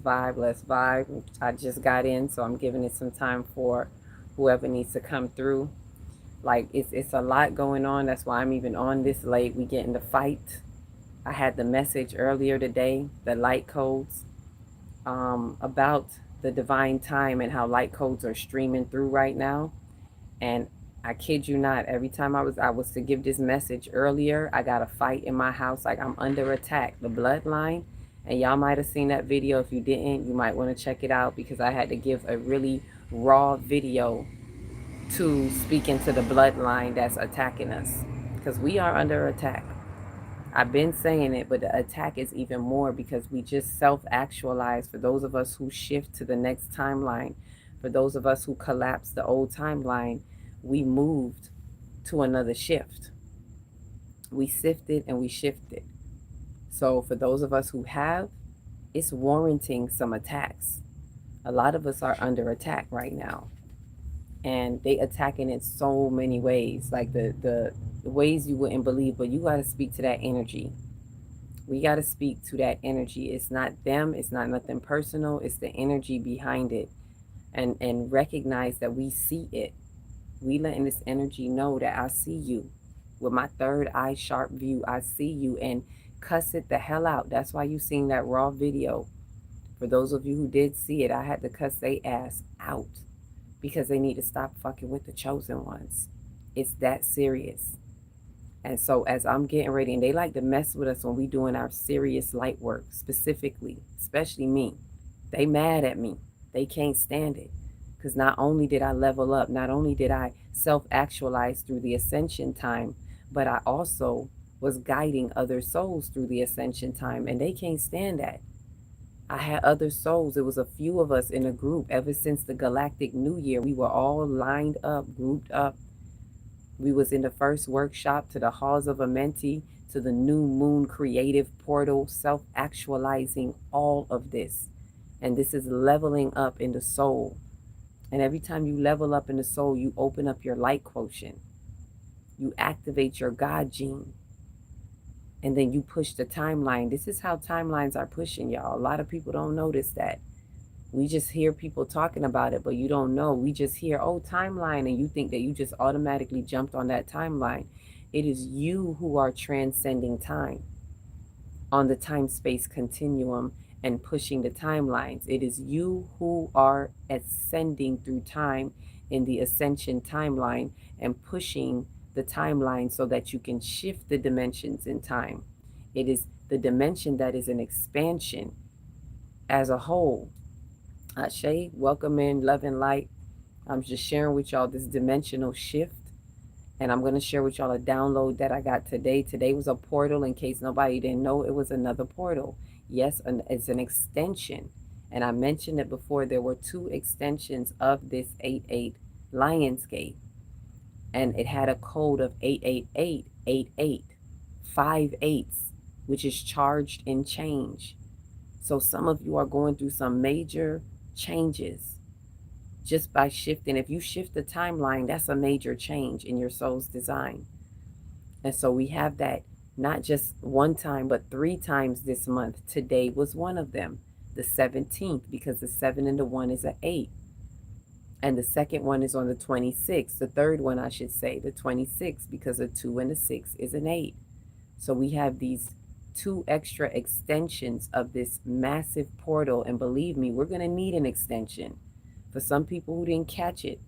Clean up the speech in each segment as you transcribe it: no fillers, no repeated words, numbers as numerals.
vibe, let's vibe. I just got in, so I'm giving it some time for whoever needs to come through. Like it's a lot going on. That's why I'm even on this late. We get in the fight. I had the message earlier today, the light codes, about the divine time and how light codes are streaming through right now. And I kid you not, every time I was to give this message earlier, I got a fight in my house. Like I'm under attack. The bloodline. And y'all might have seen that video. If you didn't, you might want to check it out because I had to give a really raw video to speak into the bloodline that's attacking us. Because we are under attack. I've been saying it, but the attack is even more because we just self actualize. For those of us who shift to the next timeline, for those of us who collapse the old timeline, we moved to another shift. We sifted and we shifted. So, for those of us who have, it's warranting some attacks. A lot of us are under attack right now, and they attacking in so many ways, like the ways you wouldn't believe. But you got to speak to that energy. We got to speak to that energy. It's not them, it's not nothing personal, it's the energy behind it. And recognize that we see it. We letting this energy know that I see you. With my third eye sharp view, I see you, and cuss it the hell out. That's why you seen that raw video. For those of you who did see it, I had to cuss they ass out because they need to stop fucking with the chosen ones. It's that serious. And so as I'm getting ready, and they like to mess with us when we doing our serious light work, specifically, especially me. They mad at me. They can't stand it. Because not only did I level up, not only did I self-actualize through the ascension time, but I also was guiding other souls through the ascension time, and they can't stand that. I had other souls. It was a few of us in a group ever since the Galactic New Year. We were all lined up, grouped up. We was in the first workshop to the halls of Amenti, to the new moon creative portal, self-actualizing all of this. And this is leveling up in the soul. And every time you level up in the soul, you open up your light quotient. You activate your God gene. And then you push the timeline. This is how timelines are pushing, y'all. A lot of people don't notice that. We just hear people talking about it, but you don't know. We just hear, oh, timeline, and you think that you just automatically jumped on that timeline. It is you who are transcending time on the time-space continuum and pushing the timelines. It is you who are ascending through time in the ascension timeline and pushing the timeline so that you can shift the dimensions in time. It is the dimension that is an expansion as a whole. Ashe, welcome in, love and light. I'm just sharing with y'all this dimensional shift. And I'm going to share with y'all a download that I got today. Today was a portal. In case nobody didn't know, it was another portal. Yes, it's an extension. And I mentioned it before. There were two extensions of this 8-8 Lionsgate. And it had a code of 88888, 5 eights, which is charged in change. So some of you are going through some major changes just by shifting. If you shift the timeline, that's a major change in your soul's design. And so we have that not just one time, but 3 times this month. Today was one of them, the 17th, because the 7 and the 1 is an 8. And the second one is on the 26th. The third one, I should say, the 26th, because the 2 and the 6 is an 8. So we have these 2 extra extensions of this massive portal. And believe me, we're going to need an extension. For some people who didn't catch it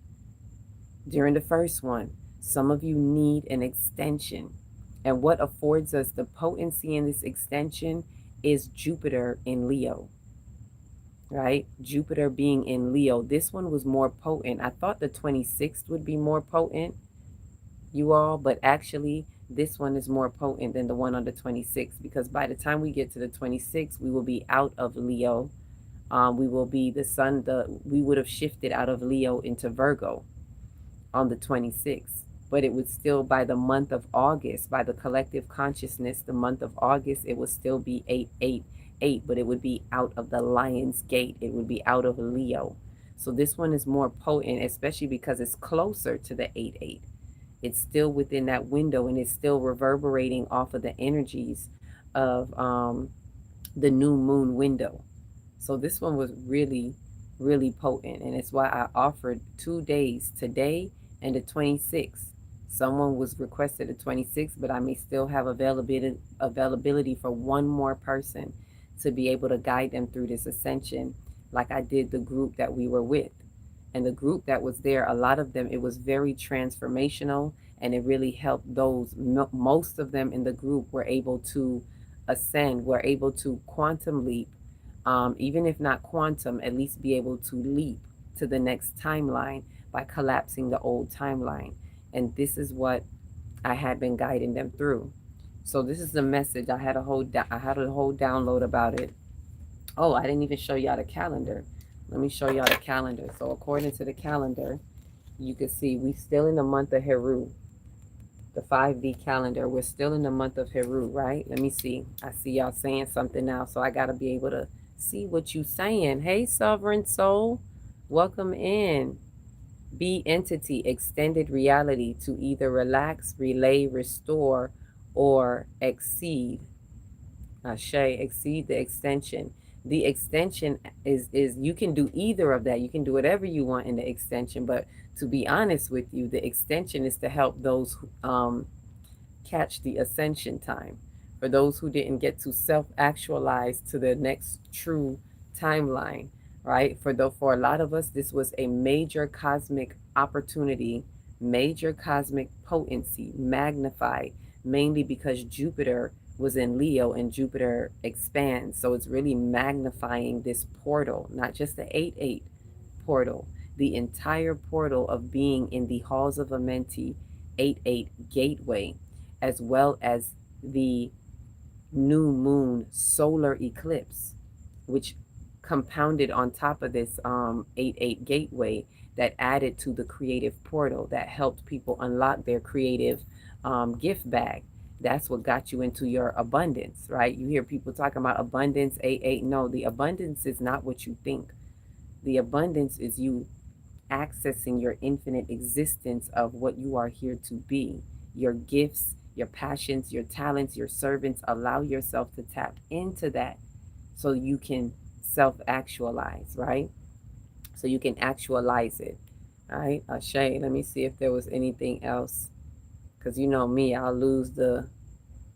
during the first one, some of you need an extension. And what affords us the potency in this extension is Jupiter in Leo, right? Jupiter being in Leo. This one was more potent. I thought the 26th would be more potent, you all, but actually this one is more potent than the one on the 26th, because by the time we get to the 26th, we will be out of Leo. We will be we would have shifted out of Leo into Virgo on the 26th, but it would still, by the month of August, by the collective consciousness, the month of August, it would still be 888, but it would be out of the Lion's Gate. It would be out of Leo. So this one is more potent, especially because it's closer to the 8-8. It's still within that window, and it's still reverberating off of the energies of the new moon window. So this one was really, really potent. And it's why I offered 2 days, today and the 26th. Someone was requested the 26th, but I may still have availability for one more person to be able to guide them through this ascension, like I did the group that we were with. And the group that was there, a lot of them, it was very transformational, and it really helped those. Most of them in the group were able to ascend, were able to quantum leap, even if not quantum, at least be able to leap to the next timeline by collapsing the old timeline. And this is what I had been guiding them through. So this is the message. I had a whole download about it. Oh, I didn't even show y'all the calendar. Let me show y'all the calendar. So according to the calendar, you can see we still in the month of Heru. The 5D calendar, we're still in the month of Heru, right? Let me see. I see y'all saying something now, so I got to be able to see what you saying. Hey, Sovereign Soul, welcome in. Be entity, extended reality, to either relax, relay, restore, or exceed. Ashe, exceed the extension. The extension is you can do either of that. You can do whatever you want in the extension, but to be honest with you, the extension is to help those who catch the ascension time. For those who didn't get to self-actualize to the next true timeline, right? For a lot of us, this was a major cosmic opportunity, major cosmic potency, magnified, mainly because Jupiter was in Leo and Jupiter expands. So it's really magnifying this portal, not just the 8-8 portal, the entire portal of being in the halls of Amenti 8-8 gateway, as well as the new moon solar eclipse, which compounded on top of this 8-8 gateway that added to the creative portal that helped people unlock their creative gift bag. That's what got you into your abundance, right? You hear people talking about abundance, 8-8. No, the abundance is not what you think. The abundance is you accessing your infinite existence of what you are here to be, your gifts, your passions, your talents, your servants. Allow yourself to tap into that so you can self-actualize, right? So you can actualize it, right? Ashe, let me see if there was anything else, because you know me, I'll lose the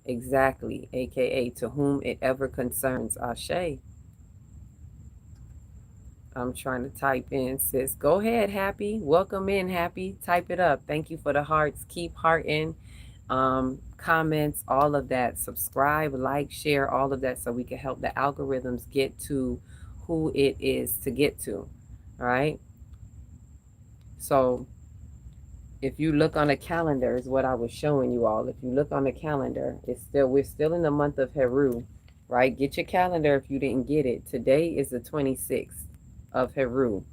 exactly, aka to whom it ever concerns. Ashe. I'm trying to type in, sis. Go ahead, Happy. Welcome in, Happy. Type it up. Thank you for the hearts. Keep hearting, comments, all of that. Subscribe, like, share, all of that, so we can help the algorithms get to who it is to get to. All right. So if you look on the calendar, is what I was showing you all. If you look on the calendar, we're still in the month of Heru, right? Get your calendar if you didn't get it. Today is the 26th of Heru.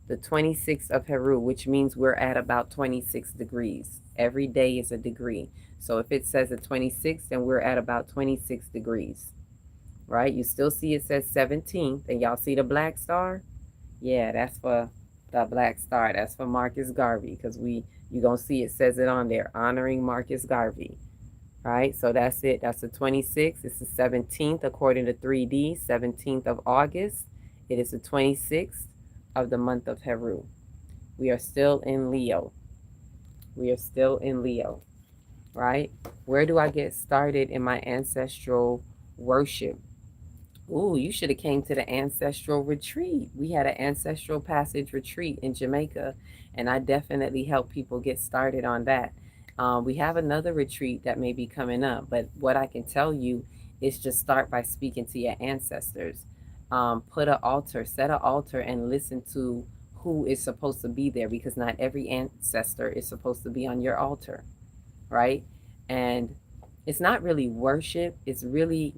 The 26th of Heru, which means we're at about 26 degrees. Every day is a degree. So if it says the 26th, then we're at about 26 degrees, right? You still see it says 17th, and y'all see the black star? Yeah, that's for the black star. That's for Marcus Garvey, because you're going to see it says it on there, honoring Marcus Garvey, right? So that's it. That's the 26th. It's the 17th according to 3D, 17th of August. It is the 26th of the month of Heru. We are still in Leo. We are still in Leo, right? Where do I get started in my ancestral worship? Ooh, you should have came to the ancestral retreat. We had an ancestral passage retreat in Jamaica, and I definitely help people get started on that. We have another retreat that may be coming up, but what I can tell you is just start by speaking to your ancestors. Put an altar, set an altar, and listen to who is supposed to be there, because not every ancestor is supposed to be on your altar, right? And it's not really worship, it's really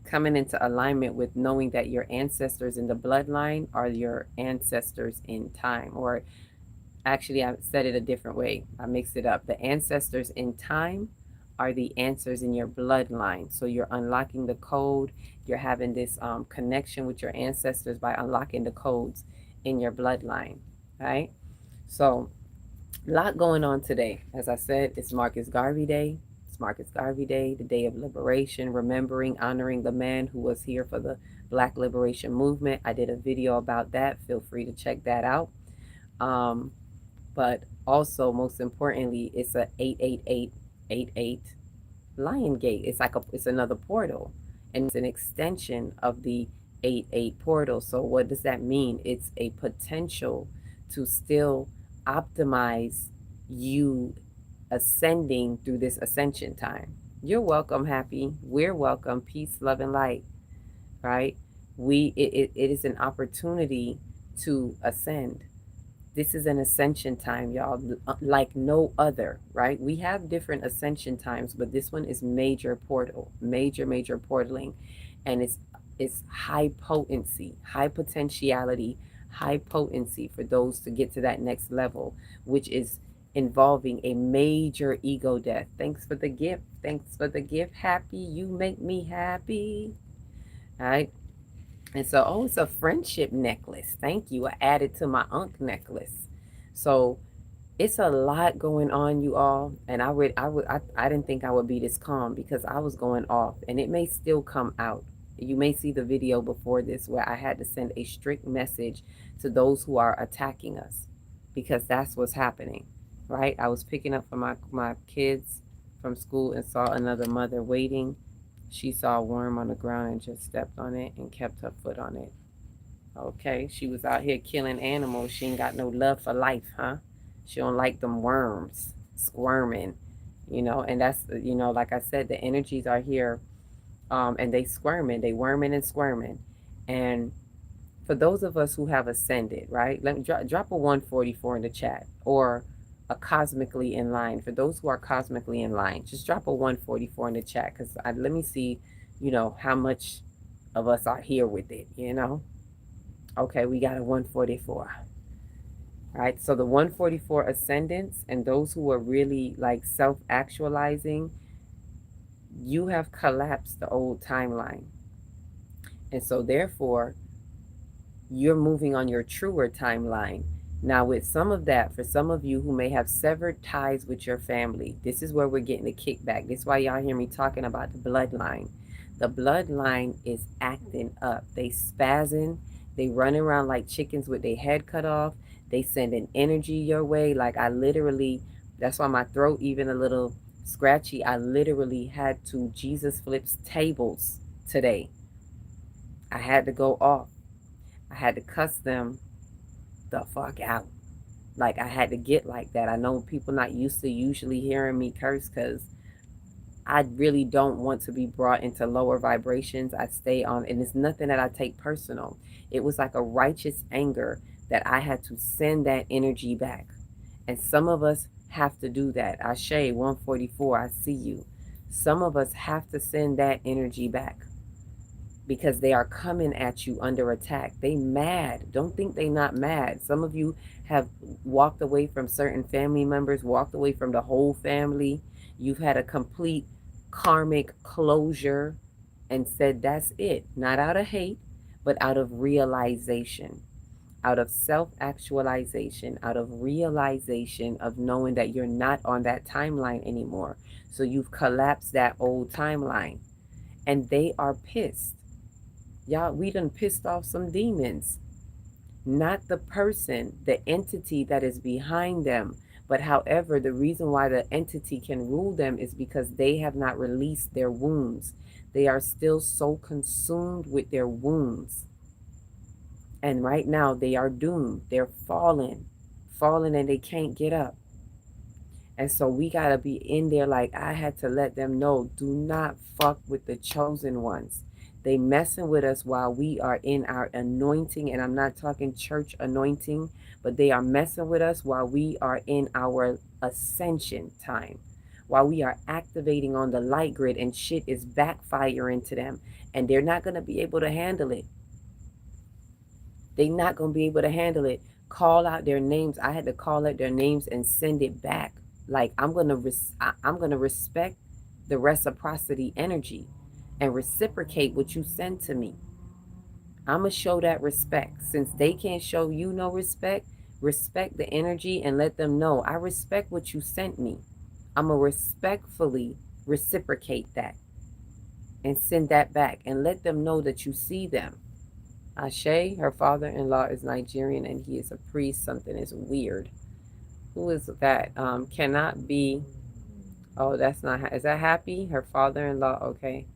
coming into alignment with knowing that your ancestors in the bloodline are your ancestors in time. Or actually, I said it a different way. I mixed it up. The ancestors in time are the answers in your bloodline. So you're unlocking the code. You're having this connection with your ancestors by unlocking the codes in your bloodline, right? So a lot going on today. As I said, it's Marcus Garvey Day. It's Marcus Garvey Day, the day of liberation, remembering, honoring the man who was here for the Black Liberation Movement. I did a video about that. Feel free to check that out. But also, most importantly, it's a 88888 Lion Gate. It's another portal, and it's an extension of the 88 portal. So what does that mean? It's a potential to still optimize you ascending through this ascension time. You're welcome, happy. We're welcome. Peace, love, and light. Right? It is an opportunity to ascend. This is an ascension time, y'all, like no other, right? We have different ascension times, but this one is major portal, major portaling, and it's high potency, high potentiality, high potency for those to get to that next level, which is involving a major ego death. Thanks for the gift. Thanks for the gift. Happy, you make me happy. All right. And so, oh, it's a friendship necklace. Thank you. I added to my Ankh necklace. So it's a lot going on, you all. And I didn't think I would be this calm because I was going off, and it may still come out. You may see the video before this where I had to send a strict message to those who are attacking us, because that's what's happening, right? I was picking up for my kids from school and saw another mother waiting. She saw a worm on the ground and just stepped on it and kept her foot on it. Okay, she was out here killing animals. She ain't got no love for life, huh? She don't like them worms squirming, and that's, like I said, the energies are here, and they worming and squirming. And for those of us who have ascended, right? Let me drop a 144 in the chat, or a cosmically in line. For those who are cosmically in line, just drop a 144 in the chat, because let me see, how much of us are here with it, Okay, we got a 144. All right, so the 144 ascendants and those who are really like self-actualizing, you have collapsed the old timeline. And so therefore, you're moving on your truer timeline. Now, with some of that, for some of you who may have severed ties with your family, this is where we're getting the kickback. This is why y'all hear me talking about the bloodline. The bloodline is acting up. They spazzing. They running around like chickens with their head cut off. They sending energy your way. Like I literally, that's why my throat even a little scratchy. I literally had to Jesus flips tables today. I had to go off. I had to cuss them the fuck out. Like I had to get like that. I know people not used to usually hearing me curse, because I really don't want to be brought into lower vibrations. I stay on, and it's nothing that I take personal. It was like a righteous anger that I had to send that energy back. And some of us have to do that. Ashe 144, I see you. Some of us have to send that energy back, because they are coming at you under attack. They mad. Don't think they not mad. Some of you have walked away from certain family members, walked away from the whole family. You've had a complete karmic closure and said that's it. Not out of hate, but out of realization, out of self-actualization, out of realization of knowing that you're not on that timeline anymore. So you've collapsed that old timeline, and they are pissed. Y'all, we done pissed off some demons. Not the person, the entity that is behind them. But however, the reason why the entity can rule them is because they have not released their wounds. They are still so consumed with their wounds. And right now they are doomed. They're fallen and they can't get up. And so we got to be in there. Like I had to let them know, do not fuck with the chosen ones. They messing with us while we are in our anointing. And I'm not talking church anointing, but they are messing with us while we are in our ascension time, while we are activating on the light grid, and shit is backfiring to them. And they're not going to be able to handle it. They're not going to be able to handle it. Call out their names. I had to call out their names and send it back. Like I'm going to respect the reciprocity energy and reciprocate what you send to me. I'm going to show that respect. Since they can't show you no respect, respect the energy and let them know I respect what you sent me. I'm going to respectfully reciprocate that. and send that back and let them know that you see them. Ashe, her father-in-law is Nigerian and he is a priest. Something is weird. Who is that? Cannot be. Oh, that's not. Is that Happy? Her father-in-law. Okay.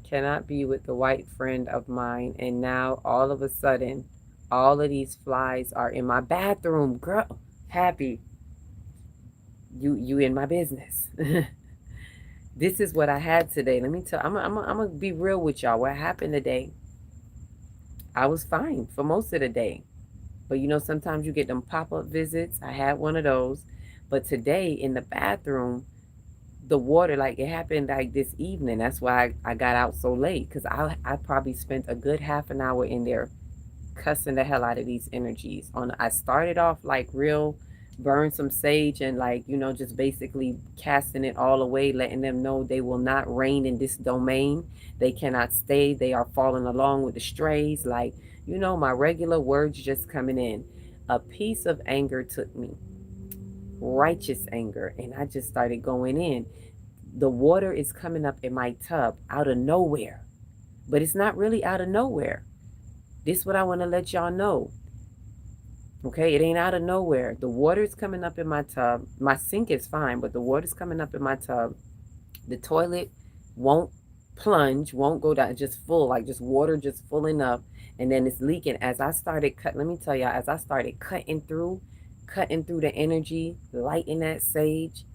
Cannot be with the white friend of mine. And now all of a sudden, all of these flies are in my bathroom. Girl, Happy, you in my business. This is what I had today. Let me tell. I'm gonna be real with y'all. What happened today? I was fine for most of the day. But you know, sometimes you get them pop-up visits. I had one of those. But today in the bathroom, the water, like it happened like this evening. That's why I got out so late. Because I probably spent a good half an hour in there cussing the hell out of these energies. I started off like real, burn some sage and like, you know, just basically casting it all away, letting them know they will not reign in this domain. They cannot stay. They are falling along with the strays. Like, you know, my regular words just coming in. A piece of anger took me, righteous anger, and I just started going in. The water is coming up in my tub out of nowhere, but it's not really out of nowhere. This is what I want to let y'all know. Okay, it ain't out of nowhere. The water's coming up in my tub. My sink is fine, but the water's coming up in my tub. The toilet won't plunge, won't go down, just full, like just water just filling up, and then it's leaking. As I started let me tell y'all, as I started cutting through the energy, lighting that sage,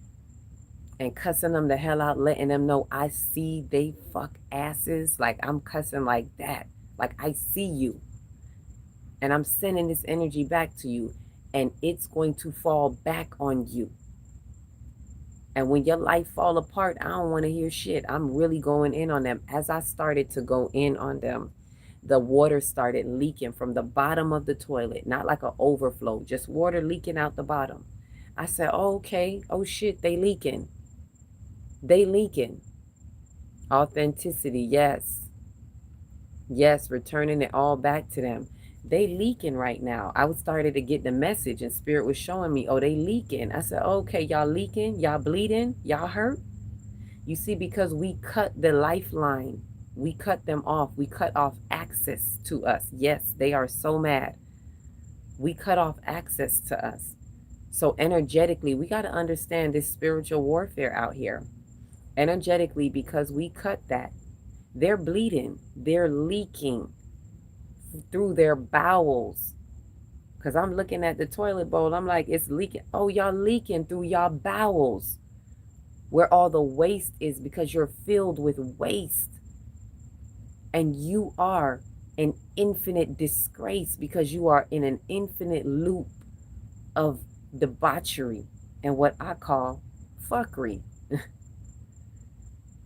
and cussing them the hell out, letting them know I see they fuck asses. Like I'm cussing like that. Like I see you. And I'm sending this energy back to you. And it's going to fall back on you. And when your life fall apart, I don't want to hear shit. I'm really going in on them. As I started to go in on them, the water started leaking from the bottom of the toilet. Not like an overflow, just water leaking out the bottom. I said, oh, okay. Oh shit, they leaking. They leaking. Authenticity, yes. Yes, returning it all back to them. They leaking right now. I was started to get the message and spirit was showing me, oh, they leaking. I said, okay, y'all leaking, y'all bleeding, y'all hurt. You see, because we cut the lifeline. We cut them off. We cut off access to us. Yes, they are so mad. We cut off access to us. So energetically, we got to understand this spiritual warfare out here. Energetically, because we cut that, they're bleeding. They're leaking through their bowels. Because I'm looking at the toilet bowl. I'm like, it's leaking. Oh, y'all leaking through y'all bowels. Where all the waste is, because you're filled with waste. And you are an infinite disgrace because you are in an infinite loop of debauchery and what I call fuckery.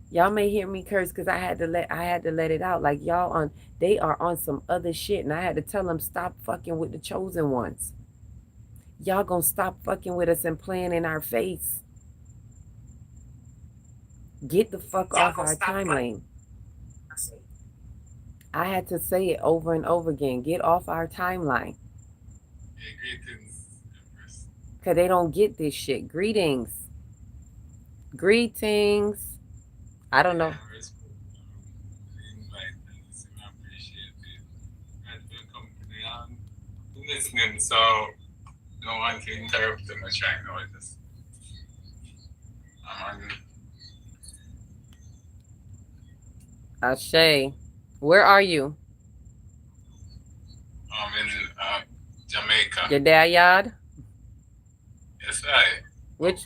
Y'all may hear me curse because I had to let it out. Like y'all they are on some other shit, and I had to tell them stop fucking with the chosen ones. Y'all gonna stop fucking with us and playing in our face. Get the fuck off our timeline. I had to say it over and over again. Get off our timeline. Because they don't get this shit. Greetings. Greetings. I don't know. Listening, so no one can interrupt them. I try now. Ashe, where are you? I'm in Jamaica. Your dad yard? Yes, I. Which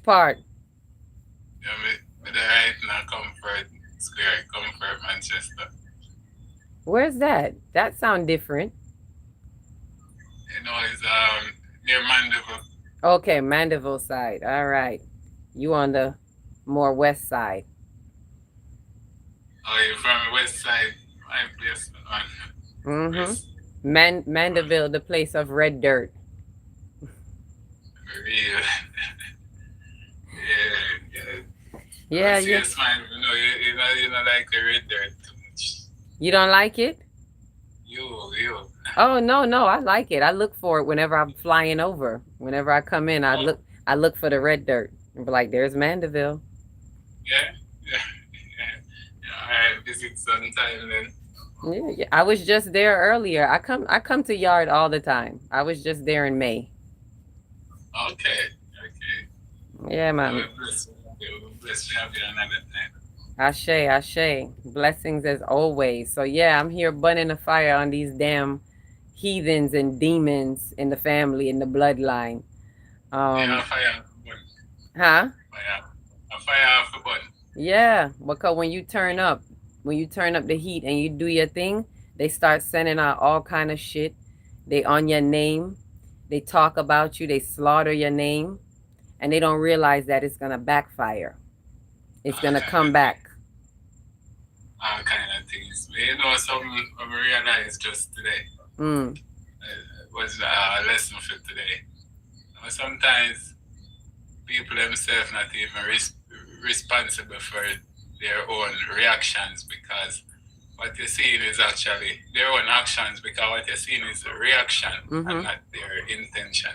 part? Yeah, me right now, Comfort Square, Comfort, Manchester. Where's that? That sound different. You know, it's near Mandeville. Okay, Mandeville side. All right. You on the more west side. Oh, you're from the west side. My place. Mandeville, the place of red dirt. Yeah. You smile, you don't like the red dirt too much. You don't like it? You. Oh no, I like it. I look for it whenever I'm flying over. Whenever I come in, I look for the red dirt and be like, "There's Mandeville." Yeah. I visit sometime then. Yeah, yeah. I was just there earlier. I come to Yard all the time. I was just there in May. Okay, okay. Yeah, I man. will bless you. I will bless you have you another time. Ashe, ashe. Blessings as always. So yeah, I'm here burning the fire on these damn heathens and demons in the family, in the bloodline. Yeah, Um, fire burn. huh? Fire. A fire for burn. Yeah, because when you turn up the heat and you do your thing, they start sending out all kind of shit. They on your name. They talk about you. They slaughter your name, and they don't realize that it's gonna backfire. It's All gonna kind come of thing. back. All kind of things. But you know, something I realized just today Mm. was a lesson for today. Sometimes people themselves not even responsible for their own reactions because what you're seeing is actually their own actions because what you're seeing is a reaction and not their intention.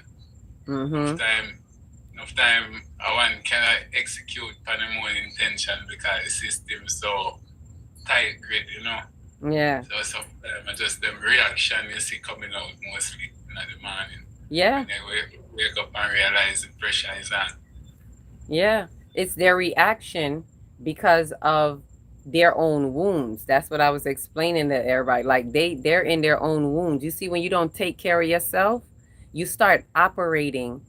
Enough time one cannot execute on their own intention because the system so tight grid, you know. Yeah. So sometimes just them reaction you see coming out mostly in the morning. Yeah. When they wake up and realize the pressure is on. Yeah. It's their reaction because of their own wounds. That's what I was explaining to everybody. Like they're in their own wounds. You see, when you don't take care of yourself, you start operating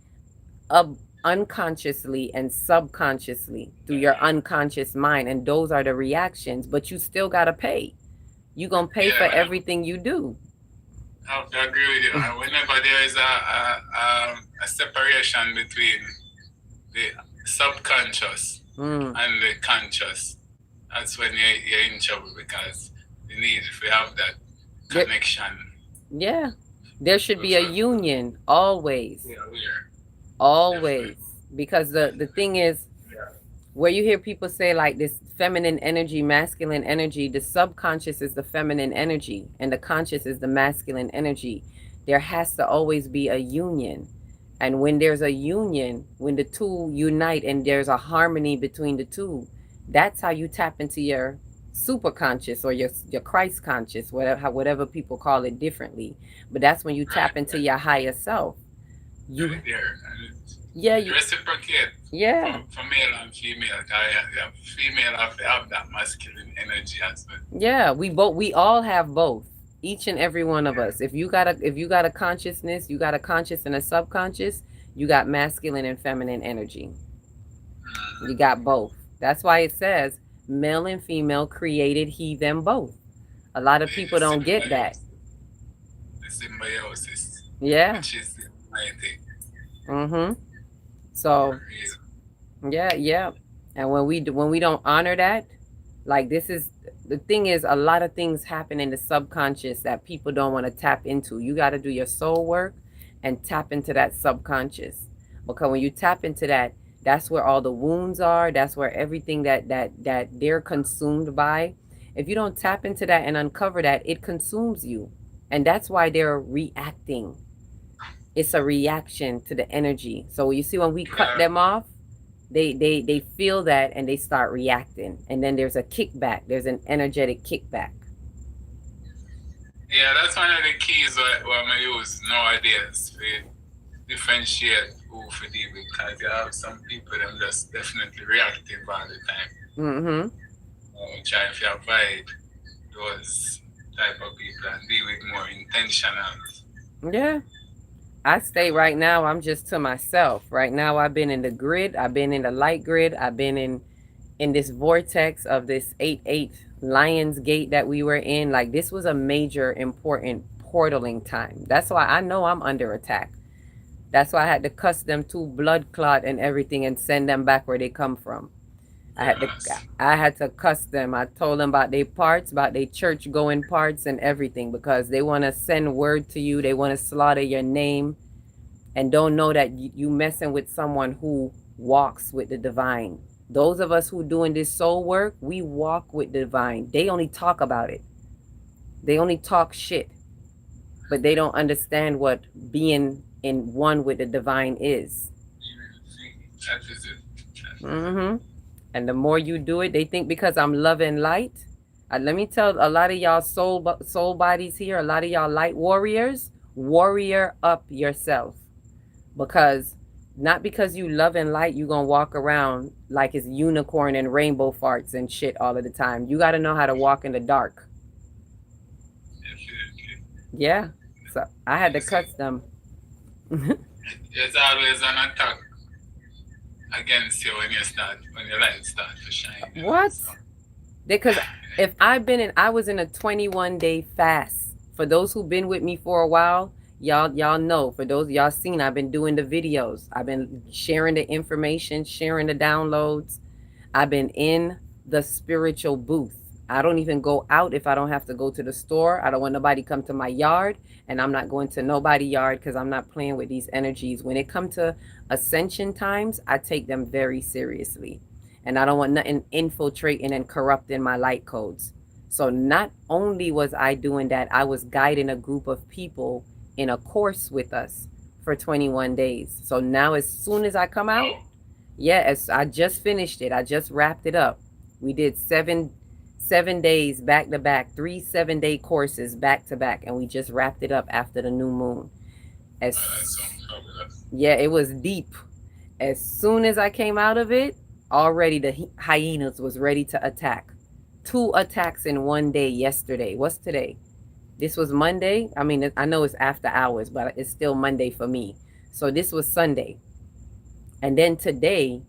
unconsciously and subconsciously through your unconscious mind, and those are the reactions. But you still gotta pay. You gonna pay for everything you do. I have to agree with you. Whenever there is a separation between the subconscious and the conscious, that's when you're in trouble because you need if you have that connection. Yeah. There should be a union always. Yeah, always. Because the thing is, where you hear people say like this feminine energy, masculine energy, the subconscious is the feminine energy and the conscious is the masculine energy. There has to always be a union. And when there's a union, when the two unite and there's a harmony between the two, that's how you tap into your super conscious or your Christ conscious, whatever people call it differently. But that's when you tap into your higher self. Yeah, you reciprocate. Yeah. For male and female. Female have to have that masculine energy as well. Yeah, we all have both. Each and every one of us. If you got a consciousness, you got a conscious and a subconscious, you got masculine and feminine energy. You got both. That's why it says male and female created he them both. A lot of people don't get that. The symbiosis. Yeah. Which is the mighty. So yeah. And when we don't honor that, like this is the thing is a lot of things happen in the subconscious that people don't want to tap into. You got to do your soul work and tap into that subconscious. Because when you tap into that, that's where all the wounds are. That's where everything that they're consumed by. If you don't tap into that and uncover that, it consumes you. And that's why they're reacting. It's a reaction to the energy. So you see when we cut them off, they feel that and they start reacting. And then there's a kickback. There's an energetic kickback. Yeah, that's one of the keys what I use nowadays to differentiate who to deal with. Because you have some people that are just definitely reactive all the time. Try to avoid those type of people and deal with more intentional. Yeah. I stay right now, I'm just to myself. Right now I've been in the grid, I've been in the light grid, I've been in this vortex of this 8-8 Lions Gate that we were in. Like this was a major important portaling time. That's why I know I'm under attack. That's why I had to cuss them to blood clot and everything and send them back where they come from. I had to cuss them. I told them about their parts, about their church going parts and everything, because they want to send word to you. They want to slaughter your name and don't know that you messing with someone who walks with the divine. Those of us who doing this soul work, we walk with the divine. They only talk about it. They only talk shit, but they don't understand what being in one with the divine is. And the more you do it, they think because I'm love and light, Let me tell a lot of y'all soul bodies here, a lot of y'all light warriors, warrior up yourself. Because not because you love and light, you gonna walk around like it's unicorn and rainbow farts and shit all of the time. You gotta know how to walk in the dark. Definitely. Yeah. So I had to cut them. There's always an attack against you when your light start to shine. What? So. Because if I was in a 21-day fast. For those who've been with me for a while, y'all know. For those y'all seen, I've been doing the videos. I've been sharing the information, sharing the downloads. I've been in the spiritual booth. I don't even go out if I don't have to go to the store. I don't want nobody come to my yard, and I'm not going to nobody's yard because I'm not playing with these energies. When it comes to ascension times, I take them very seriously. And I don't want nothing infiltrating and corrupting my light codes. So not only was I doing that, I was guiding a group of people in a course with us for 21 days. So now as soon as I come out, I just finished it. I just wrapped it up. We did seven days back to back, 3 7-day courses back to back, and we just wrapped it up after the new moon. Yeah, it was deep. As soon as I came out of it, already the hyenas was ready to attack. 2 attacks in one day yesterday. What's today? This was Monday. I mean, I know it's after hours, but it's still Monday for me. So this was Sunday. And then today,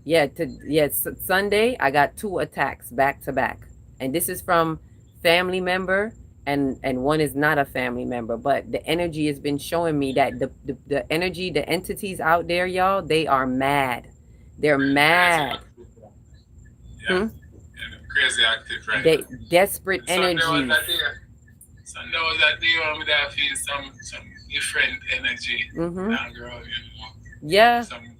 Sunday, I got 2 attacks back to back. And this is from family member, and one is not a family member. But the energy has been showing me that the energy, the entities out there, y'all, they are mad. They're mad. Yeah. Crazy active right They now. Desperate energy. Sunday was that day when I feel some different energy. Girl, yeah. Some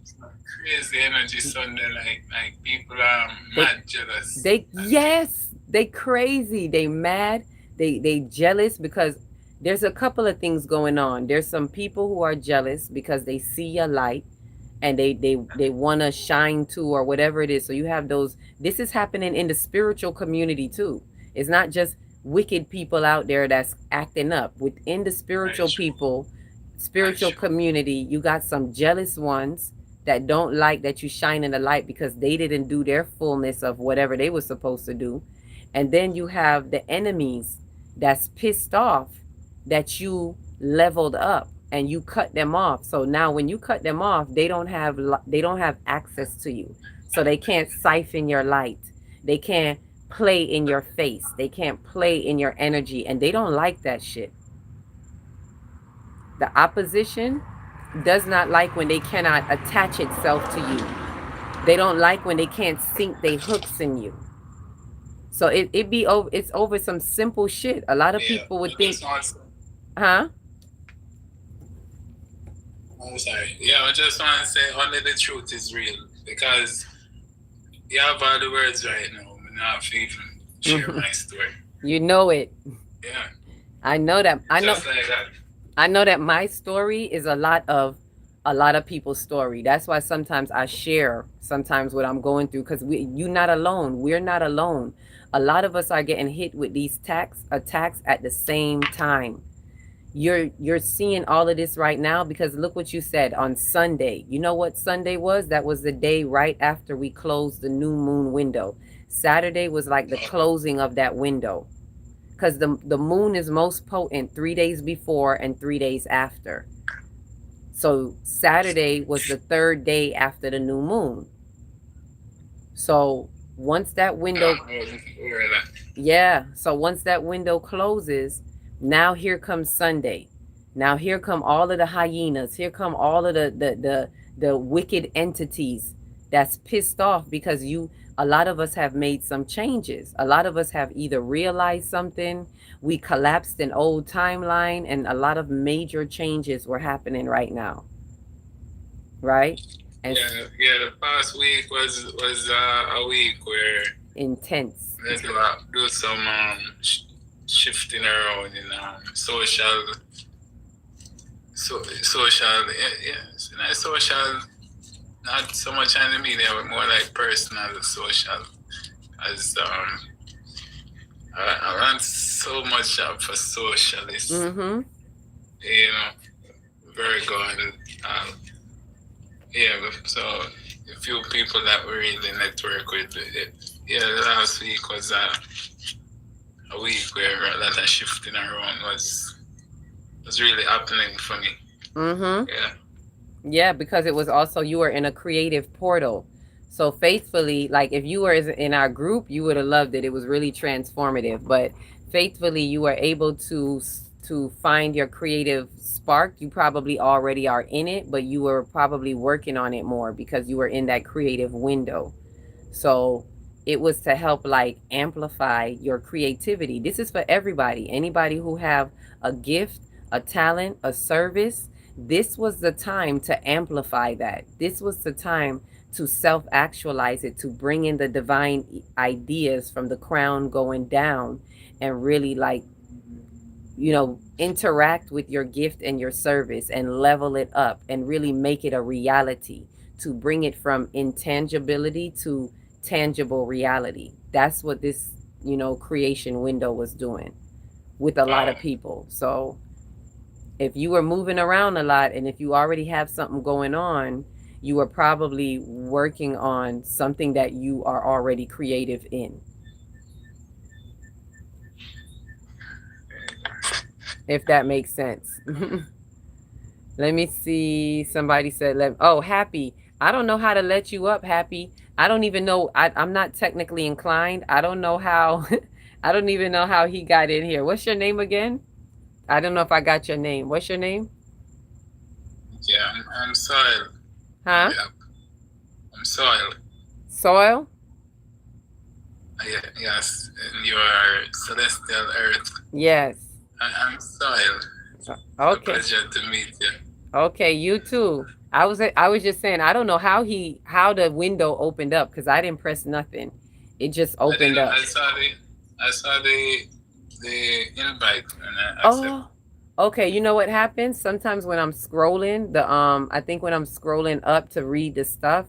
crazy energy Sunday, like people are mad jealous. They crazy. They mad. They jealous because there's a couple of things going on. There's some people who are jealous because they see your light and they want to shine too, or whatever it is. So you have those. This is happening in the spiritual community too. It's not just wicked people out there that's acting up. Within the spiritual people, spiritual community, you got some jealous ones that don't like that you shine in the light because they didn't do their fullness of whatever they were supposed to do. And then you have the enemies that's pissed off that you leveled up and you cut them off. So now when you cut them off, they don't have access to you. So they can't siphon your light. They can't play in your face. They can't play in your energy, and they don't like that shit. The opposition does not like when they cannot attach itself to you. They don't like when they can't sink their hooks in you. So it's over some simple shit. A lot of people would think, huh? I'm sorry. Yeah, I just want to say only the truth is real, because you have all the words right now. I'm not even share my story. You know it. Yeah. I know that. Like that. I know that my story is a lot of people's story. That's why sometimes I share sometimes what I'm going through, because you're not alone. We're not alone. A lot of us are getting hit with these attacks at the same time. You're seeing all of this right now because look what you said on Sunday. You know what Sunday was? That was the day right after we closed the new moon window. Saturday was like the closing of that window, because the moon is most potent 3 days before and 3 days after. So Saturday was the 3rd day after the new moon. So once that window, so once that window closes, now here comes Sunday. Now here come all of the hyenas. Here come all of the wicked entities that's pissed off because a lot of us have made some changes. A lot of us have either realized something, we collapsed an old timeline, and a lot of major changes were happening right now. Right? And the past week was a week where intense. Let's do some shifting around in social, not so much on the media, but more like personal social, as I run so much up for socialists, Mm-hmm. you know, Virgo and yeah. So a few people that we really network with. Yeah, last week was a week where a lot of shifting around was really happening for me. Mm-hmm. Yeah. Yeah, because it was also, you were in a creative portal. So faithfully, like if you were in our group, you would have loved it. It was really transformative. But faithfully, you were able to find your creative spark. You probably already are in it, but you were probably working on it more because you were in that creative window. So it was to help like amplify your creativity. This is for everybody. Anybody who have a gift, a talent, a service, this was the time to amplify that. This was the time to self-actualize it, to bring in the divine ideas from the crown going down and really like, you know, interact with your gift and your service and level it up and really make it a reality, to bring it from intangibility to tangible reality. That's what this, you know, creation window was doing with a lot of people. So if you were moving around a lot and if you already have something going on, you were probably working on something that you are already creative in. If that makes sense. Let me see. Somebody said, oh, Happy. I don't know how to let you up, Happy. I don't even know. I'm not technically inclined. I don't know how. I don't even know how he got in here. What's your name again? I don't know if I got your name. What's your name? Yeah, I'm Soil. Huh? Yeah, I'm Soil. Soil? Yeah, yes, and you are Celestial Earth. Yes. I'm Soil. Okay. It's a pleasure to meet you. Okay, you too. I was just saying, I don't know how the window opened up because I didn't press nothing. It just opened up. I saw the invite and I accepted. Okay, you know what happens? Sometimes when I'm scrolling, I think when I'm scrolling up to read the stuff,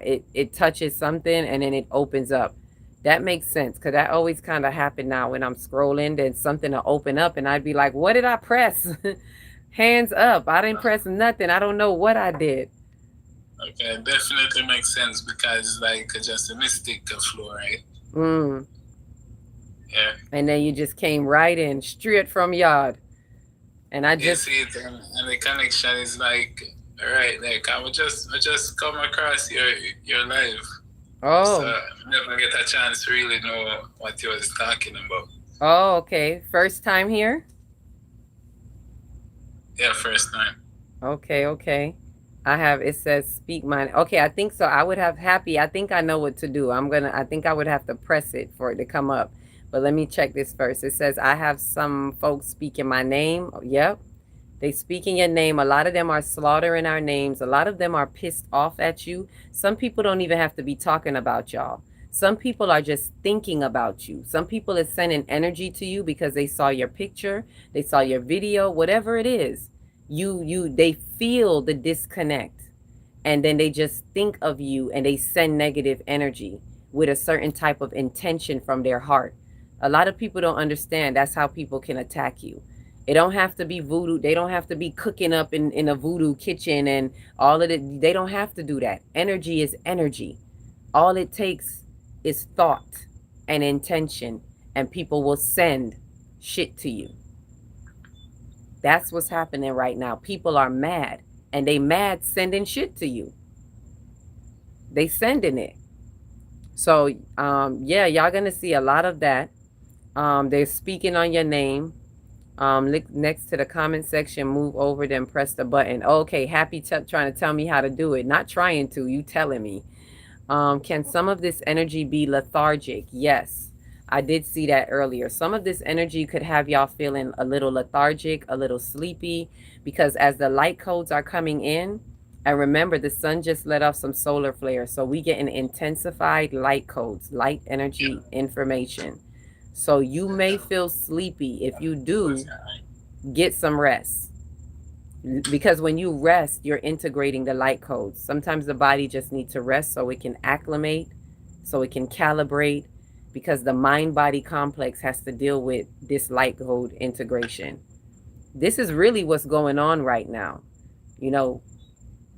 it touches something and then it opens up. That makes sense because that always kind of happen now when I'm scrolling, then something will open up and I'd be like, what did I press? Hands up. I didn't press nothing. I don't know what I did. Okay, definitely makes sense because it's like just a mystic flow, right? Yeah. And then you just came right in, straight from yard. And I just see it, and the connection is like right there. I just come across your live. Oh. So I never get a chance to really know what you was talking about. Oh, okay. First time here? Yeah, first time. Okay. It says speak mine. Okay, I think so. I would have Happy. I think I know what to do. I think I would have to press it for it to come up. But let me check this first. It says I have some folks speaking my name. Yep. They speaking your name. A lot of them are slaughtering our names. A lot of them are pissed off at you. Some people don't even have to be talking about y'all. Some people are just thinking about you. Some people are sending energy to you because they saw your picture, they saw your video, whatever it is. They feel the disconnect and then they just think of you and they send negative energy with a certain type of intention from their heart. A lot of people don't understand that's how people can attack you. It don't have to be voodoo. They don't have to be cooking up in a voodoo kitchen and all of it. They don't have to do that. Energy is energy. All it takes is thought and intention, and people will send shit to you. That's what's happening right now. People are mad, and they mad sending shit to you. They sending it. So, yeah, y'all gonna see a lot of that. They're speaking on your name. Look next to the comment section, move over, then press the button. Okay, Happy trying to tell me how to do it. Not trying to, you telling me. Can some of this energy be lethargic? Yes, I did see that earlier. Some of this energy could have y'all feeling a little lethargic, a little sleepy, because as the light codes are coming in, and remember, the sun just let off some solar flares, so we get an intensified light codes, light energy information. So you may feel sleepy. If you do, get some rest. Because when you rest, you're integrating the light codes. Sometimes the body just needs to rest so it can acclimate, so it can calibrate, because the mind-body complex has to deal with this light code integration. This is really what's going on right now. You know,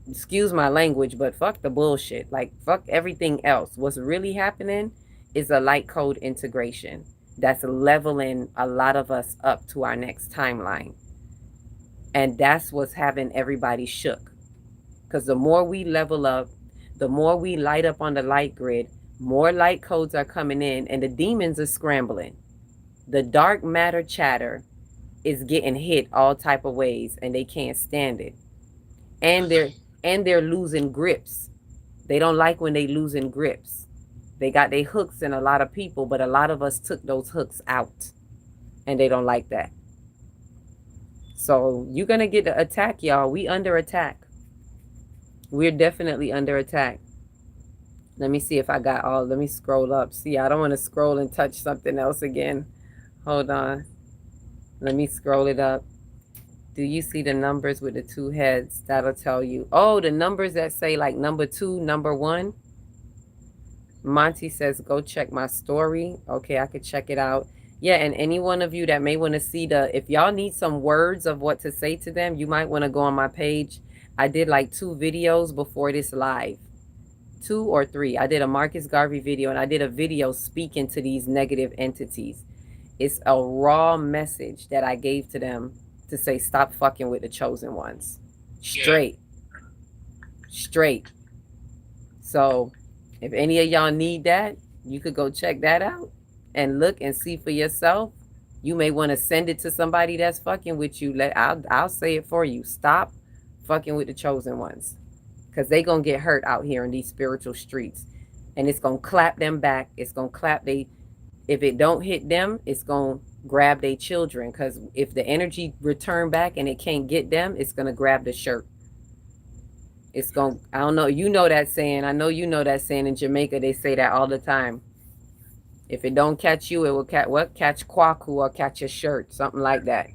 excuse my language, but fuck the bullshit. Like, fuck everything else. What's really happening is a light code integration that's leveling a lot of us up to our next timeline. And that's what's having everybody shook. Because the more we level up, the more we light up on the light grid, more light codes are coming in, and the demons are scrambling. The dark matter chatter is getting hit all type of ways, and they can't stand it. And they're losing grips. They don't like when they losing grips. They got their hooks in a lot of people, but a lot of us took those hooks out, and they don't like that. So you're gonna get the attack, y'all. We under attack. We're definitely under attack. Let me see if I got all. Let me scroll up. See, I don't want to scroll and touch something else again. Hold on. Let me scroll it up. Do you see the numbers with the two heads? That'll tell you. Oh, the numbers that say like number 2, number 1. Monty says, go check my story. Okay, I could check it out. Yeah, and any one of you that may want to see if y'all need some words of what to say to them, you might want to go on my page. I did like 2 videos before this live. 2 or 3. I did a Marcus Garvey video, and I did a video speaking to these negative entities. It's a raw message that I gave to them to say, stop fucking with the chosen ones. Straight. Straight. So if any of y'all need that, you could go check that out and look and see for yourself. You may want to send it to somebody that's fucking with you. I'll say it for you. Stop fucking with the chosen ones, because they gonna get hurt out here in these spiritual streets, and it's gonna clap them back. It's gonna clap if it don't hit them, it's gonna grab their children, because if the energy return back and it can't get them, it's gonna grab the shirt. It's gonna, I don't know, you know that saying. I know you know that saying. In Jamaica they say that all the time. If it don't catch you, it will catch Kwaku or catch your shirt, something like that.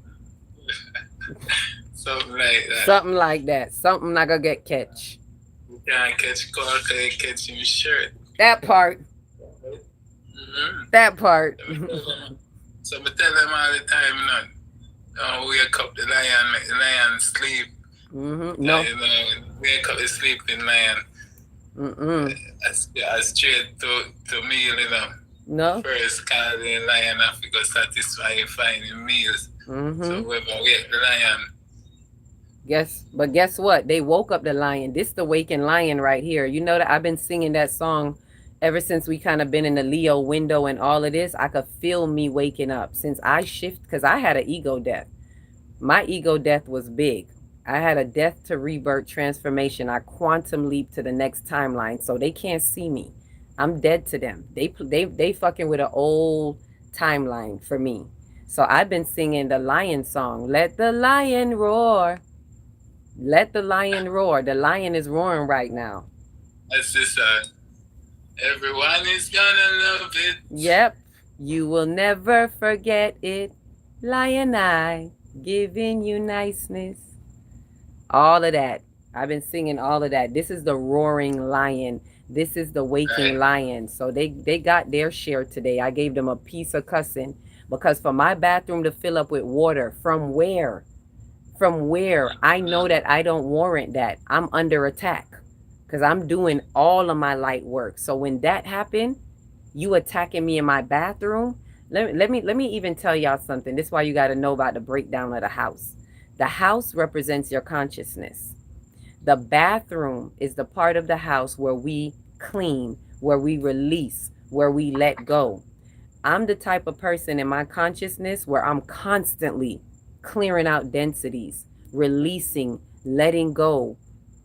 Something like that. Something like that. Something not gonna get catch. You can't catch Kwaku, you catch your shirt. That part. Mm-hmm. That part. So I tell them all the time, don't wake up the lion, make the lion sleep. Mm-hmm. No. Wake up the sleeping lion. As straight to meal, No. First, call the lion have to go satisfy you finding meals. Mm-hmm. So whoever wake the lion. Guess what? They woke up the lion. This the waking lion right here. You know that I've been singing that song ever since we kind of been in the Leo window and all of this. I could feel me waking up since I shift, because I had an ego death. My ego death was big. I had a death to rebirth transformation. I quantum leap to the next timeline, so they can't see me. I'm dead to them. They fucking with an old timeline for me. So I've been singing the lion song. Let the lion roar. Let the lion roar. The lion is roaring right now. That's just everyone is gonna love it. Yep. You will never forget it. Lion eye, giving you niceness. All of that. I've been singing all of that. This is the roaring lion. This is the waking lion. So they got their share today. I gave them a piece of cussing, because for my bathroom to fill up with water, from where? From where? I know that I don't warrant that. I'm under attack, because I'm doing all of my light work. So when that happened, you attacking me in my bathroom. Let me even tell y'all something. This is why you got to know about the breakdown of the house. The house represents your consciousness. The bathroom is the part of the house where we clean, where we release, where we let go. I'm the type of person in my consciousness where I'm constantly clearing out densities, releasing, letting go,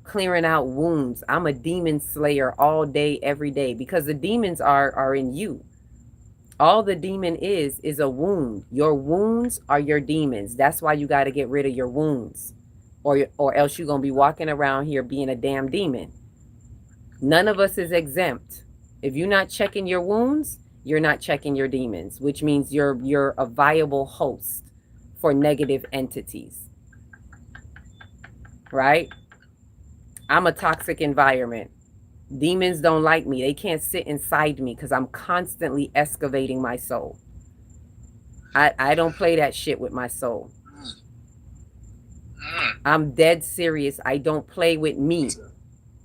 clearing out wounds. I'm a demon slayer all day, every day, because the demons are in you. All the demon is a wound. Your wounds are your demons. That's why you got to get rid of your wounds, or else you're going to be walking around here being a damn demon. None of us is exempt. If you're not checking your wounds, you're not checking your demons, which means you're a viable host for negative entities. Right? I'm a toxic environment. Demons don't like me. They can't sit inside me because I'm constantly excavating my soul. I don't play that shit with my soul. I'm dead serious. I don't play with me.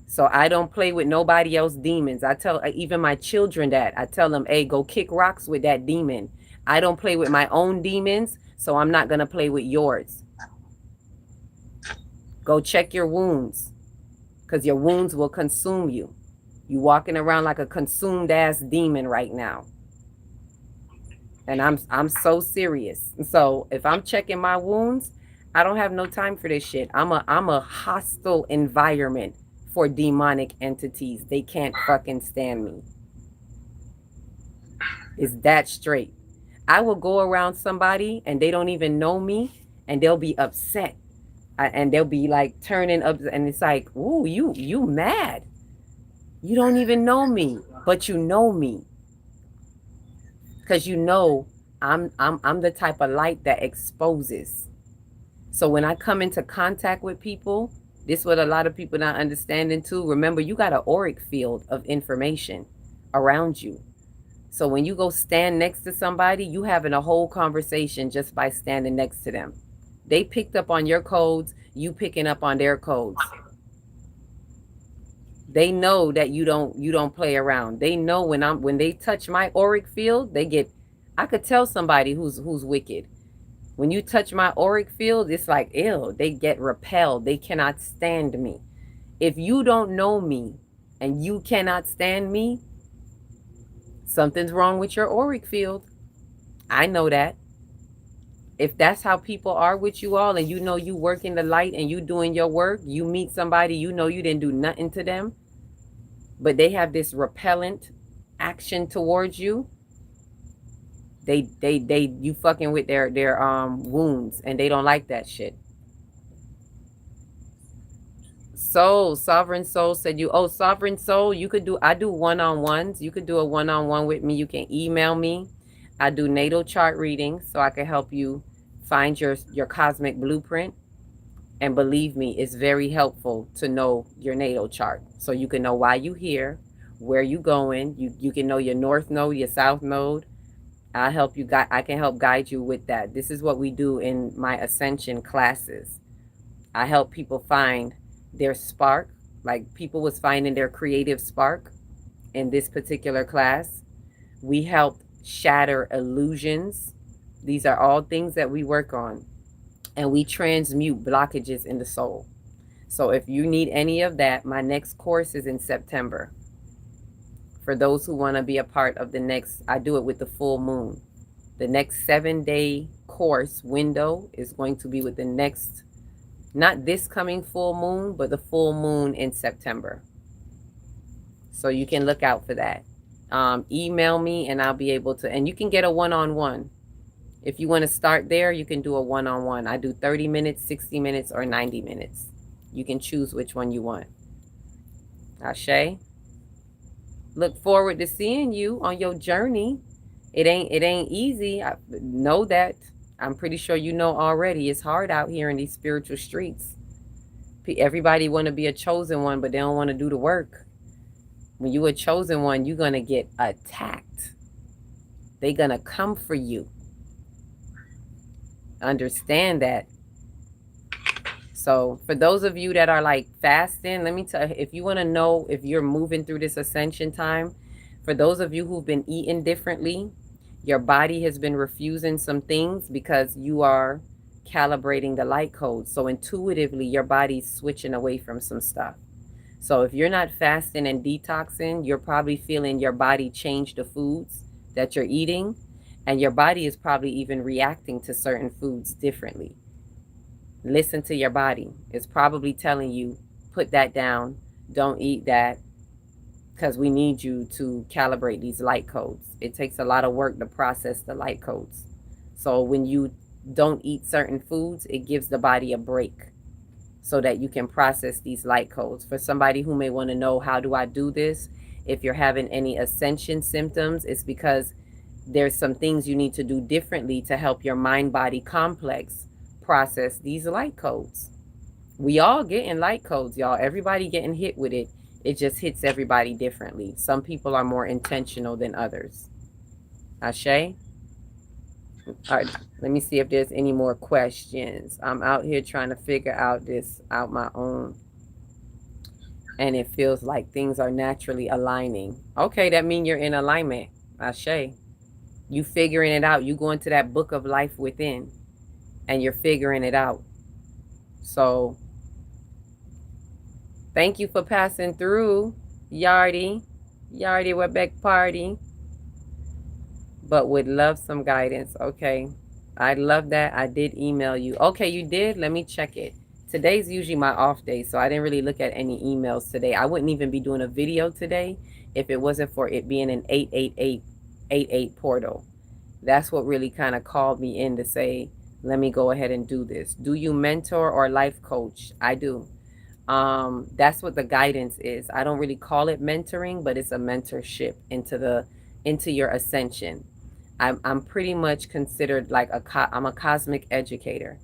So I don't play with nobody else demons. I tell even my children that. I tell them, hey, go kick rocks with that demon. I don't play with my own demons, so I'm not going to play with yours. Go check your wounds, because your wounds will consume you. You walking around like a consumed ass demon right now. And I'm so serious. So if I'm checking my wounds, I don't have no time for this shit. I'm a hostile environment for demonic entities. They can't fucking stand me. It's that straight. I will go around somebody and they don't even know me and they'll be upset. And they'll be like turning up and it's like, ooh, you mad. You don't even know me, but you know me. Because you know I'm the type of light that exposes. So when I come into contact with people, this is what a lot of people not understanding too. Remember, you got an auric field of information around you. So when you go stand next to somebody, you having a whole conversation just by standing next to them. They picked up on your codes, you picking up on their codes. They know that you don't play around. They know when they touch my auric field, I could tell somebody who's wicked. When you touch my auric field, it's like, ew, they get repelled. They cannot stand me. If you don't know me and you cannot stand me, something's wrong with your auric field. I know that. If that's how people are with you all and you know you work in the light and you doing your work, you meet somebody, you know you didn't do nothing to them, but they have this repellent action towards you, you fucking with their wounds and they don't like that shit. Soul, Sovereign Soul said Sovereign Soul, I do one-on-ones. You could do a one-on-one with me. You can email me. I do natal chart readings so I can help you find your cosmic blueprint. And believe me, it's very helpful to know your natal chart so you can know why you here, where you going. You can know your north node, your south node. I can help guide you with that. This is what we do in my ascension classes. I help people find their spark, like people was finding their creative spark in this particular class. We help shatter illusions. These are all things that we work on. And we transmute blockages in the soul. So if you need any of that, my next course is in September. For those who want to be a part of the next, I do it with the full moon. The next 7-day course window is going to be with the next, not this coming full moon, but the full moon in September. So you can look out for that. Email me and I'll be able to, and you can get a one-on-one. If you want to start there, you can do a one-on-one. I do 30 minutes, 60 minutes, or 90 minutes. You can choose which one you want. Ashe. Look forward to seeing you on your journey. It ain't easy. I know that. I'm pretty sure you know already. It's hard out here in these spiritual streets. Everybody want to be a chosen one, but they don't want to do the work. When you a chosen one, you're going to get attacked. They're going to come for you. Understand that. So for those of you that are like fasting, let me tell you, if you want to know if you're moving through this ascension time, for those of you who've been eating differently, your body has been refusing some things because you are calibrating the light code. So intuitively, your body's switching away from some stuff. So if you're not fasting and detoxing, you're probably feeling your body change the foods that you're eating. And your body is probably even reacting to certain foods differently. Listen to your body. It's probably telling you, put that down. Don't eat that. Because we need you to calibrate these light codes. It takes a lot of work to process the light codes. So when you don't eat certain foods, it gives the body a break so that you can process these light codes. For somebody who may want to know, how do I do this? If you're having any ascension symptoms, it's because there's some things you need to do differently to help your mind-body complex process these light codes. We all getting light codes, y'all. Everybody getting hit with it. It just hits everybody differently. Some people are more intentional than others. Ashe? All right, let me see if there's any more questions. I'm out here trying to figure out this out my own. And it feels like things are naturally aligning. Okay, that means you're in alignment. Ashe. You figuring it out. You go into that book of life within and you're figuring it out. So thank you for passing through, Yardy. Yardy, we're back party. But would love some guidance. Okay. I love that. I did email you. Okay, you did? Let me check it. Today's usually my off day, so I didn't really look at any emails today. I wouldn't even be doing a video today if it wasn't for it being an 888 portal. That's what really kind of called me in to say, let me go ahead and do this. Do you mentor or life coach? I do. That's what the guidance is. I don't really call it mentoring, but it's a mentorship into your ascension. I'm pretty much considered like I'm a cosmic educator.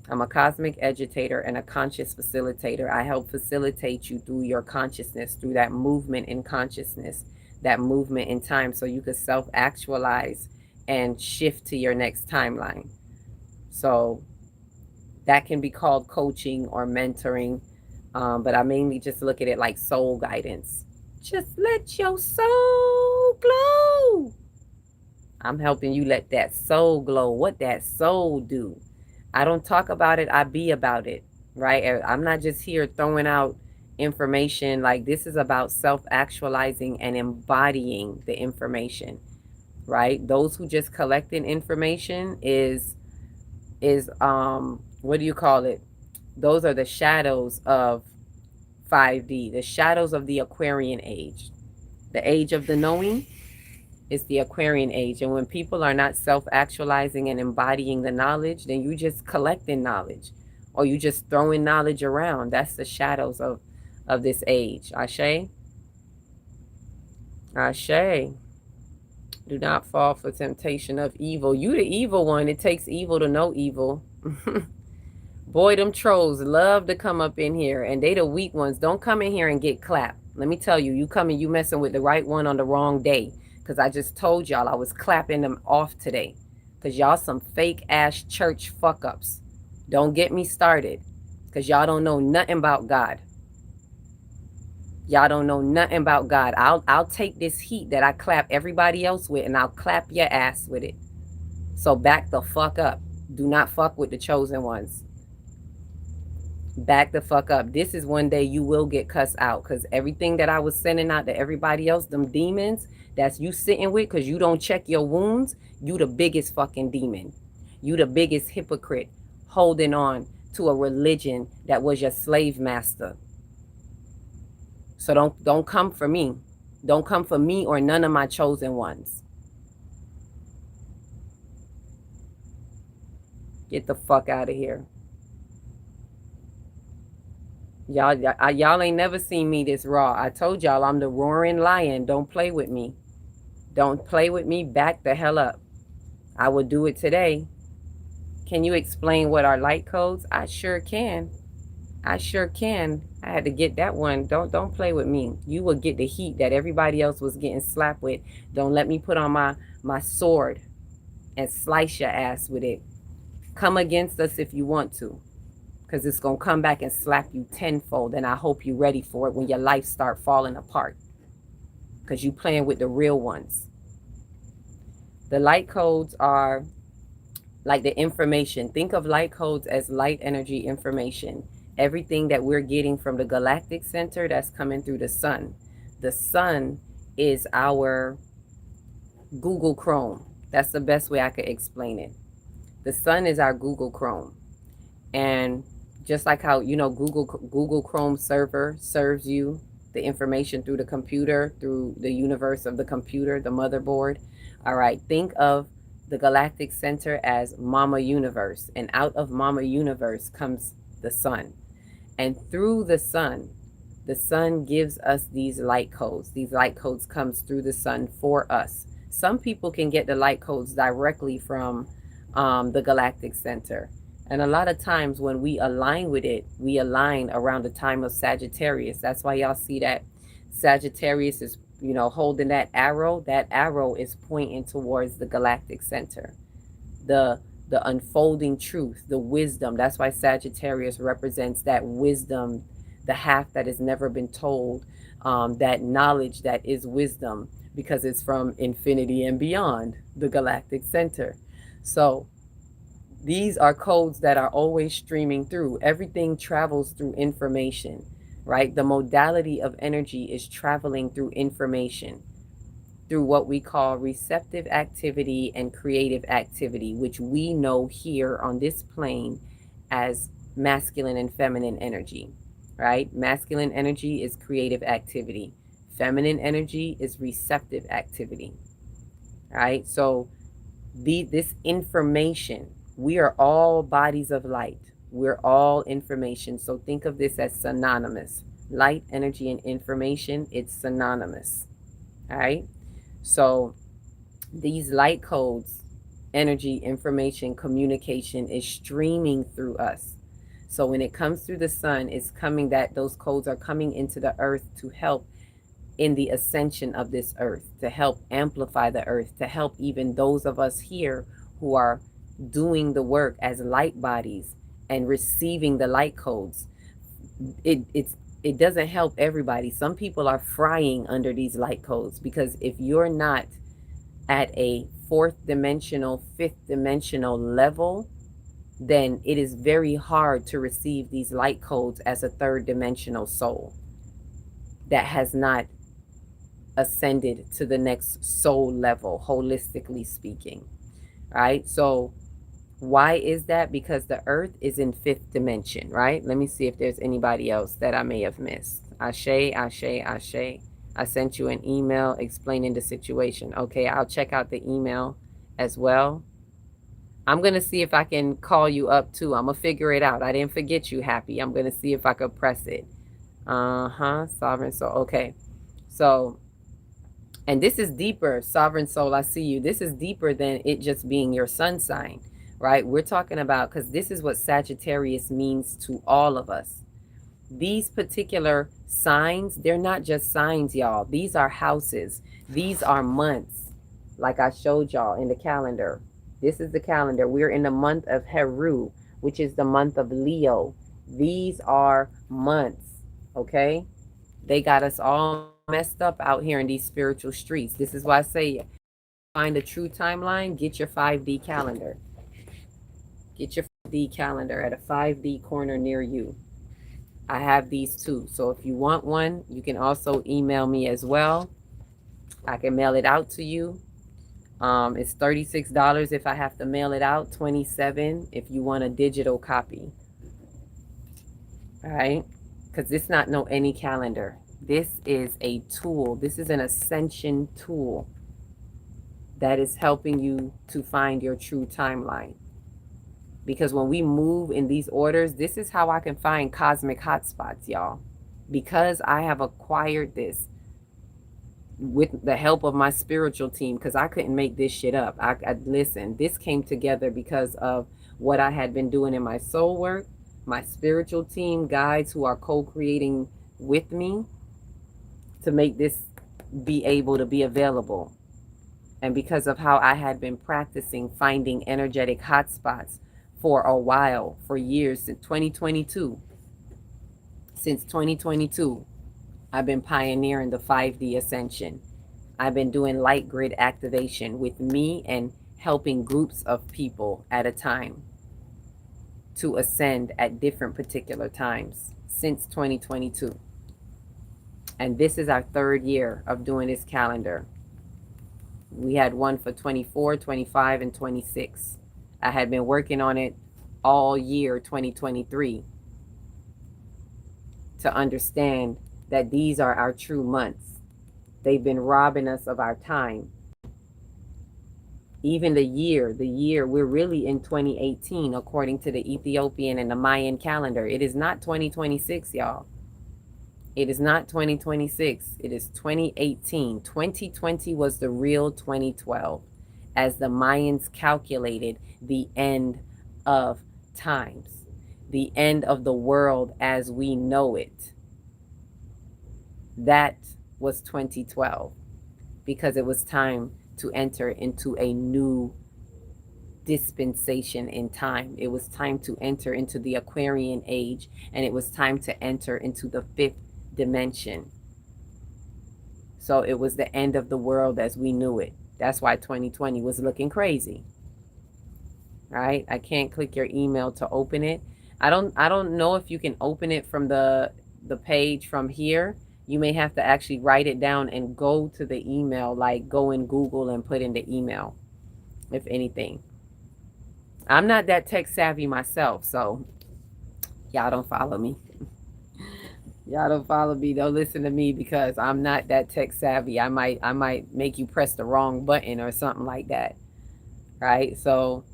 I'm a cosmic educator and a conscious facilitator. I help facilitate you through your consciousness, through that movement in consciousness, that movement in time, so you could self-actualize and shift to your next timeline. So that can be called coaching or mentoring, but I mainly just look at it like soul guidance. Just let your soul glow. I'm helping you let that soul glow. What that soul do. I don't talk about it. I be about it, right? I'm not just here throwing out information. Like, this is about self-actualizing and embodying the information, right? Those who just collecting information is what do you call it? Those are the shadows of 5D, the shadows of the Aquarian age. The age of the knowing is the Aquarian age. And when people are not self-actualizing and embodying the knowledge, then you just collecting knowledge, or you just throwing knowledge around. That's the shadows of this age. Ashe? Ashe. Do not fall for temptation of evil. You the evil one. It takes evil to know evil. Boy, them trolls love to come up in here, and they the weak ones. Don't come in here and get clapped. Let me tell you, you messing with the right one on the wrong day. Because I just told y'all I was clapping them off today. Because y'all some fake ass church fuck ups. Don't get me started. Because y'all don't know nothing about God. Y'all don't know nothing about God. I'll take this heat that I clap everybody else with, and I'll clap your ass with it. So back the fuck up. Do not fuck with the chosen ones. Back the fuck up. This is one day you will get cussed out, because everything that I was sending out to everybody else, them demons that's you sitting with, because you don't check your wounds, you the biggest fucking demon. You the biggest hypocrite holding on to a religion that was your slave master. So don't come for me. Don't come for me or none of my chosen ones. Get the fuck out of here. Y'all ain't never seen me this raw. I told y'all I'm the roaring lion. Don't play with me. Don't play with me. Back the hell up. I will do it today. Can you explain what are light codes? I sure can. I sure can. I had to get that one. Don't play with me. You will get the heat that everybody else was getting slapped with. Don't let me put on my sword and slice your ass with it. Come against us if you want to, because it's going to come back and slap you tenfold. And I hope you're ready for it when your life start falling apart, because you playing with the real ones. The light codes are like the information. Think of light codes as light energy information. Everything that we're getting from the galactic center, that's coming through the sun. The sun is our Google Chrome. That's the best way I could explain it. The sun is our Google Chrome. And just like how, Google Chrome server serves you the information through the computer, through the universe of the computer, the motherboard. All right, think of the galactic center as Mama Universe. And out of Mama Universe comes the sun. And through the sun gives us these light codes. These light codes comes through the sun for us. Some people can get the light codes directly from the galactic center. And a lot of times when we align with it, we align around the time of Sagittarius. That's why y'all see that Sagittarius is, holding that arrow. That arrow is pointing towards the galactic center, the unfolding truth, the wisdom. That's why Sagittarius represents that wisdom, the half that has never been told, that knowledge that is wisdom, because it's from infinity and beyond, the galactic center. So these are codes that are always streaming through. Everything travels through information, right? The modality of energy is traveling through information, through what we call receptive activity and creative activity, which we know here on this plane as masculine and feminine energy, right? Masculine energy is creative activity. Feminine energy is receptive activity, right? So this information, we are all bodies of light. We're all information. So think of this as synonymous. Light, energy, and information, it's synonymous. All right? So these light codes, energy, information, communication is streaming through us. So when it comes through the sun, it's coming, that those codes are coming into the earth to help in the ascension of this earth, to help amplify the earth, to help even those of us here who are doing the work as light bodies and receiving the light codes. It doesn't help everybody. Some people are frying under these light codes, because if you're not at a fourth dimensional, fifth dimensional level, then it is very hard to receive these light codes as a third dimensional soul that has not ascended to the next soul level, holistically speaking. Right? So why is that? Because the earth is in fifth dimension, right? Let me see if there's anybody else that I may have missed. Ashe, Ashe, Ashe. I sent you an email explaining the situation. Okay, I'll check out the email as well. I'm going to see if I can call you up too. I'm going to figure it out. I didn't forget you, Happy. I'm going to see if I could press it. Sovereign Soul. Okay. So, and this is deeper, Sovereign Soul, I see you. This is deeper than it just being your sun sign, right? We're talking about, because this is what Sagittarius means to all of us. These particular signs, they're not just signs, y'all. These are houses. These are months, like I showed y'all in the calendar. This is the calendar. We're in the month of Heru, which is the month of Leo. These are months, okay? They got us all messed up out here in these spiritual streets. This is why I say, find a true timeline, get your 5D calendar. Get your 5D calendar at a 5D corner near you. I have these too. So if you want one, you can also email me as well. I can mail it out to you. It's $36 if I have to mail it out, $27 if you want a digital copy. All right? Because it's not no any calendar. This is a tool. This is an ascension tool that is helping you to find your true timeline. Because when we move in these orders, this is how I can find cosmic hotspots, y'all. Because I have acquired this with the help of my spiritual team, because I couldn't make this shit up. I listen, this came together because of what I had been doing in my soul work, my spiritual team, guides who are co-creating with me to make this be able to be available. And because of how I had been practicing finding energetic hotspots for a while, for years, since 2022. Since 2022, I've been pioneering the 5D ascension. I've been doing light grid activation with me and helping groups of people at a time to ascend at different particular times since 2022. And this is our third year of doing this calendar. We had one for 24, 25, and 26. I had been working on it all year 2023 to understand that these are our true months. They've been robbing us of our time. Even the year, we're really in 2018 according to the Ethiopian and the Mayan calendar. It is not 2026, y'all. It is not 2026. It is 2018. 2020 was the real 2012, as the Mayans calculated the end of times. The end of the world as we know it. That was 2012, because it was time to enter into a new dispensation in time. It was time to enter into the Aquarian age, and it was time to enter into the fifth dimension. So it was the end of the world as we knew it. That's why 2020 was looking crazy. Right? I can't click your email to open it. I don't know if you can open it from the page from here. You may have to actually write it down and go to the email, like go in Google and put in the email, if anything. I'm not that tech savvy myself, so y'all don't follow me. Y'all don't follow me. Don't listen to me, because I'm not that tech savvy. I might make you press the wrong button or something like that. Right? So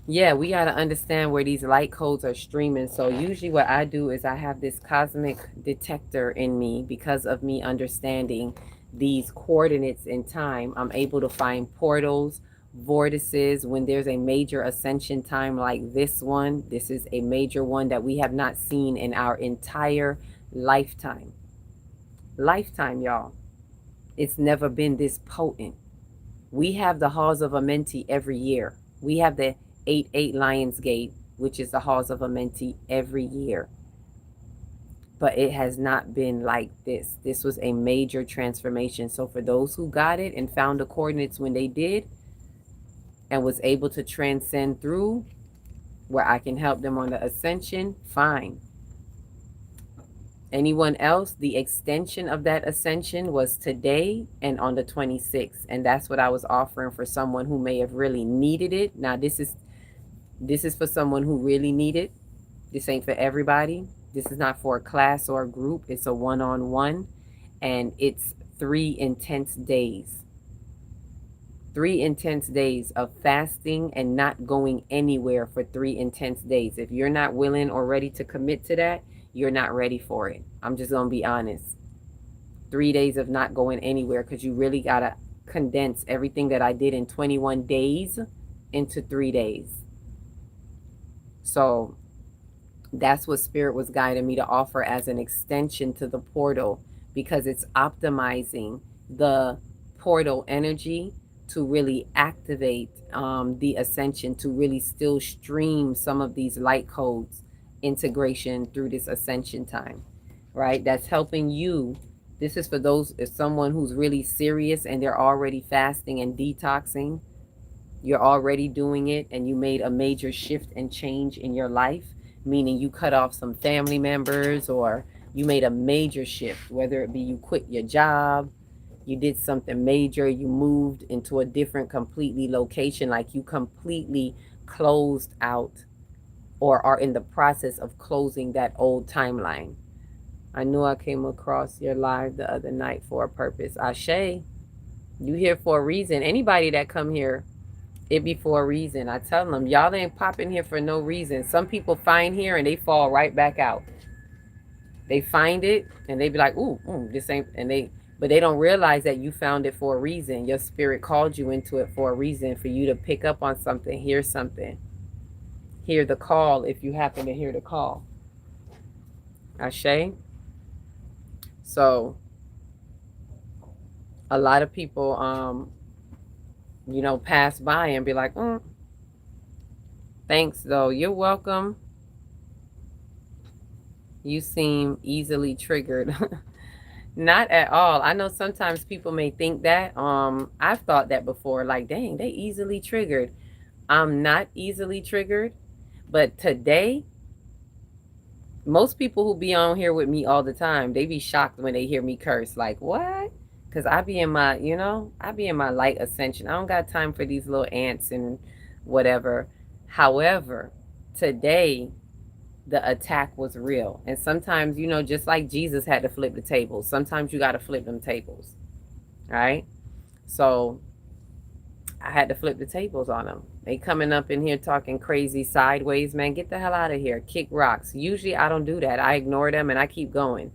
yeah, we got to understand where these light codes are streaming. So usually what I do is I have this cosmic detector in me. Because of me understanding these coordinates in time, I'm able to find portals, vortices. When there's a major ascension time like this one, this is a major one that we have not seen in our entire lifetime. Y'all. It's never been this potent. We have the Halls of Amenti every year. We have the 8-8 Lionsgate, which is the Halls of Amenti, every year. But it has not been like this. This was a major transformation. So for those who got it and found the coordinates when they did, and was able to transcend through, where I can help them on the ascension, fine. Anyone else, the extension of that ascension was today and on the 26th. And that's what I was offering for someone who may have really needed it. Now, this is for someone who really need it. This ain't for everybody. This is not for a class or a group. It's a one-on-one. And it's 3 intense days. 3 intense days of fasting and not going anywhere for 3 intense days. If you're not willing or ready to commit to that, you're not ready for it. I'm just going to be honest. 3 days of not going anywhere, because you really got to condense everything that I did in 21 days into 3 days. So that's what Spirit was guiding me to offer as an extension to the portal, because it's optimizing the portal energy to really activate the ascension, to really still stream some of these light codes integration through this ascension time, right? That's helping you. This is for those, if someone who's really serious and they're already fasting and detoxing, you're already doing it, and you made a major shift and change in your life, meaning you cut off some family members, or you made a major shift, whether it be you quit your job, you did something major, you moved into a different completely location, like you completely closed out or are in the process of closing that old timeline. I knew I came across your live the other night for a purpose. Ashe, you here for a reason. Anybody that come here, it be for a reason. I tell them, y'all ain't popping here for no reason. Some people find here and they fall right back out. They find it and they be like, ooh, this ain't, but they don't realize that you found it for a reason. Your spirit called you into it for a reason, for you to pick up on something, hear something. Hear the call, if you happen to hear the call. Ashe. So a lot of people pass by and be like, thanks though, you're welcome. You seem easily triggered. Not at all. I know sometimes people may think that. I've thought that before, like, dang, they easily triggered. I'm not easily triggered. But today, most people who be on here with me all the time, they be shocked when they hear me curse. Like, what? Because I be in my, light ascension. I don't got time for these little ants and whatever. However, today, the attack was real. And sometimes, just like Jesus had to flip the tables, sometimes you got to flip them tables. Right? So I had to flip the tables on them. They coming up in here talking crazy sideways, man. Get the hell out of here. Kick rocks. Usually I don't do that. I ignore them and I keep going.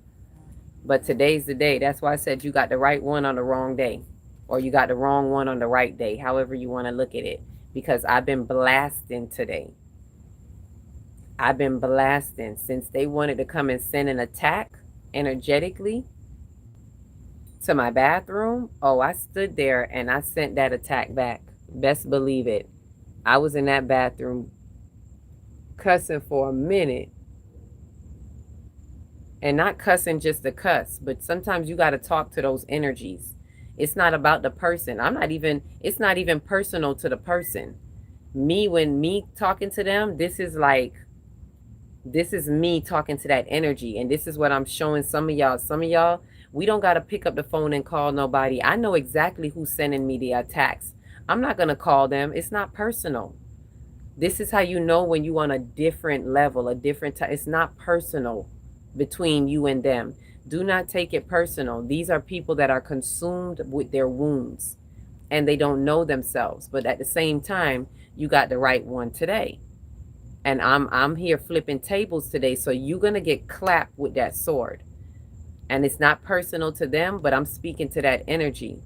But today's the day. That's why I said you got the right one on the wrong day. Or you got the wrong one on the right day. However you want to look at it. Because I've been blasting today. I've been blasting since they wanted to come and send an attack energetically to my bathroom. Oh, I stood there and I sent that attack back. Best believe it. I was in that bathroom cussing for a minute. And not cussing just to cuss, but sometimes you got to talk to those energies. It's not about the person. It's not even personal to the person. When me talking to them, this is me talking to that energy. And this is what I'm showing some of y'all. Some of y'all, we don't got to pick up the phone and call nobody. I know exactly who's sending me the attacks. I'm not going to call them. It's not personal. This is how you know when you on a different level, a different type. It's not personal between you and them. Do not take it personal. These are people that are consumed with their wounds and they don't know themselves. But at the same time, you got the right one today. And I'm here flipping tables today. So you're going to get clapped with that sword. And it's not personal to them, but I'm speaking to that energy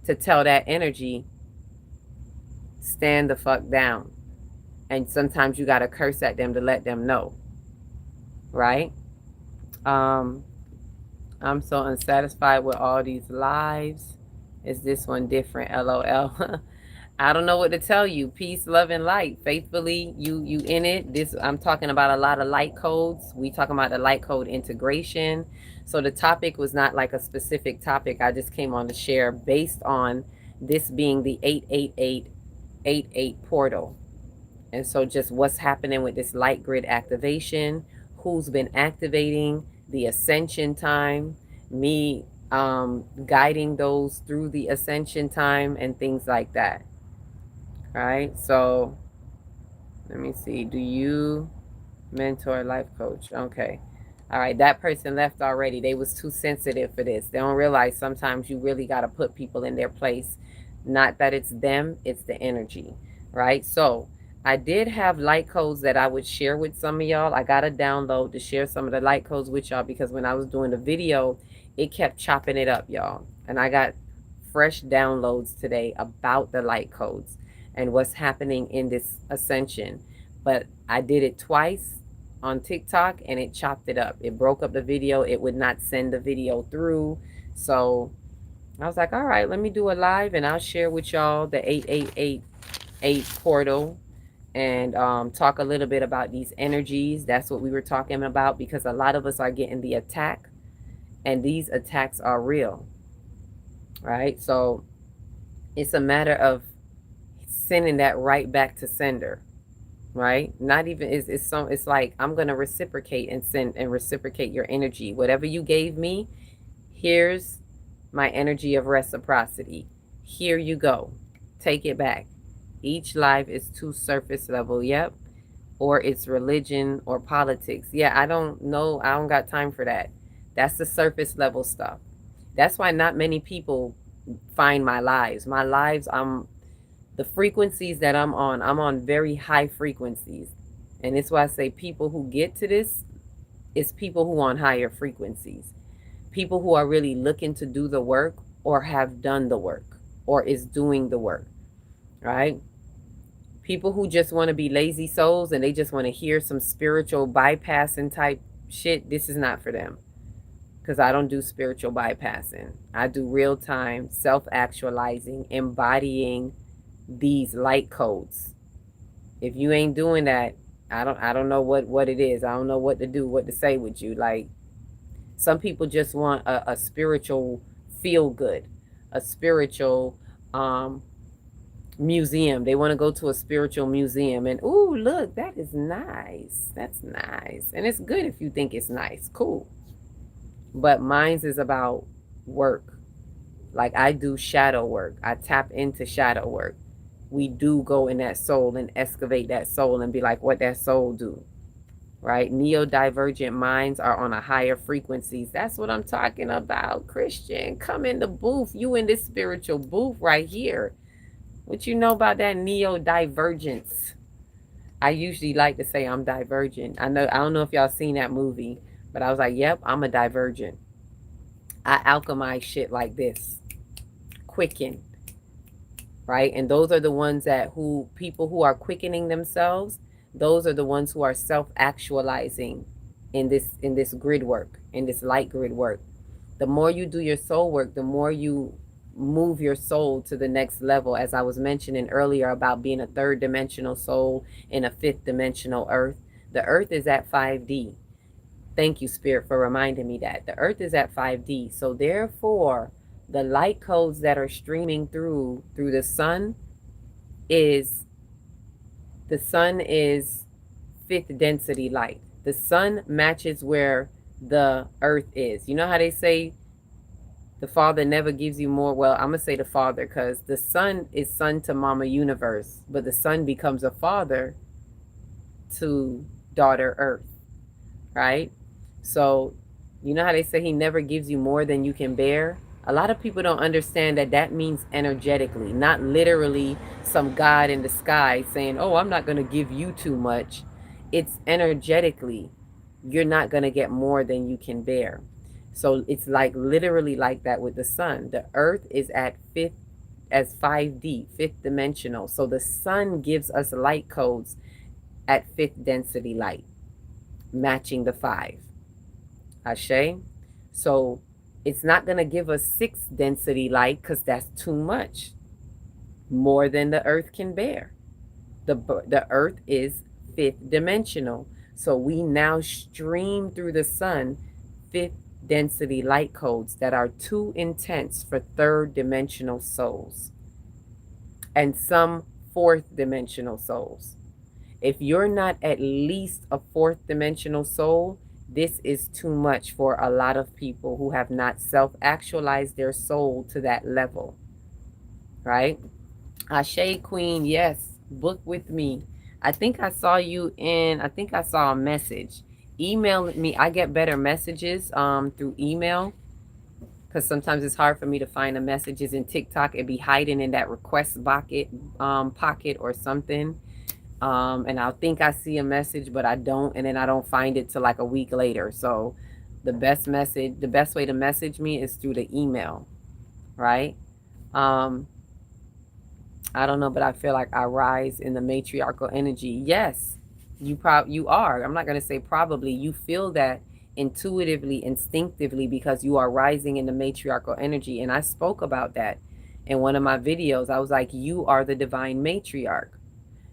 to tell that energy, stand the fuck down. And sometimes you got to curse at them to let them know. Right? I'm so unsatisfied with all these lives. Is this one different? LOL. I don't know what to tell you. Peace, love, and light. Faithfully, you in it. I'm talking about a lot of light codes. We talking about the light code integration. So the topic was not like a specific topic. I just came on to share based on this being the 88888 portal. And so just what's happening with this light grid activation, who's been activating, the ascension time, me guiding those through the ascension time and things like that. All right, so let me see. Do you mentor life coach? Okay. All right, that person left already. They was too sensitive for this. They don't realize sometimes you really got to put people in their place. Not that it's them, it's the energy, right? So I did have light codes that I would share with some of y'all. I got a download to share some of the light codes with y'all because when I was doing the video, it kept chopping it up, y'all. And I got fresh downloads today about the light codes and what's happening in this ascension. But I did it twice on TikTok and it chopped it up. It broke up the video. It would not send the video through. So I was like, all right, let me do a live and I'll share with y'all the 8888 portal and talk a little bit about these energies. That's what we were talking about because a lot of us are getting the attack and these attacks are real, right? So it's a matter of sending that right back to sender, right? Not even, it's like I'm going to reciprocate and send and reciprocate your energy. Whatever you gave me, here's my energy of reciprocity. Here you go. Take it back. Each life is too surface level, yep. Or it's religion or politics. Yeah, I don't know. I don't got time for that. That's the surface level stuff. That's why not many people find my lives. My lives, the frequencies that I'm on very high frequencies. And it's why I say people who get to this is people who are on higher frequencies. People who are really looking to do the work or have done the work or is doing the work, right? People who just want to be lazy souls and they just want to hear some spiritual bypassing type shit, this is not for them. Because I don't do spiritual bypassing. I do real time, self-actualizing, embodying these light codes. If you ain't doing that, I don't know what it is. I don't know what to do, what to say with you. Like, some people just want a spiritual feel good, a spiritual museum. They want to go to a spiritual museum and, ooh, look, that is nice. That's nice. And it's good if you think it's nice. Cool. But mine's is about work. Like I do shadow work. I tap into shadow work. We do go in that soul and excavate that soul and be like, what that soul do? Right? Neurodivergent minds are on a higher frequencies. That's what I'm talking about, Christian. Come in the booth. You in this spiritual booth right here. What you know about that neurodivergence? I usually like to say I'm divergent. I don't know if y'all seen that movie, but I was like, yep, I'm a divergent. I alchemize shit like this. Quicken. Right? And those are the ones that people who are quickening themselves, those are the ones who are self-actualizing in this grid work, in this light grid work. The more you do your soul work, the more you move your soul to the next level, as I was mentioning earlier about being a third dimensional soul in a fifth dimensional earth. The earth is at 5D. Thank you, Spirit, for reminding me that. The earth is at 5D. So therefore, the light codes that are streaming through the sun is fifth density light. The sun matches where the earth is. You know how they say the Father never gives you more? Well, I'm going to say the Father, because the Son is son to Mama Universe, but the Son becomes a father to daughter Earth, right? So, you know how they say he never gives you more than you can bear? A lot of people don't understand that that means energetically, not literally some God in the sky saying, oh, I'm not going to give you too much. It's energetically, you're not going to get more than you can bear. So it's like literally like that with the sun. The earth is at 5D, fifth dimensional. So the sun gives us light codes at fifth density light, matching the 5. Ashe? So it's not going to give us sixth density light because that's too much, more than the earth can bear. The earth is fifth dimensional. So we now stream through the sun fifth density light codes that are too intense for third dimensional souls and some fourth dimensional souls. If you're not at least a fourth dimensional soul, this is too much for a lot of people who have not self-actualized their soul to that level, right? Ashe Queen, yes, book with me. I think I saw a message. Email me. I get better messages through email, because sometimes it's hard for me to find the messages in TikTok. It'd be hiding in that request pocket or something. And I'll think I see a message, but I don't, and then I don't find it till like a week later. So the best way to message me is through the email, right? I don't know, but I feel like I rise in the matriarchal energy. Yes, you are. I'm not going to say probably. You feel that intuitively, instinctively, because you are rising in the matriarchal energy. And I spoke about that in one of my videos. I was like, you are the divine matriarch.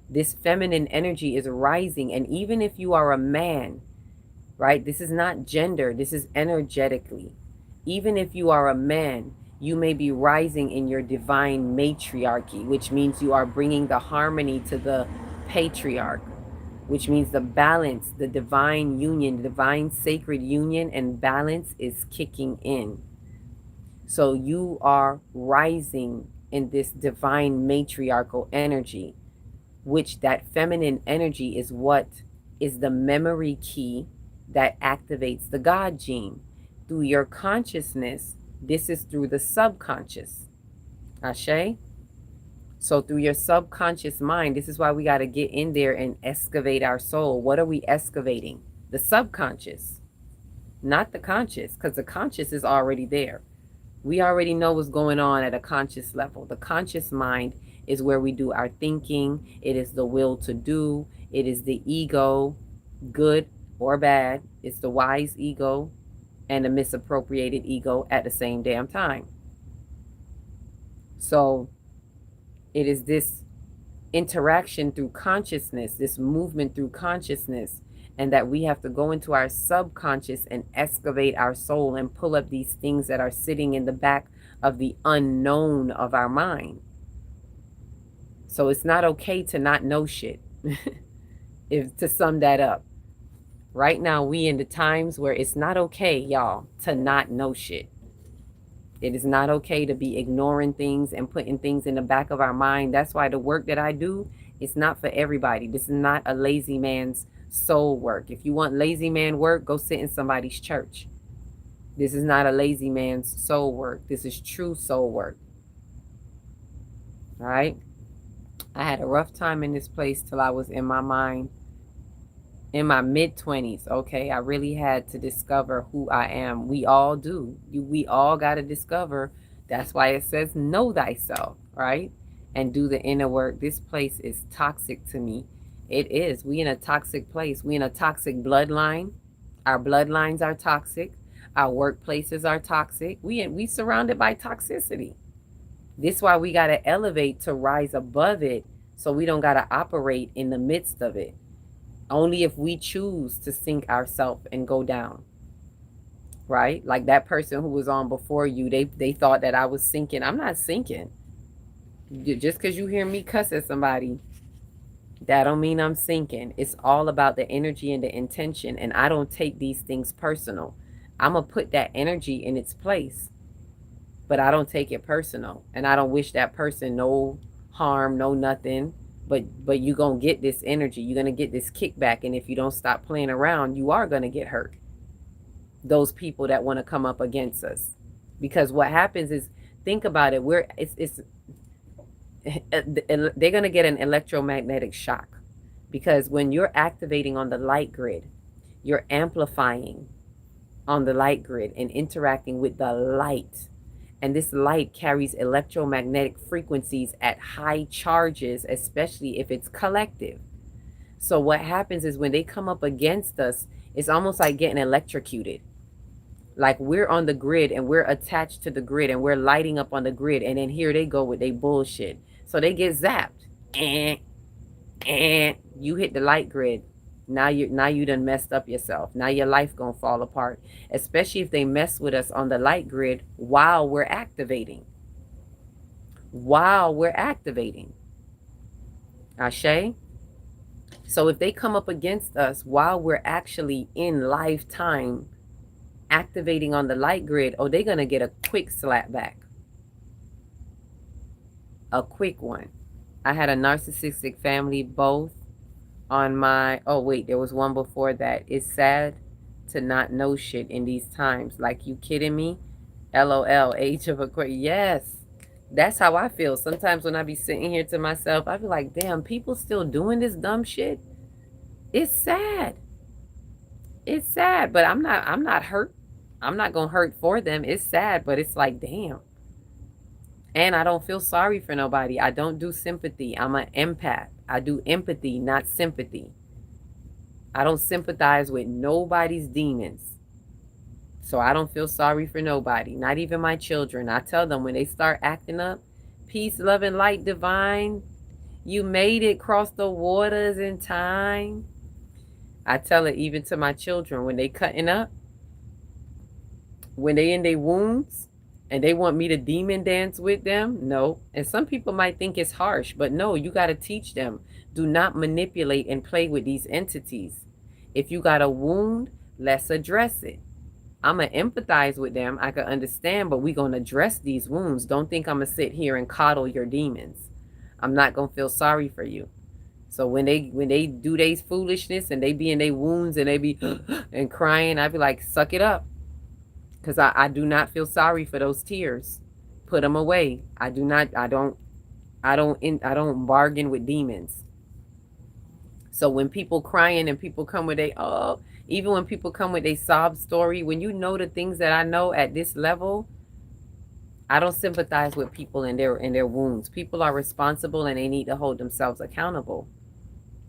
This feminine energy is rising. And even if you are a man, right? This is not gender. This is energetically. Even if you are a man, you may be rising in your divine matriarchy, which means you are bringing the harmony to the patriarch, which means the balance, the divine union, the divine sacred union and balance is kicking in. So you are rising in this divine matriarchal energy, which that feminine energy is what is the memory key that activates the God gene. Through your consciousness, this is through the subconscious. Ashe? So through your subconscious mind, this is why we got to get in there and excavate our soul. What are we excavating? The subconscious, not the conscious, because the conscious is already there. We already know what's going on at a conscious level. The conscious mind is where we do our thinking. It is the will to do. It is the ego, good or bad. It's the wise ego and the misappropriated ego at the same damn time. So it is this interaction through consciousness, this movement through consciousness, and that we have to go into our subconscious and excavate our soul and pull up these things that are sitting in the back of the unknown of our mind. So it's not okay to not know shit. To sum that up. Right now, we in the times where it's not okay, y'all, to not know shit. It is not okay to be ignoring things and putting things in the back of our mind. That's why the work that I do is not for everybody. This is not a lazy man's soul work. If you want lazy man work, go sit in somebody's church. This is not a lazy man's soul work. This is true soul work. All right? I had a rough time in this place till I was in my mind. In my mid-20s, okay, I really had to discover who I am. We all do. We all got to discover. That's why it says know thyself, right? And do the inner work. This place is toxic to me It is. We in a toxic place. We in a toxic bloodline. Our bloodlines are toxic. Our workplaces are toxic. We surrounded by toxicity. This is why we got to elevate to rise above it, so we don't got to operate in the midst of it. Only if we choose to sink ourselves and go down. Right? Like that person who was on before you, they thought that I was sinking. I'm not sinking. Just because you hear me cuss at somebody, that don't mean I'm sinking. It's all about the energy and the intention. And I don't take these things personal. I'm going to put that energy in its place. But I don't take it personal. And I don't wish that person no harm, no nothing. But you're going to get this energy. You're going to get this kickback. And if you don't stop playing around, you are going to get hurt. Those people that want to come up against us. Because what happens is, think about it, they're going to get an electromagnetic shock. Because when you're activating on the light grid, you're amplifying on the light grid and interacting with the light. And this light carries electromagnetic frequencies at high charges, especially if it's collective. So what happens is when they come up against us, it's almost like getting electrocuted. Like we're on the grid and we're attached to the grid and we're lighting up on the grid, and then here they go with their bullshit. So they get zapped. And you hit the light grid. Now you done messed up yourself. Now your life gonna fall apart. Especially if they mess with us on the light grid while we're activating. Ashe? So if they come up against us while we're actually in lifetime activating on the light grid, oh, they're gonna get a quick slap back. A quick one. I had a narcissistic family, both on my, oh wait, there was one before that. It's sad to not know shit in these times. Like, you kidding me? LOL, age of Aquarius. Yes, that's how I feel. Sometimes when I be sitting here to myself, I be like, damn, people still doing this dumb shit. It's sad. It's sad, but I'm not hurt. I'm not gonna hurt for them. It's sad, but it's like, damn. And I don't feel sorry for nobody. I don't do sympathy. I'm an empath. I do empathy, not sympathy. I don't sympathize with nobody's demons. So I don't feel sorry for nobody, not even my children. I tell them when they start acting up, peace, love, and light, divine. You made it cross the waters in time. I tell it even to my children when they cutting up, when they in their wounds, and they want me to demon dance with them. No. And some people might think it's harsh, but no, you got to teach them. Do not manipulate and play with these entities. If you got a wound, let's address it. I'm going to empathize with them. I can understand, but we're going to address these wounds. Don't think I'm going to sit here and coddle your demons. I'm not going to feel sorry for you. So when they do their foolishness and they be in their wounds and they be and crying, I be like, suck it up. Because I do not feel sorry for those tears. Put them away. I don't bargain with demons. So when people crying and people come with even when people come with a sob story, when you know the things that I know at this level, I don't sympathize with people in their wounds. People are responsible and they need to hold themselves accountable.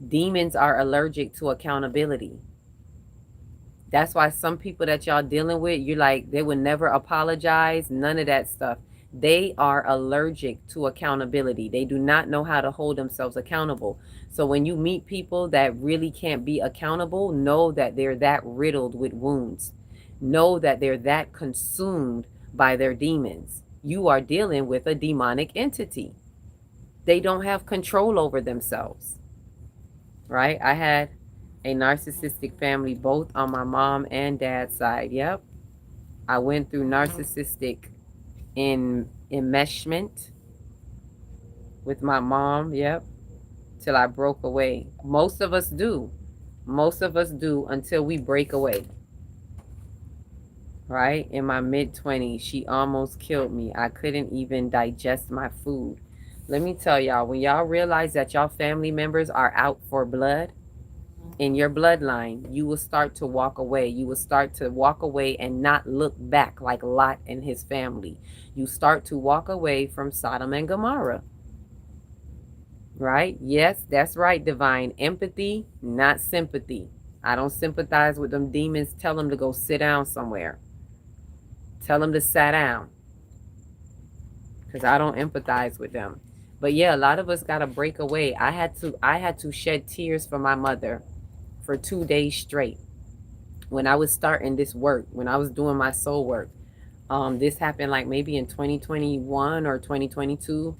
Demons are allergic to accountability. That's why some people that y'all dealing with, you're like, they would never apologize. None of that stuff. They are allergic to accountability. They do not know how to hold themselves accountable. So when you meet people that really can't be accountable, know that they're that riddled with wounds. Know that they're that consumed by their demons. You are dealing with a demonic entity. They don't have control over themselves. Right? I had a narcissistic family, both on my mom and dad's side. Yep. I went through narcissistic enmeshment with my mom. Yep. Till I broke away. Most of us do. Most of us do until we break away. Right? In my mid-20s, she almost killed me. I couldn't even digest my food. Let me tell y'all, when y'all realize that y'all family members are out for blood, in your bloodline, you will start to walk away. You will start to walk away and not look back like Lot and his family. You start to walk away from Sodom and Gomorrah. right? Yes, that's right, divine. Empathy, not sympathy. I don't sympathize with them demons. Tell them to go sit down somewhere. Tell them to sit down. Because I don't empathize with them. But yeah, a lot of us gotta break away. I had to shed tears for my mother for 2 days straight. When I was starting this work, when I was doing my soul work. This happened like maybe in 2021 or 2022.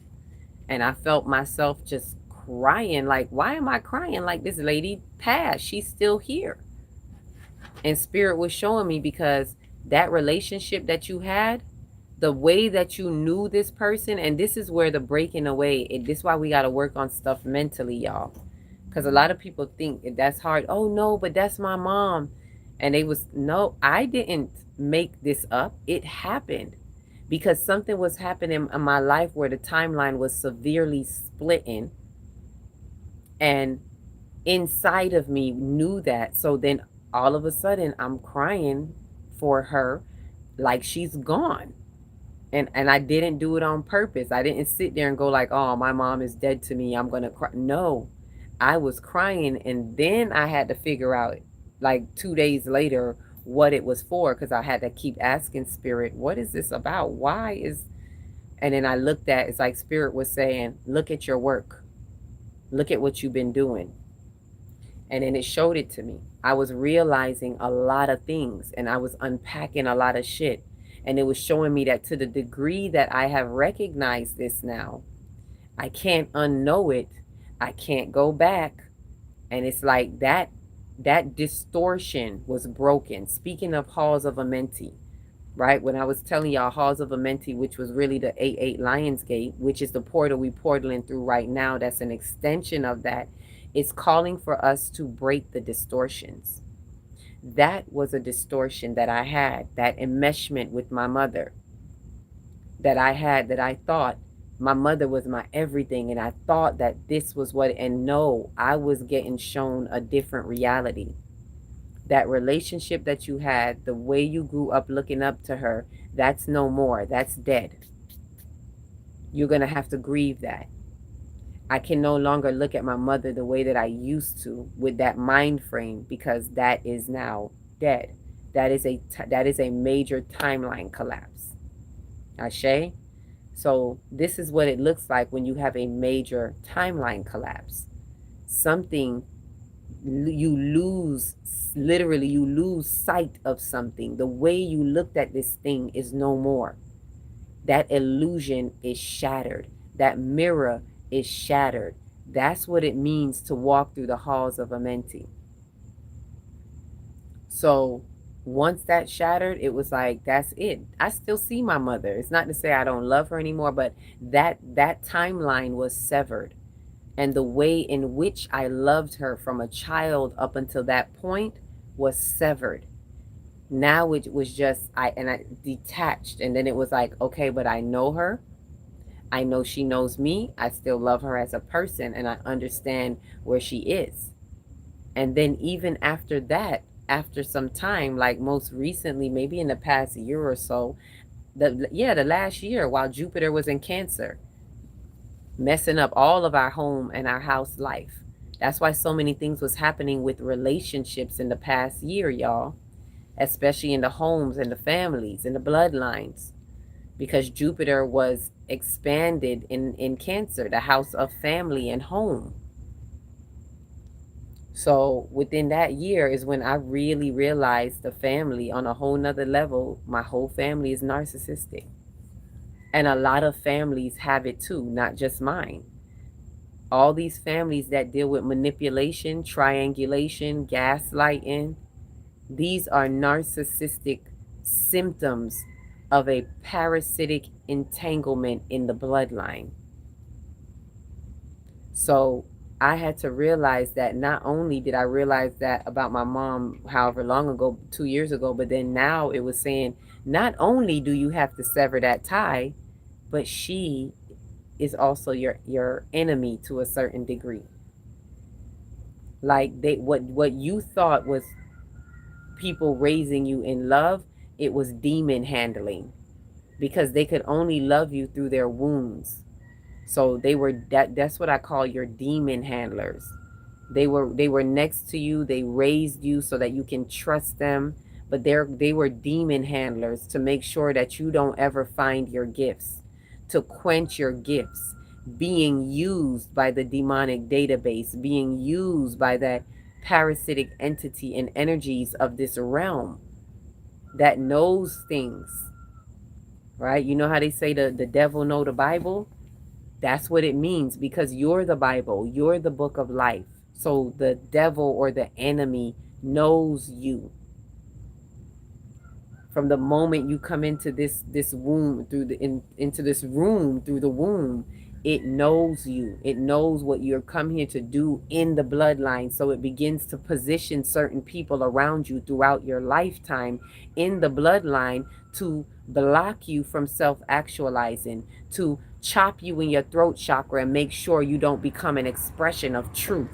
And I felt myself just crying. Like, why am I crying? Like, this lady passed. She's still here. And Spirit was showing me, because that relationship that you had, the way that you knew this person, and this is where the breaking away, this is why we got to work on stuff mentally, y'all. Because a lot of people think that's hard. Oh, no, but that's my mom. And no, I didn't make this up. It happened because something was happening in my life where the timeline was severely splitting. And inside of me knew that. So then all of a sudden I'm crying for her like she's gone. And I didn't do it on purpose. I didn't sit there and go like, oh, my mom is dead to me, I'm going to cry. No, I was crying. And then I had to figure out like 2 days later what it was for, because I had to keep asking Spirit, what is this about? Why is... And then I looked at, it's like Spirit was saying, look at your work. Look at what you've been doing. And then it showed it to me. I was realizing a lot of things, and I was unpacking a lot of shit. And it was showing me that to the degree that I have recognized this now, I can't unknow it. I can't go back. And it's like that distortion was broken. Speaking of Halls of Amenti, right? When I was telling y'all Halls of Amenti, which was really the 88 Lionsgate, which is the portal we portaling through right now, that's an extension of that. It's calling for us to break the distortions. That was a distortion that I had, that enmeshment with my mother that I had, that I thought my mother was my everything, and I thought that this was what... And no, I was getting shown a different reality. That relationship that you had, the way you grew up looking up to her, that's no more. That's dead. You're going to have to grieve that. I can no longer look at my mother the way that I used to with that mind frame, because that is now dead. That is a major timeline collapse. Ashe? So this is what it looks like when you have a major timeline collapse. Something, you lose, literally you lose sight of something. The way you looked at this thing is no more. That illusion is shattered. That mirror is shattered. That's what it means to walk through the halls of Amenti. So once that shattered, it was like, that's it. I still see my mother. It's not to say I don't love her anymore, but that timeline was severed. And the way in which I loved her from a child up until that point was severed. Now it was just, I detached. And then it was like, okay, but I know her. I know she knows me. I still love her as a person, and I understand where she is. And then even after that, after some time, like most recently, maybe in the past year or so, the last year, while Jupiter was in Cancer, messing up all of our home and our house life. That's why so many things was happening with relationships in the past year, y'all, especially in the homes and the families and the bloodlines, because Jupiter was expanded in Cancer, the house of family and home. So within that year is when I really realized the family on a whole nother level. My whole family is narcissistic. And a lot of families have it too, not just mine. All these families that deal with manipulation, triangulation, gaslighting, these are narcissistic symptoms of a parasitic entanglement in the bloodline. So I had to realize that. Not only did I realize that about my mom however long ago, 2 years ago, but then now it was saying, not only do you have to sever that tie, but she is also your enemy to a certain degree. Like what you thought was people raising you in love, it was demon handling, because they could only love you through their wounds. So they were that's what I call your demon handlers. They were next to you, they raised you so that you can trust them, but they were demon handlers to make sure that you don't ever find your gifts, to quench your gifts, being used by the demonic database, being used by that parasitic entity and energies of this realm that knows things, right? You know how they say the devil know the Bible? That's what it means, because you're the Bible, you're the book of life. So the devil or the enemy knows you. From the moment you come into this womb through into this room through the womb, it knows you. It knows what you're come here to do in the bloodline. So it begins to position certain people around you throughout your lifetime in the bloodline to block you from self-actualizing, to chop you in your throat chakra and make sure you don't become an expression of truth.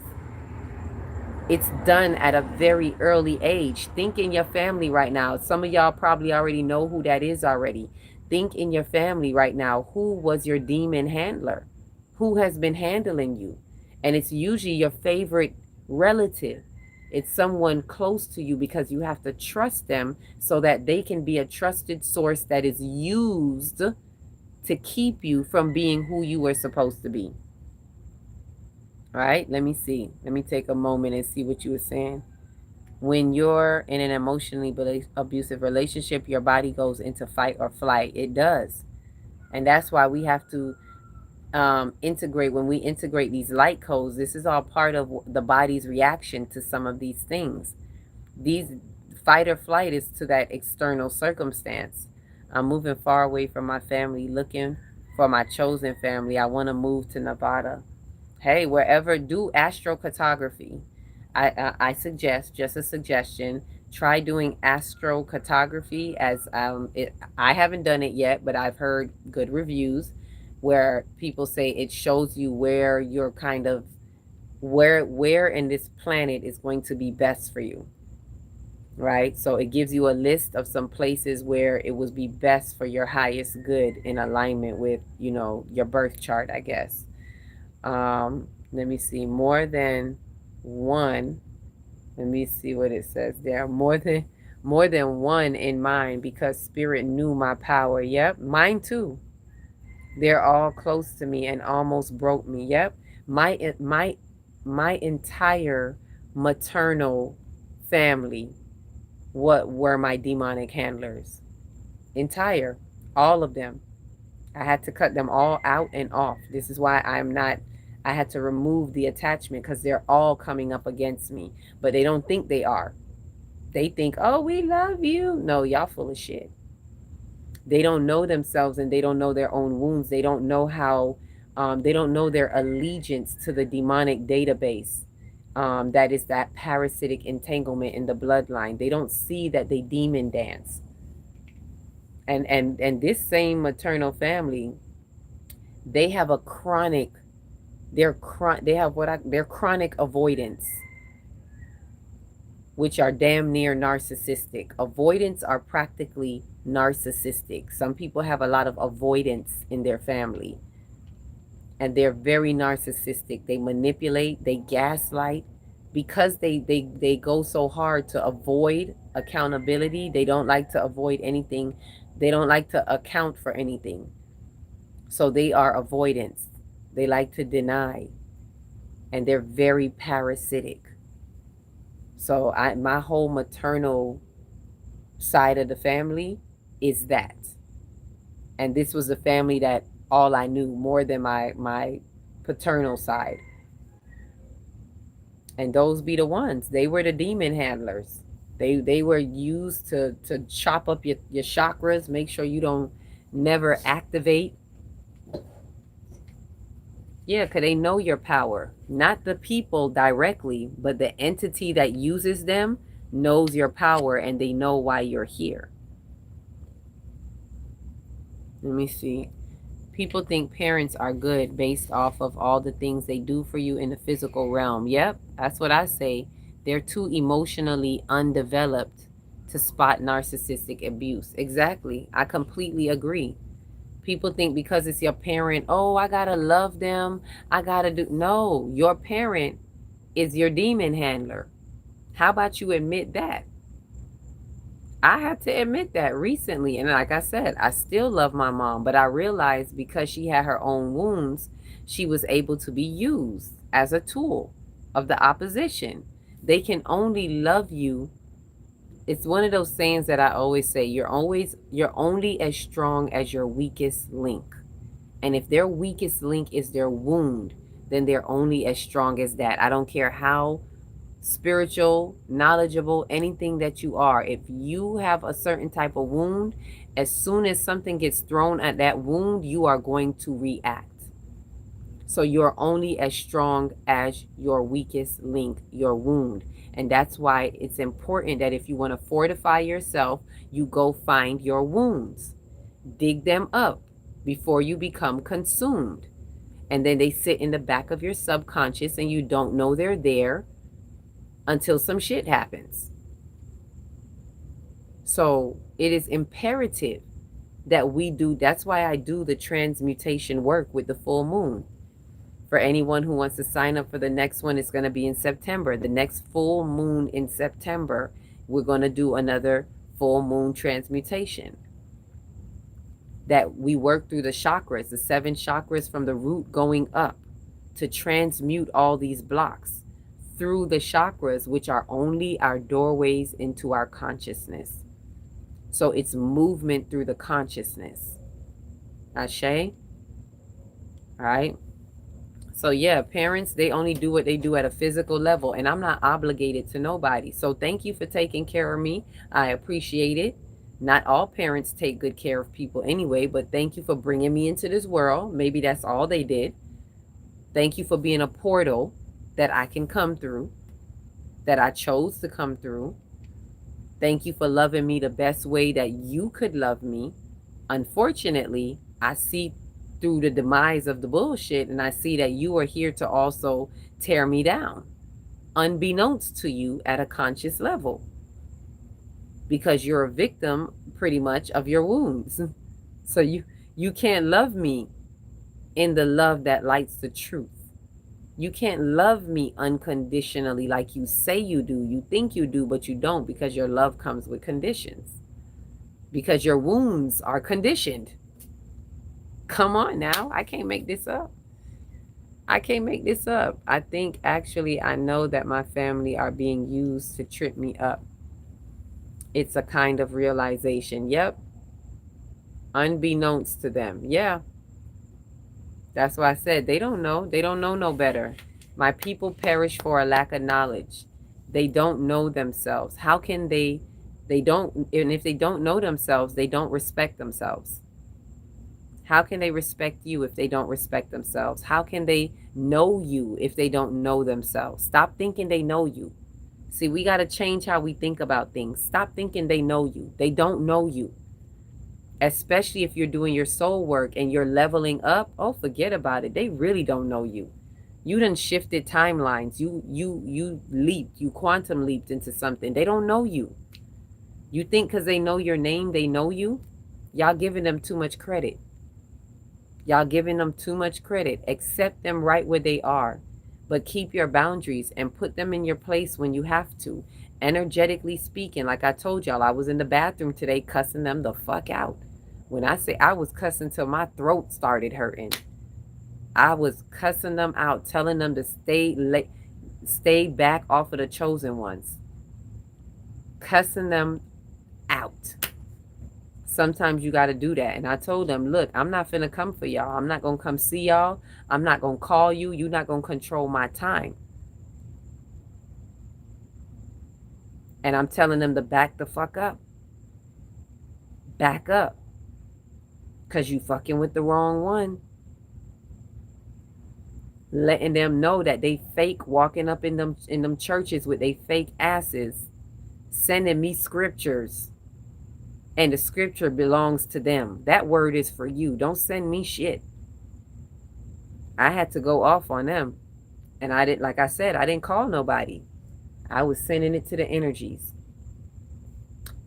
It's done at a very early age. Think in your family right now. Some of y'all probably already know who that is already. Think in your family right now. Who was your demon handler? Who has been handling you? And it's usually your favorite relative. It's someone close to you, because you have to trust them so that they can be a trusted source that is used to keep you from being who you were supposed to be. All right, let me see. Let me take a moment and see what you were saying. When you're in an emotionally abusive relationship, your body goes into fight or flight. It does. And that's why we have to integrate. When we integrate these light codes, this is all part of the body's reaction to some of these things. These fight or flight is to that external circumstance. I'm moving far away from my family, looking for my chosen family. I want to move to Nevada. Hey, wherever, do astrocartography. I suggest, just a suggestion, try doing astrocartography. As I haven't done it yet, but I've heard good reviews where people say it shows you where you're kind of where in this planet is going to be best for you, right? So it gives you a list of some places where it would be best for your highest good in alignment with, you know, your birth chart, I guess. Let me see, more than one. Let me see what it says there. More than one in mine, because spirit knew my power. Yep, mine too. They're all close to me and almost broke me. Yep, my entire maternal family, what were my demonic handlers? Entire, all of them. I had to cut them all out and off. This is why I had to remove the attachment, because they're all coming up against me. But they don't think they are. They think, oh, we love you. No, y'all full of shit. They don't know themselves, and they don't know their own wounds. They don't know how, they don't know their allegiance to the demonic database. That is that parasitic entanglement in the bloodline. They don't see that they demon dance. And this same maternal family, they have a chronic, they're chronic avoidance, which are damn near narcissistic. Avoidance are practically narcissistic. Some people have a lot of avoidance in their family, and they're very narcissistic. They manipulate, they gaslight, because they go so hard to avoid accountability. They don't like to avoid anything. They don't like to account for anything. So they are avoidance. They like to deny, and they're very parasitic. So my whole maternal side of the family is that. And this was a family that all I knew, more than my paternal side. And those be the ones. They were the demon handlers. They were used to chop up your chakras, make sure you don't never activate. Yeah, because they know your power. Not the people directly, but the entity that uses them knows your power, and they know why you're here. Let me see. People think parents are good based off of all the things they do for you in the physical realm. Yep, that's what I say. They're too emotionally undeveloped to spot narcissistic abuse. Exactly. I completely agree. People think because it's your parent, oh, I gotta love them. I gotta do. No, your parent is your demon handler. How about you admit that? I had to admit that recently. And like I said, I still love my mom, but I realized because she had her own wounds, she was able to be used as a tool of the opposition. They can only love you. It's one of those sayings that I always say, you're only as strong as your weakest link. And if their weakest link is their wound, then they're only as strong as that. I don't care how spiritual, knowledgeable, anything that you are. If you have a certain type of wound, as soon as something gets thrown at that wound, you are going to react. So you're only as strong as your weakest link, your wound. And that's why it's important that if you want to fortify yourself, you go find your wounds, dig them up before you become consumed. And then they sit in the back of your subconscious and you don't know they're there until some shit happens. So it is imperative that we do. That's why I do the transmutation work with the full moon. For anyone who wants to sign up for the next one, it's going to be in September. The next full moon in September, we're going to do another full moon transmutation. That we work through the chakras, the 7 chakras from the root going up, to transmute all these blocks through the chakras, which are only our doorways into our consciousness. So it's movement through the consciousness. Ashe? All right? So yeah, parents, they only do what they do at a physical level, and I'm not obligated to nobody. So thank you for taking care of me. I appreciate it. Not all parents take good care of people anyway, but thank you for bringing me into this world. Maybe that's all they did. Thank you for being a portal that I can come through, that I chose to come through. Thank you for loving me the best way that you could love me. Unfortunately, I see through the demise of the bullshit, and I see that you are here to also tear me down, unbeknownst to you at a conscious level, because you're a victim pretty much of your wounds. So you can't love me in the love that lights the truth. You can't love me unconditionally like you say you do. You think you do, but you don't, because your love comes with conditions, because your wounds are conditioned. Come on now. I can't make this up. I can't make this up. I think actually I know that my family are being used to trip me up. It's a kind of realization. Yep. Unbeknownst to them. Yeah. That's why I said they don't know. They don't know no better. My people perish for a lack of knowledge. They don't know themselves. How can they don't, and if they don't know themselves, they don't respect themselves. How can they respect you if they don't respect themselves? How can they know you if they don't know themselves? Stop thinking they know you. See, we got to change how we think about things. Stop thinking they know you. They don't know you. Especially if you're doing your soul work and you're leveling up. Oh, forget about it. They really don't know you. You done shifted timelines. You leaped. You quantum leaped into something. They don't know you. You think because they know your name, they know you? Y'all giving them too much credit. Y'all giving them too much credit. Accept them right where they are. But keep your boundaries and put them in your place when you have to. Energetically speaking, like I told y'all, I was in the bathroom today cussing them the fuck out. When I say I was cussing till my throat started hurting. I was cussing them out, telling them to stay back off of the chosen ones. Cussing them out. Sometimes you got to do that. And I told them, look, I'm not finna come for y'all. I'm not going to come see y'all. I'm not going to call you. You're not going to control my time. And I'm telling them to back the fuck up. Back up. Because you fucking with the wrong one. Letting them know that they fake, walking up in them churches with they fake asses. Sending me scriptures. And the scripture belongs to them. That word is for you. Don't send me shit. I had to go off on them. And I didn't, like I said, I didn't call nobody. I was sending it to the energies.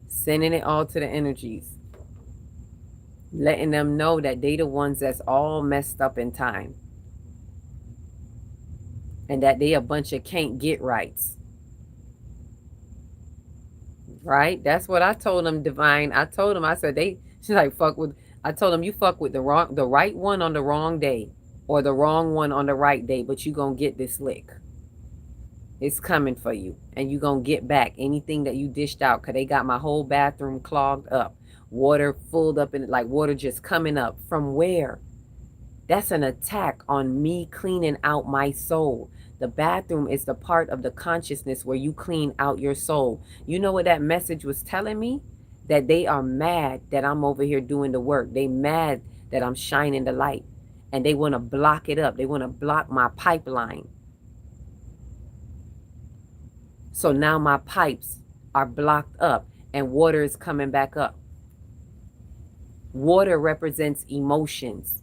Sending it all to the energies. letting them know that they the ones that's all messed up in time, and that they a bunch of can't get rights. Right? That's what I told them, Divine. I told them, I said she's like, fuck with, I told them, you fuck with the right one on the wrong day, or the wrong one on the right day, but you gonna get this lick. It's coming for you, and you gonna get back anything that you dished out, because they got my whole bathroom clogged up, water filled up in it, like water just coming up. From where? That's an attack on me cleaning out my soul. The bathroom is the part of the consciousness where you clean out your soul. You know what that message was telling me? That they are mad that I'm over here doing the work. They mad that I'm shining the light, and they want to block it up. They want to block my pipeline. So now my pipes are blocked up and water is coming back up. Water represents emotions.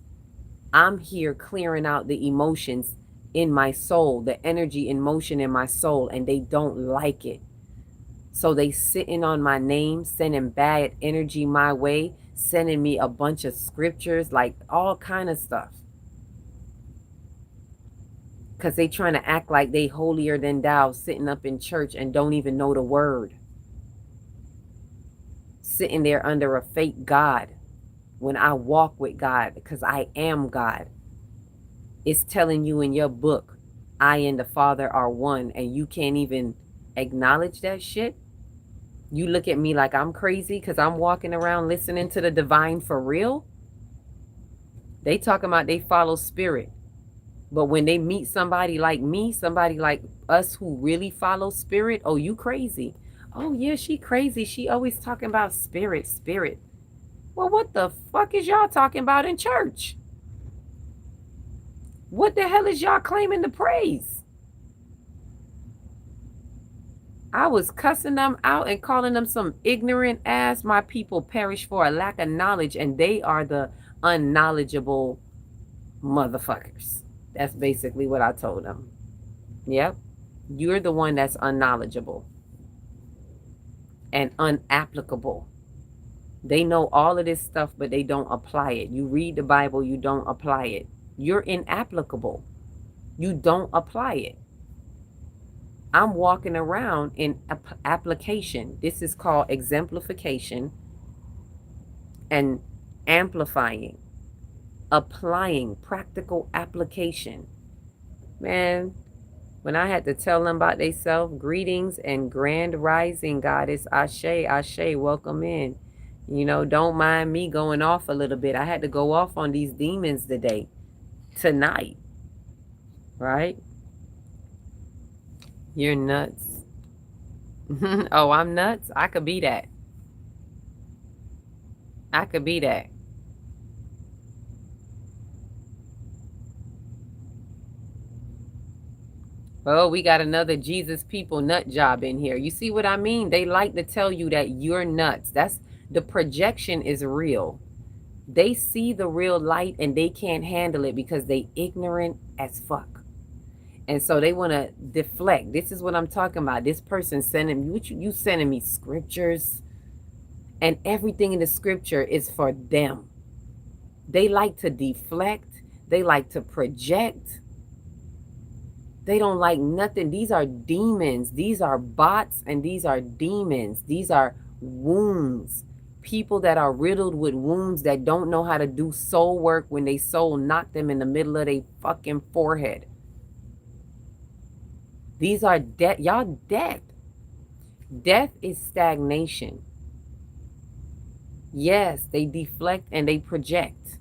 I'm here clearing out the emotions in my soul, the energy in motion in my soul, and they don't like it. So they sitting on my name, sending bad energy my way, sending me a bunch of scriptures, like all kind of stuff. Because they trying to act like they holier than thou, sitting up in church and don't even know the word. Sitting there under a fake God when I walk with God, because I am God. It's telling you in your book, I and the Father are one, and you can't even acknowledge that shit. You look at me like I'm crazy because I'm walking around listening to the divine for real. They talking about they follow spirit. But when they meet somebody like me, somebody like us who really follow spirit, oh, you crazy. Oh, yeah, she crazy. She always talking about spirit, spirit. Well, what the fuck is y'all talking about in church? What the hell is y'all claiming to praise? I was cussing them out and calling them some ignorant ass. My people perish for a lack of knowledge, and they are the unknowledgeable motherfuckers. That's basically what I told them. Yep. You're the one that's unknowledgeable and unapplicable. They know all of this stuff, but they don't apply it. You read the Bible, you don't apply it. You're inapplicable. You don't apply it. I'm walking around in application. This is called exemplification and amplifying. Applying, practical application. Man, when I had to tell them about themselves, greetings and grand rising, goddess, Ashe, Ashe, welcome in. You know, don't mind me going off a little bit. I had to go off on these demons tonight, right? You're nuts. Oh, I'm nuts? I could be that. I could be that. Oh, we got another Jesus people nut job in here. You see what I mean? They like to tell you that you're nuts. That's the projection is real. They see the real light and they can't handle it because they ignorant as fuck. And so they want to deflect. This is what I'm talking about. This person sending me, you sending me scriptures, and everything in the scripture is for them. They like to deflect. They like to project. They don't like nothing. These are demons. These are bots, and these are demons. These are wounds. People that are riddled with wounds that don't know how to do soul work when they soul knocked them in the middle of their fucking forehead. These are death. Y'all death. Death is stagnation. Yes, they deflect and they project.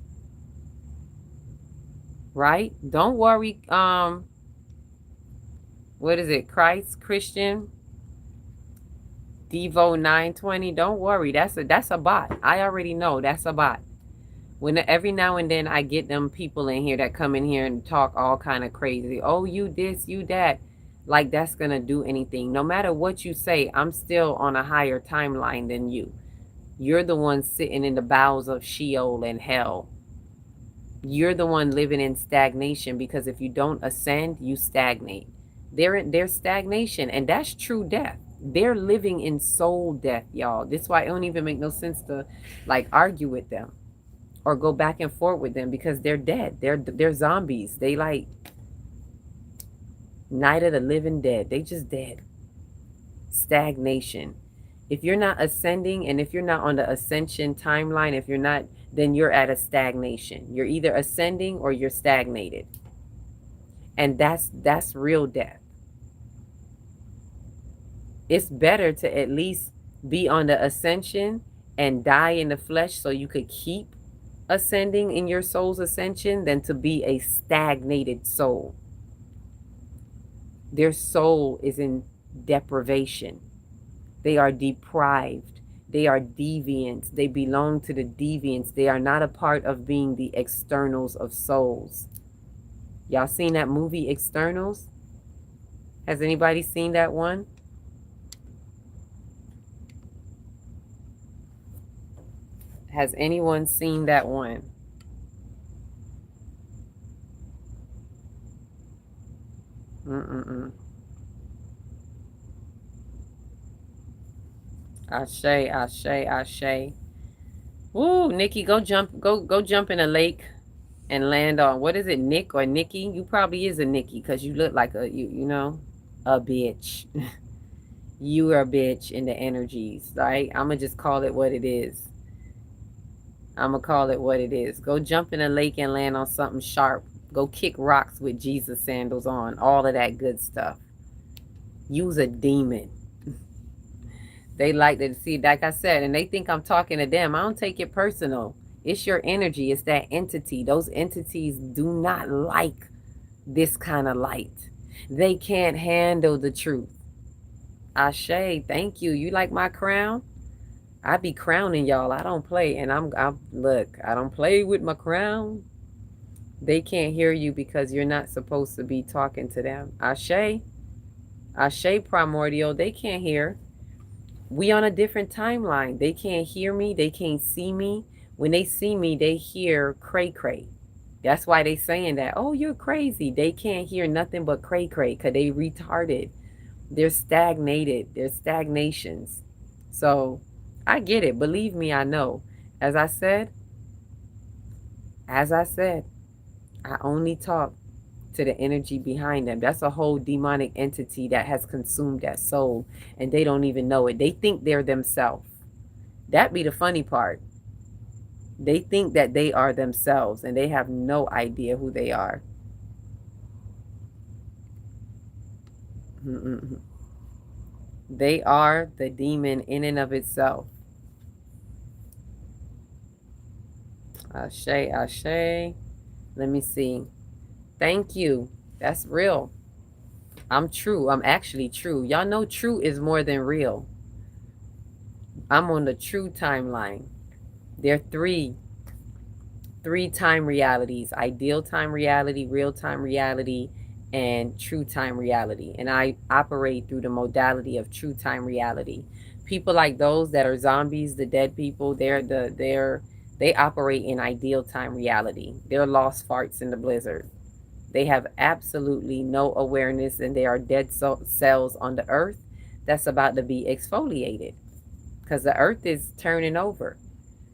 Right? Don't worry. What is it? Christian Devo 920. Don't worry. That's a bot. I already know that's a bot. When every now and then I get them people in here that come in here and talk all kind of crazy. Oh, you this, you that. Like that's going to do anything. No matter what you say, I'm still on a higher timeline than you. You're the one sitting in the bowels of Sheol and hell. You're the one living in stagnation, because if you don't ascend, you stagnate. They're stagnation, and that's true death. They're living in soul death, y'all. This is why it don't even make no sense to like argue with them. or go back and forth with them because they're dead. They're zombies. They like Night of the Living Dead. They just dead. Stagnation. If you're not ascending and if you're not on the ascension timeline, if you're not, then you're at a stagnation. You're either ascending or you're stagnated. And that's real death. It's better to at least be on the ascension and die in the flesh so you could keep ascending in your soul's ascension than to be a stagnated soul. Their soul is in deprivation. They are deprived. They are deviants. They belong to the deviants. They are not a part of being the externals of souls. Y'all seen that movie Externals? Has anybody seen that one? Has anyone seen that one? Ashe, ashe, ashe. Woo, Nikki, go jump in a lake and land on, what is it, Nick or Nikki? You probably is a Nikki because you look like a, you know, a bitch. You are a bitch in the energies, right? I'm going to just call it what it is. I'm going to call it what it is. Go jump in a lake and land on something sharp. Go kick rocks with Jesus sandals on. All of that good stuff. Use a demon. They like to see, like I said, and they think I'm talking to them. I don't take it personal. It's your energy. It's that entity. Those entities do not like this kind of light. They can't handle the truth. Ashe, thank you. You like my crown? I be crowning y'all. I don't play. And I'm look, I don't play with my crown. They can't hear you because you're not supposed to be talking to them. Ashe, Ashe primordial, they can't hear. We on a different timeline. They can't hear me. They can't see me. When they see me, they hear cray cray. That's why they saying that, oh, you're crazy. They can't hear nothing but cray cray because they retarded. They're stagnated. They're stagnations. So I get it. Believe me, I know. As I said, I only talk to the energy behind them. That's a whole demonic entity that has consumed that soul, and they don't even know it. They think they're themselves. That be the funny part. They think that they are themselves, and they have no idea who they are. They are the demon in and of itself. Ashe, ashe. Let me see. Thank you. That's real. I'm true. I'm actually true. Y'all know true is more than real. I'm on the true timeline. There are three time realities: ideal time reality, real time reality, and true time reality. And I operate through the modality of true time reality. People like those that are zombies, the dead people, they operate in ideal time reality. They're lost farts in the blizzard. They have absolutely no awareness, and they are dead cells on the earth that's about to be exfoliated because the earth is turning over.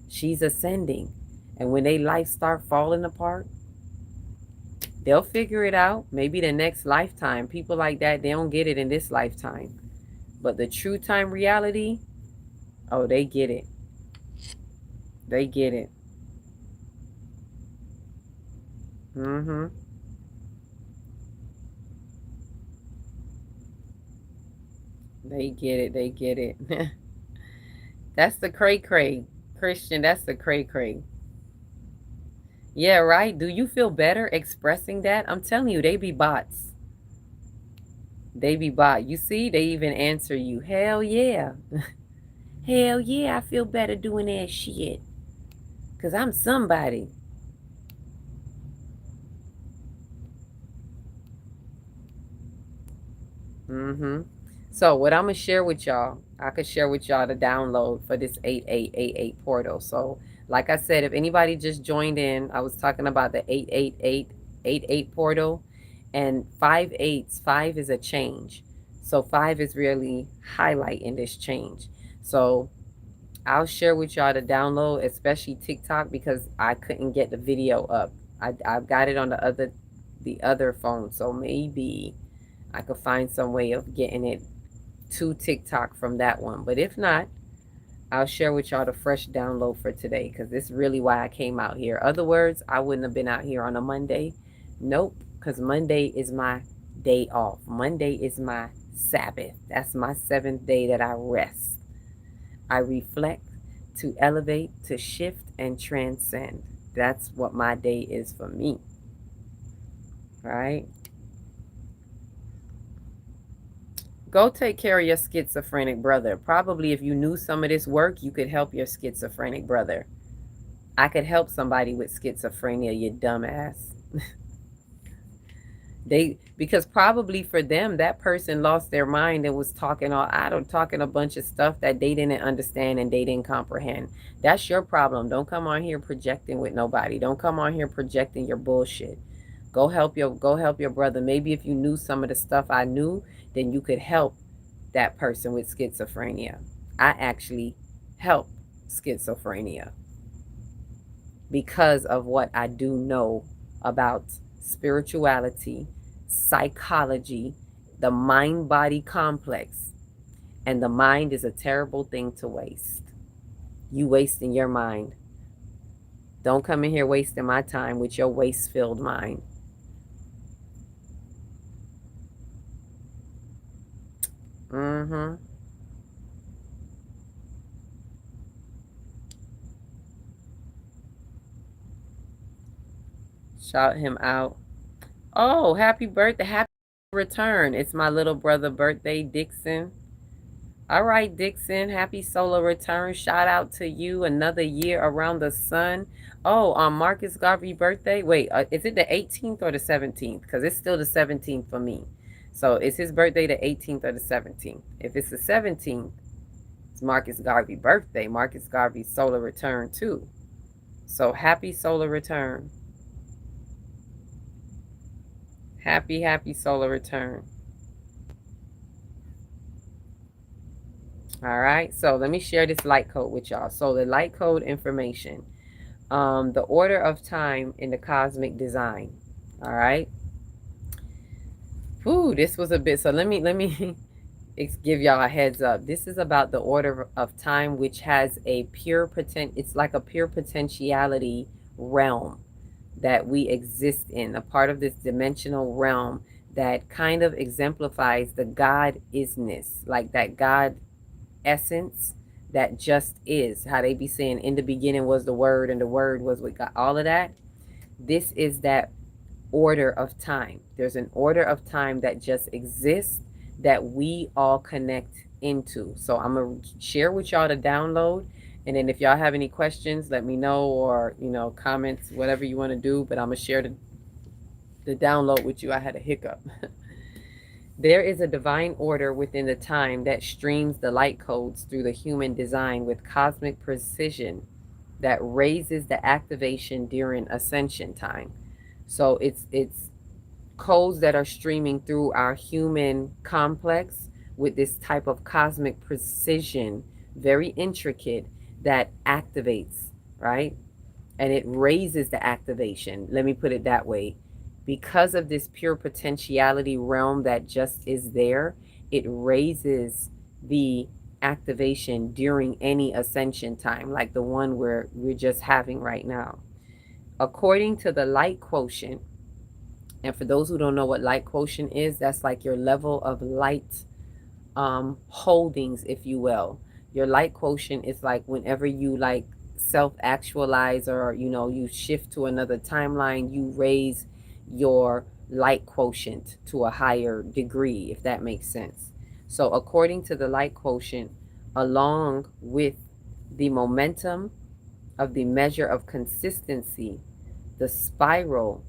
She's ascending. And when their life start falling apart, they'll figure it out. Maybe the next lifetime. People like that, they don't get it in this lifetime. But the true time reality, oh, they get it. They get it. They get it. They get it. That's the cray cray. Christian, that's the cray cray. Yeah, right? Do you feel better expressing that? I'm telling you, they be bots. They be bot. You see, they even answer you. Hell yeah. Hell yeah, I feel better doing that shit. Because I'm somebody. So what I'm going to share with y'all, I could share with y'all the download for this 8888 portal. So like I said, if anybody just joined in, I was talking about the 88888 portal, and 5 8s. 5 is a change. So 5 is really highlighting this change. So I'll share with y'all the download, especially TikTok, because I couldn't get the video up. I've got it on the other phone, so maybe I could find some way of getting it to TikTok from that one. But if not, I'll share with y'all the fresh download for today, because this is really why I came out here. Other words, I wouldn't have been out here on a Monday. Nope, because Monday is my day off. Monday is my Sabbath. That's my 7th day that I rest. I reflect, to elevate, to shift, and transcend. That's what my day is for me. Right? Go take care of your schizophrenic brother. Probably if you knew some of this work, you could help your schizophrenic brother. I could help somebody with schizophrenia, you dumbass. Because probably for them, that person lost their mind and was talking all out, talking a bunch of stuff that they didn't understand and they didn't comprehend. That's your problem. Don't come on here projecting with nobody. Don't come on here projecting your bullshit. Go help your brother. Maybe if you knew some of the stuff I knew, then you could help that person with schizophrenia. I actually help schizophrenia because of what I do know about spirituality, psychology, the mind-body complex. And the mind is a terrible thing to waste. You wasting your mind. Don't come in here wasting my time with your waste-filled mind. Shout him out. Oh, happy birthday. Happy return. It's my little brother birthday, Dixon. All right, Dixon. Happy solar return. Shout out to you. Another year around the sun. Oh, on Marcus Garvey's birthday. Wait, is it the 18th or the 17th? Because it's still the 17th for me. So is his birthday the 18th or the 17th? If it's the 17th, it's Marcus Garvey's birthday. Marcus Garvey's solar return too. So happy solar return. Happy solar return. All right, so let me share this light code with y'all. So the light code information, the order of time in the cosmic design. All right. Ooh, this was a bit. So let me give y'all a heads up. This is about the order of time, which has a pure it's like a pure potentiality realm that we exist in, a part of this dimensional realm that kind of exemplifies the God isness, like that God essence that just is. How they be saying in the beginning was the word and the word was what God, all of that. This is that order of time. There's an order of time that just exists that we all connect into. So I'm going to share with y'all the download. And then if y'all have any questions, let me know, or, comments, whatever you want to do. But I'm going to share the download with you. I had a hiccup. There is a divine order within the time that streams the light codes through the human design with cosmic precision that raises the activation during ascension time. So it's codes that are streaming through our human complex with this type of cosmic precision, very intricate, that activates, right? And it raises the activation. Let me put it that way. Because of this pure potentiality realm that just is there, it raises the activation during any ascension time, like the one we're just having right now. According to the light quotient, and for those who don't know what light quotient is, that's like your level of light holdings, if you will. Your light quotient is like whenever you like self-actualize, or you shift to another timeline, you raise your light quotient to a higher degree, if that makes sense. So according to the light quotient, along with the momentum of the measure of consistency, the spiral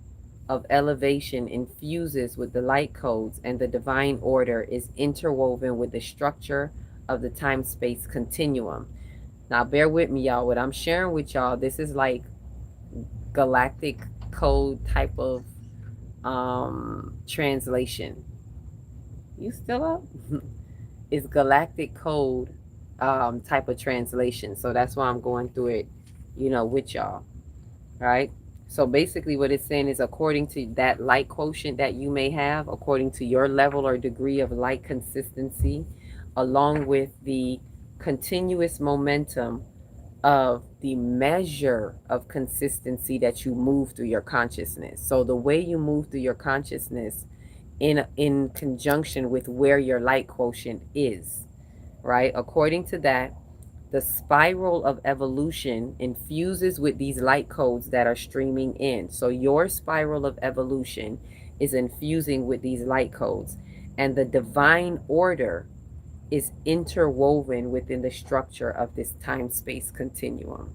of elevation infuses with the light codes, and the divine order is interwoven with the structure of the time-space continuum. Now bear with me, y'all. What I'm sharing with y'all, this is like galactic code type of translation. You still up? It's galactic code type of translation. So that's why I'm going through it, with y'all, right? So basically, what it's saying is according to that light quotient that you may have, according to your level or degree of light consistency, along with the continuous momentum of the measure of consistency that you move through your consciousness. So the way you move through your consciousness in conjunction with where your light quotient is, right? According to that, the spiral of evolution infuses with these light codes that are streaming in. So your spiral of evolution is infusing with these light codes, and the divine order is interwoven within the structure of this time-space continuum.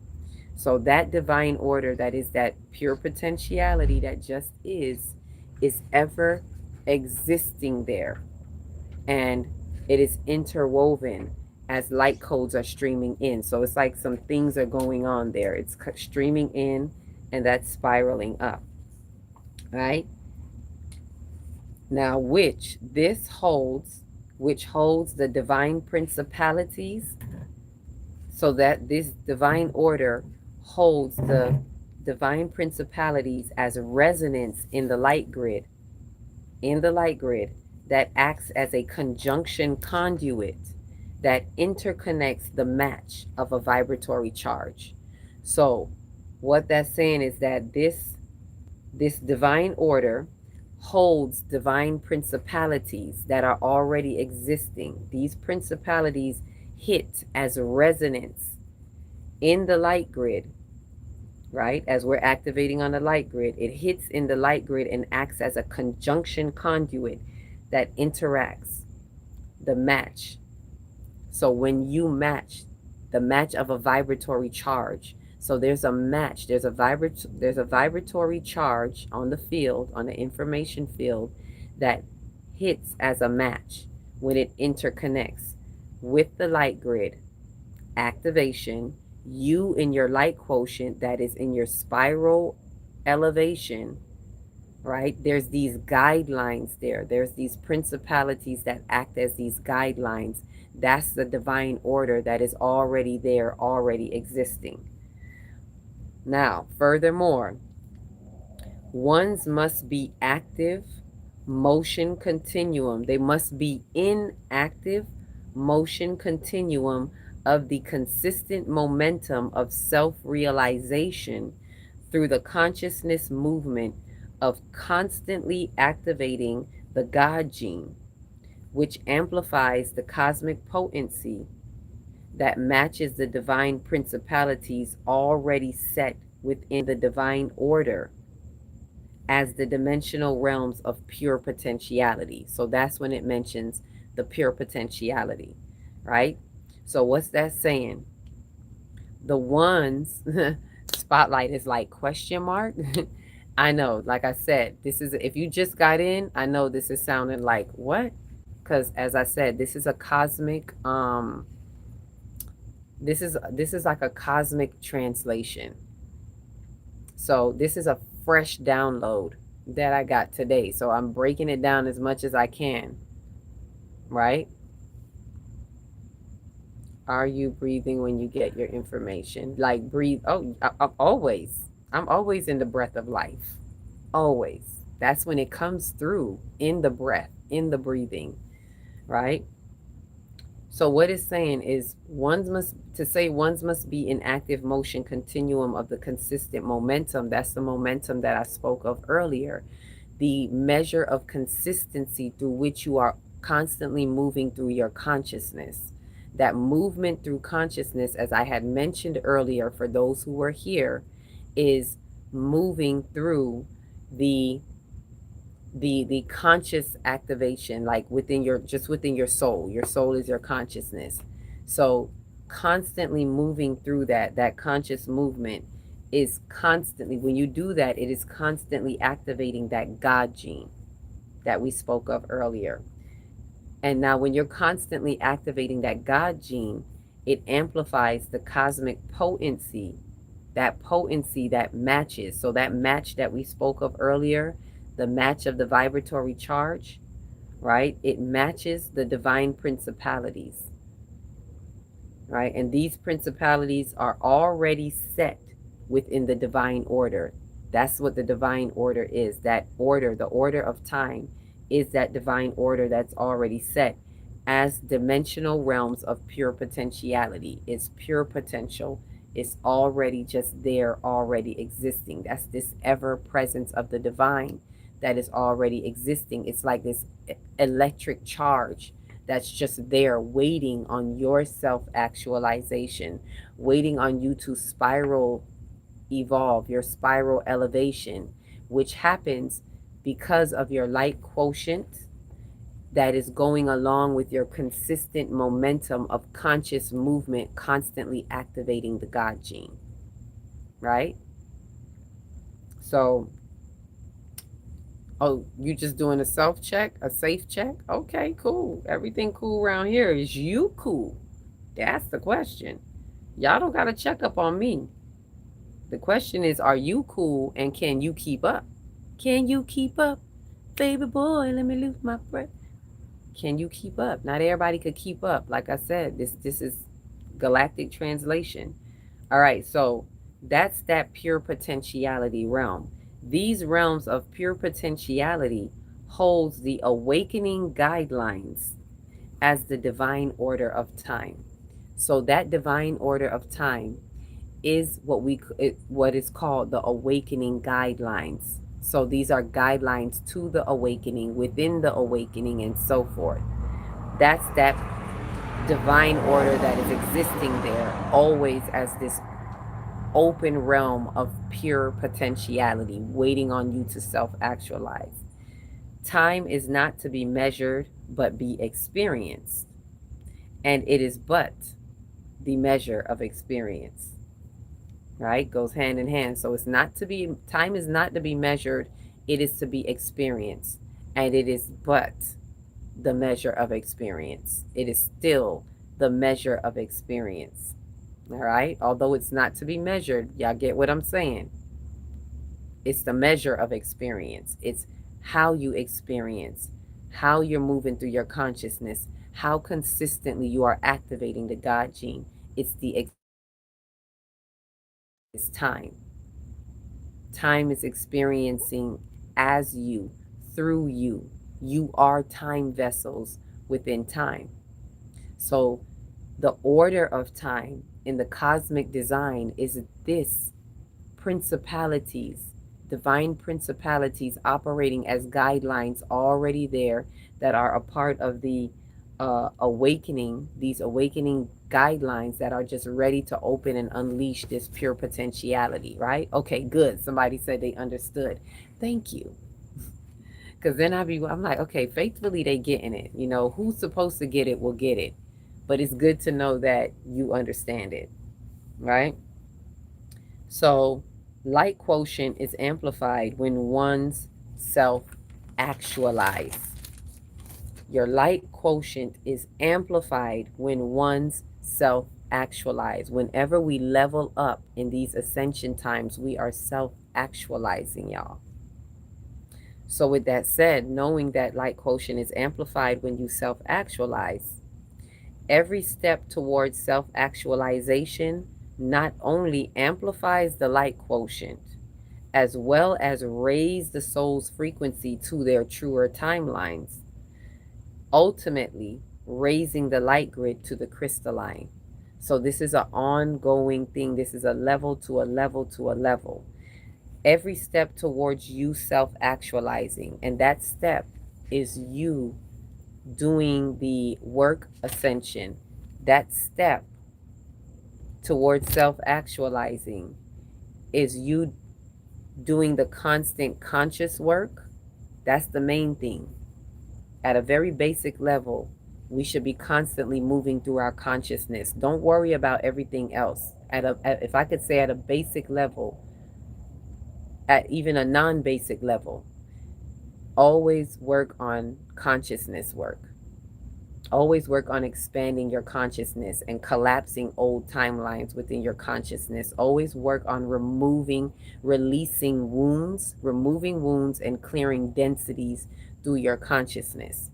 So that divine order, that is that pure potentiality that just is ever existing there. And it is interwoven as light codes are streaming in. So it's like some things are going on there. It's streaming in and that's spiraling up, right? Now, which holds the divine principalities, so that this divine order holds the divine principalities as resonance in the light grid, that acts as a conjunction conduit that interconnects the match of a vibratory charge. So what that's saying is that this divine order holds divine principalities that are already existing. These principalities hit as resonance in the light grid, right? As we're activating on the light grid, it hits in the light grid and acts as a conjunction conduit that interacts the match. So when you match the match of a vibratory charge, so there's a match, there's a vibratory charge on the field, on the information field, that hits as a match when it interconnects with the light grid activation. You in your light quotient that is in your spiral elevation, right? There's these guidelines there. There's these principalities that act as these guidelines. That's the divine order that is already there, already existing. Now, furthermore, ones must be active motion continuum. They must be in active motion continuum of the consistent momentum of self-realization through the consciousness movement of constantly activating the God gene, which amplifies the cosmic potency that matches the divine principalities already set within the divine order as the dimensional realms of pure potentiality. So that's when it mentions the pure potentiality, right? So what's that saying? The ones, spotlight is like question mark. I know, like I said, this is, if you just got in, I know this is sounding like what? Because as I said, this is a cosmic, this is like a cosmic translation. So this is a fresh download that I got today. So I'm breaking it down as much as I can, right? Are you breathing when you get your information? Like breathe. Oh, I'm always in the breath of life. Always. That's when it comes through in the breath, in the breathing, right? So what it's saying is ones must be in active motion continuum of the consistent momentum. That's the momentum that I spoke of earlier. The measure of consistency through which you are constantly moving through your consciousness. That movement through consciousness, as I had mentioned earlier, for those who were here, is moving through the conscious activation, like within your soul. Your soul is your consciousness. So constantly moving through that conscious movement is constantly, when you do that, it is constantly activating that God gene that we spoke of earlier. And now when you're constantly activating that God gene, it amplifies the cosmic potency that matches. So that match that we spoke of earlier, the match of the vibratory charge, right? It matches the divine principalities. right? And these principalities are already set within the divine order. That's what the divine order is. That order, the order of time, is that divine order that's already set as dimensional realms of pure potentiality. It's pure potential. It's already just there, already existing. That's this ever presence of the divine that is already existing. It's like this electric charge that's just there waiting on your self actualization, waiting on you to spiral evolve, your spiral elevation, which happens because of your light quotient that is going along with your consistent momentum of conscious movement, constantly activating the God gene, right? So, oh, you just doing a self check, a safe check? Okay, cool. Everything cool around here. Is you cool? That's the question. Y'all don't got to check up on me. The question is, are you cool and can you keep up? Can you keep up? Baby boy, let me lose my breath. Can you keep up? Not everybody could keep up. Like I said, this is galactic translation. All right, so that's that pure potentiality realm. These realms of pure potentiality holds the awakening guidelines as the divine order of time. So that divine order of time is what is called the awakening guidelines. So these are guidelines to the awakening, within the awakening, and so forth. That's that divine order that is existing there always as this open realm of pure potentiality waiting on you to self-actualize. Time is not to be measured but be experienced, and it is but the measure of experience, right? Goes hand in hand. So it's not to be, time is not to be measured, it is to be experienced, and it is but the measure of experience. It is still the measure of experience. All right, although it's not to be measured, y'all get what I'm saying? It's the measure of experience. It's how you experience, how you're moving through your consciousness, how consistently you are activating the God gene. It's time. Time is experiencing as you, through you. You are time vessels within time. So the order of time in the cosmic design is this: principalities, divine principalities operating as guidelines already there that are a part of the awakening, these awakening guidelines that are just ready to open and unleash this pure potentiality, right? Okay, good. Somebody said they understood. Thank you. Because then I'm like, okay, faithfully they getting it. You know, who's supposed to get it will get it. But it's good to know that you understand it, right? So light quotient is amplified when one's self actualizes. Your light quotient is amplified when one's self actualizes. Whenever we level up in these ascension times, we are self actualizing, y'all. So with that said, knowing that light quotient is amplified when you self actualize, every step towards self actualization not only amplifies the light quotient, as well as raise the soul's frequency to their truer timelines, ultimately raising the light grid to the crystalline. So this is an ongoing thing. This is a level to a level to a level. Every step towards you self-actualizing, and that step is you doing the work ascension. That step towards self-actualizing is you doing the constant conscious work. That's the main thing. At a very basic level, we should be constantly moving through our consciousness. Don't worry about everything else. If I could say at a basic level, at even a non-basic level, always work on consciousness work. Always work on expanding your consciousness and collapsing old timelines within your consciousness. Always work on releasing wounds, removing wounds and clearing densities through your consciousness.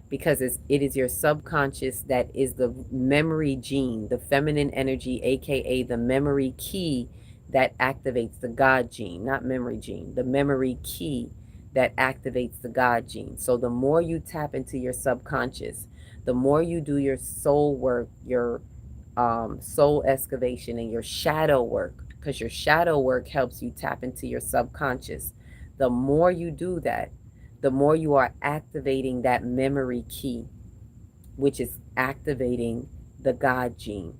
because it is your subconscious that is the memory gene, the feminine energy, aka the memory key that activates the God gene, not memory gene, the memory key that activates the God gene. So the more you tap into your subconscious, the more you do your soul work, your soul excavation, and your shadow work, because your shadow work helps you tap into your subconscious. The more you do that, the more you are activating that memory key, which is activating the God gene.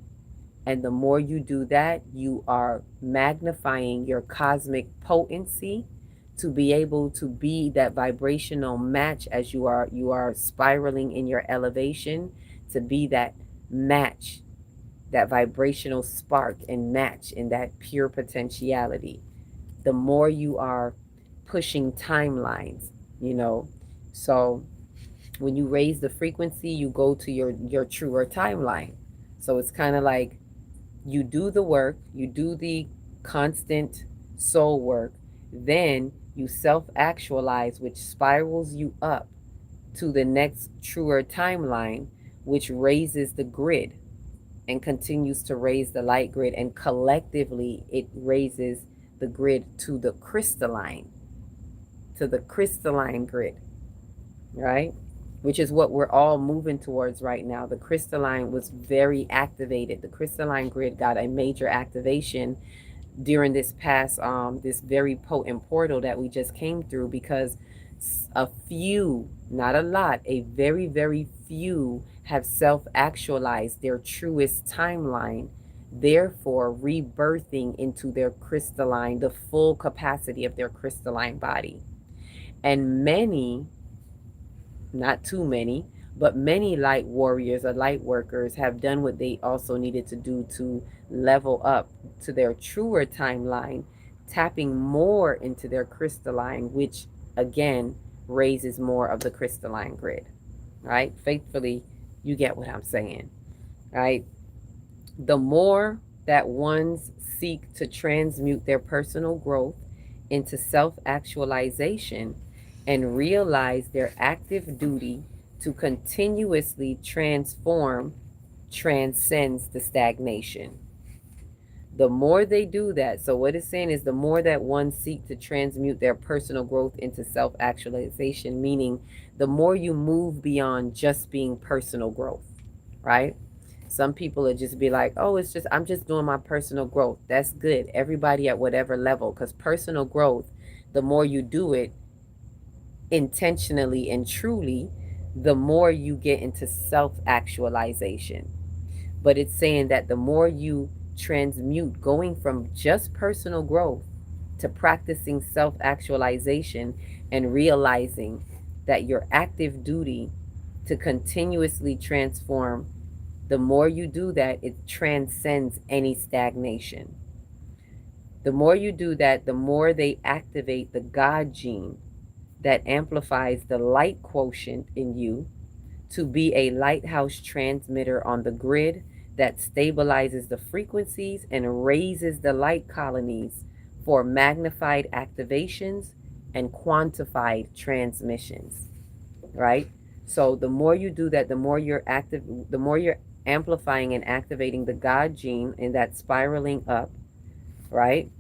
And the more you do that, you are magnifying your cosmic potency to be able to be that vibrational match as you are spiraling in your elevation, to be that match, that vibrational spark and match in that pure potentiality. The more you are pushing timelines, you know. So when you raise the frequency, you go to your truer timeline. So it's kind of like you do the work, you do the constant soul work, then you self actualize, which spirals you up to the next truer timeline, which raises the grid and continues to raise the light grid, and collectively it raises the grid to the crystalline grid, right? Which is what we're all moving towards right now. The crystalline was very activated. The crystalline grid got a major activation during this past, this very potent portal that we just came through, because a few, not a lot, a very, very few have self-actualized their truest timeline, therefore rebirthing into their crystalline, the full capacity of their crystalline body. And many, not too many, but many light warriors or light workers have done what they also needed to do to level up to their truer timeline, tapping more into their crystalline, which again raises more of the crystalline grid, right? Faithfully, you get what I'm saying, right? The more that ones seek to transmute their personal growth into self-actualization and realize their active duty to continuously transform transcends the stagnation. The more they do that, so what it's saying is the more that one seek to transmute their personal growth into self-actualization, meaning the more you move beyond just being personal growth, right? Some people would just be like, oh, it's just, I'm just doing my personal growth. That's good. Everybody at whatever level, because personal growth, the more you do it intentionally and truly, the more you get into self-actualization. But it's saying that the more you transmute, going from just personal growth to practicing self-actualization and realizing that your active duty to continuously transform, the more you do that, it transcends any stagnation. The more you do that, the more they activate the God gene that amplifies the light quotient in you to be a lighthouse transmitter on the grid that stabilizes the frequencies and raises the light colonies for magnified activations and quantified transmissions, right? So the more you do that, the more you're active, the more you're amplifying and activating the God gene in that spiraling up, right?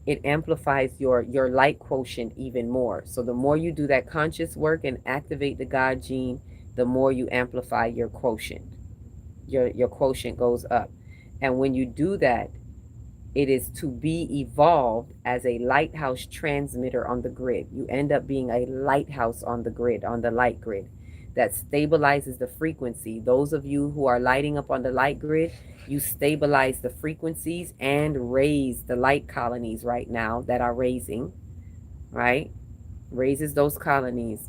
It amplifies your light quotient even more. So the more you do that conscious work and activate the God gene, the more you amplify your quotient. Your quotient goes up. And when you do that, it is to be evolved as a lighthouse transmitter on the grid. You end up being a lighthouse on the grid, on the light grid, that stabilizes the frequency. Those of you who are lighting up on the light grid, you stabilize the frequencies and raise the light colonies right now that are raising, right? Raises those colonies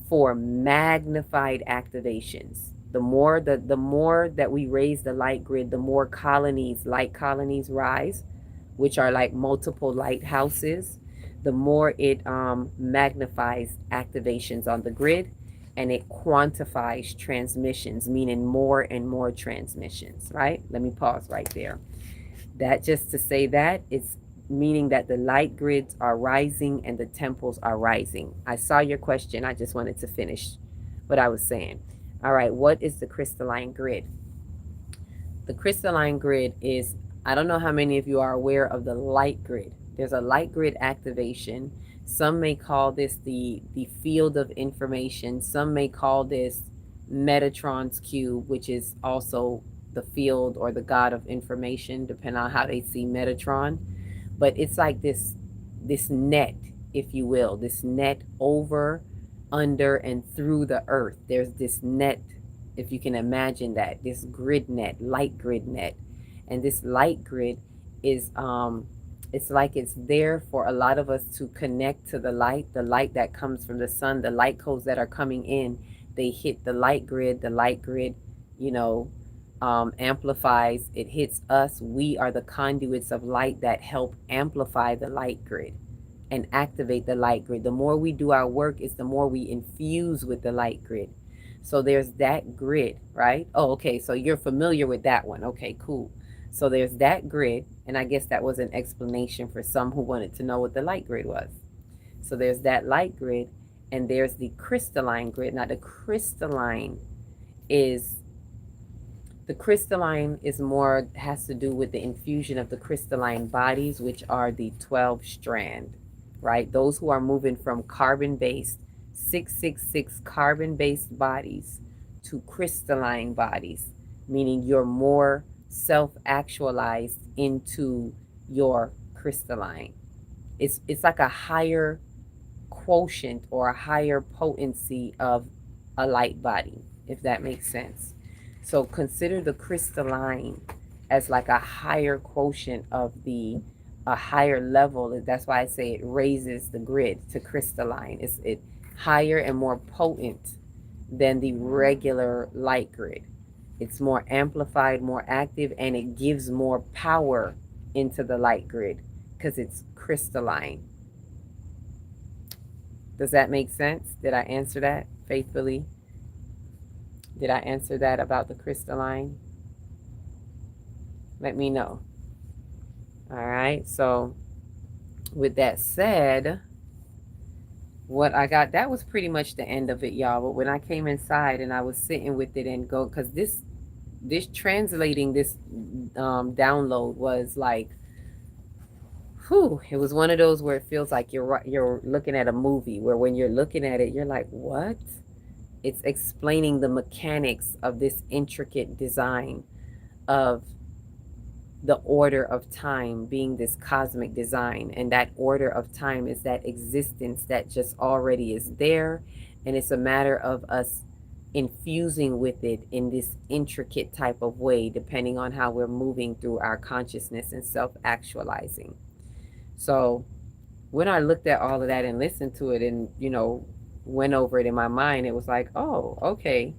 for magnified activations. The more that we raise the light grid, the more colonies, light colonies rise, which are like multiple lighthouses. The more it magnifies activations on the grid, and it quantifies transmissions, meaning more and more transmissions, right? Let me pause right there. That just to say that it's meaning that the light grids are rising and the temples are rising. I saw your question. I just wanted to finish what I was saying. All right, what is the crystalline grid? The crystalline grid is, I don't know how many of you are aware of the light grid. There's a light grid activation. Some may call this the field of information. Some may call this Metatron's cube, which is also the field or the god of information, depending on how they see Metatron. But it's like this net, if you will, this net over, under, and through the earth. There's this net, if you can imagine that, this grid net, light grid net. And this light grid is it's like it's there for a lot of us to connect to the light that comes from the sun, the light codes that are coming in. They hit the light grid, you know, amplifies, it hits us. We are the conduits of light that help amplify the light grid and activate the light grid. The more we do our work is the more we infuse with the light grid. So there's that grid, right? Oh, okay, so you're familiar with that one. Okay, cool. So there's that grid, and I guess that was an explanation for some who wanted to know what the light grid was. So there's that light grid, and there's the crystalline grid. Now the crystalline is more, has to do with the infusion of the crystalline bodies, which are the 12 strand, right? Those who are moving from carbon-based 666 carbon-based bodies to crystalline bodies, meaning you're more self-actualized into your crystalline. It's like a higher quotient or a higher potency of a light body, if that makes sense. So consider the crystalline as like a higher quotient of a higher level. That's why I say it raises the grid to crystalline. It's higher and more potent than the regular light grid. It's more amplified, more active, and it gives more power into the light grid because it's crystalline. Does that make sense? Did I answer that faithfully? Did I answer that about the crystalline? Let me know. All right, so with that said, what I got, that was pretty much the end of it, y'all. But when I came inside and I was sitting with it and go, because this translating this download was like, whew, it was one of those where it feels like you're looking at a movie, where when you're looking at it, you're like, what? It's explaining the mechanics of this intricate design of the order of time being this cosmic design. And that order of time is that existence that just already is there. And it's a matter of us infusing with it in this intricate type of way, depending on how we're moving through our consciousness and self-actualizing. So when I looked at all of that and listened to it and, you know, went over it in my mind, it was like, oh, okay.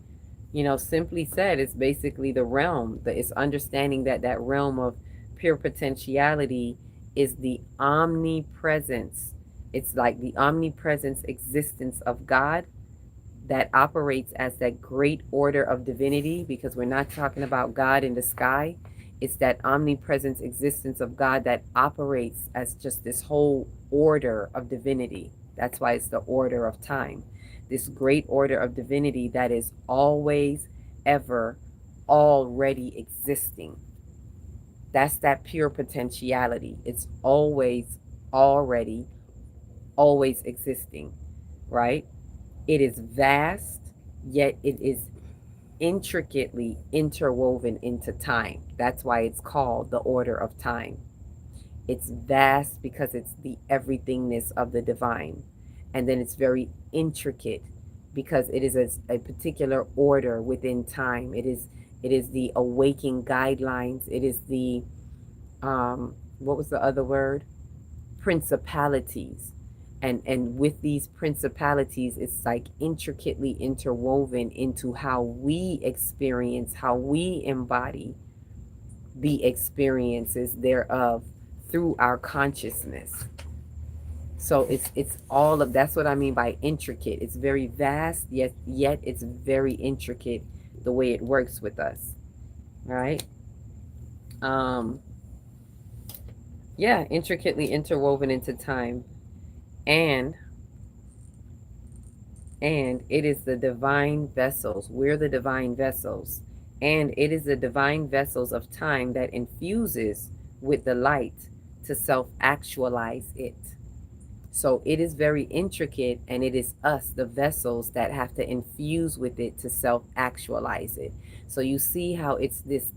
You know, simply said, it's basically the realm. It's understanding that that realm of pure potentiality is the omnipresence. It's like the omnipresence existence of God that operates as that great order of divinity, because we're not talking about God in the sky. It's that omnipresence existence of God that operates as just this whole order of divinity. That's why it's the order of time. This great order of divinity that is always, ever, already existing. That's that pure potentiality. It's always, already, always existing, right? It is vast, yet it is intricately interwoven into time. That's why it's called the order of time. It's vast because it's the everythingness of the divine. And then it's very intricate because it is a particular order within time. It is the awakening guidelines. It is the, what was the other word? Principalities. And with these principalities, it's like intricately interwoven into how we experience, how we embody the experiences thereof through our consciousness. So it's all of, that's what I mean by intricate. It's very vast, yet it's very intricate the way it works with us, right? Yeah, intricately interwoven into time. And And it is the divine vessels. We're the divine vessels. And it is the divine vessels of time that infuses with the light to self actualize it. So it is very intricate, and it is us, the vessels, that have to infuse with it to self actualize it. So you see how it's this,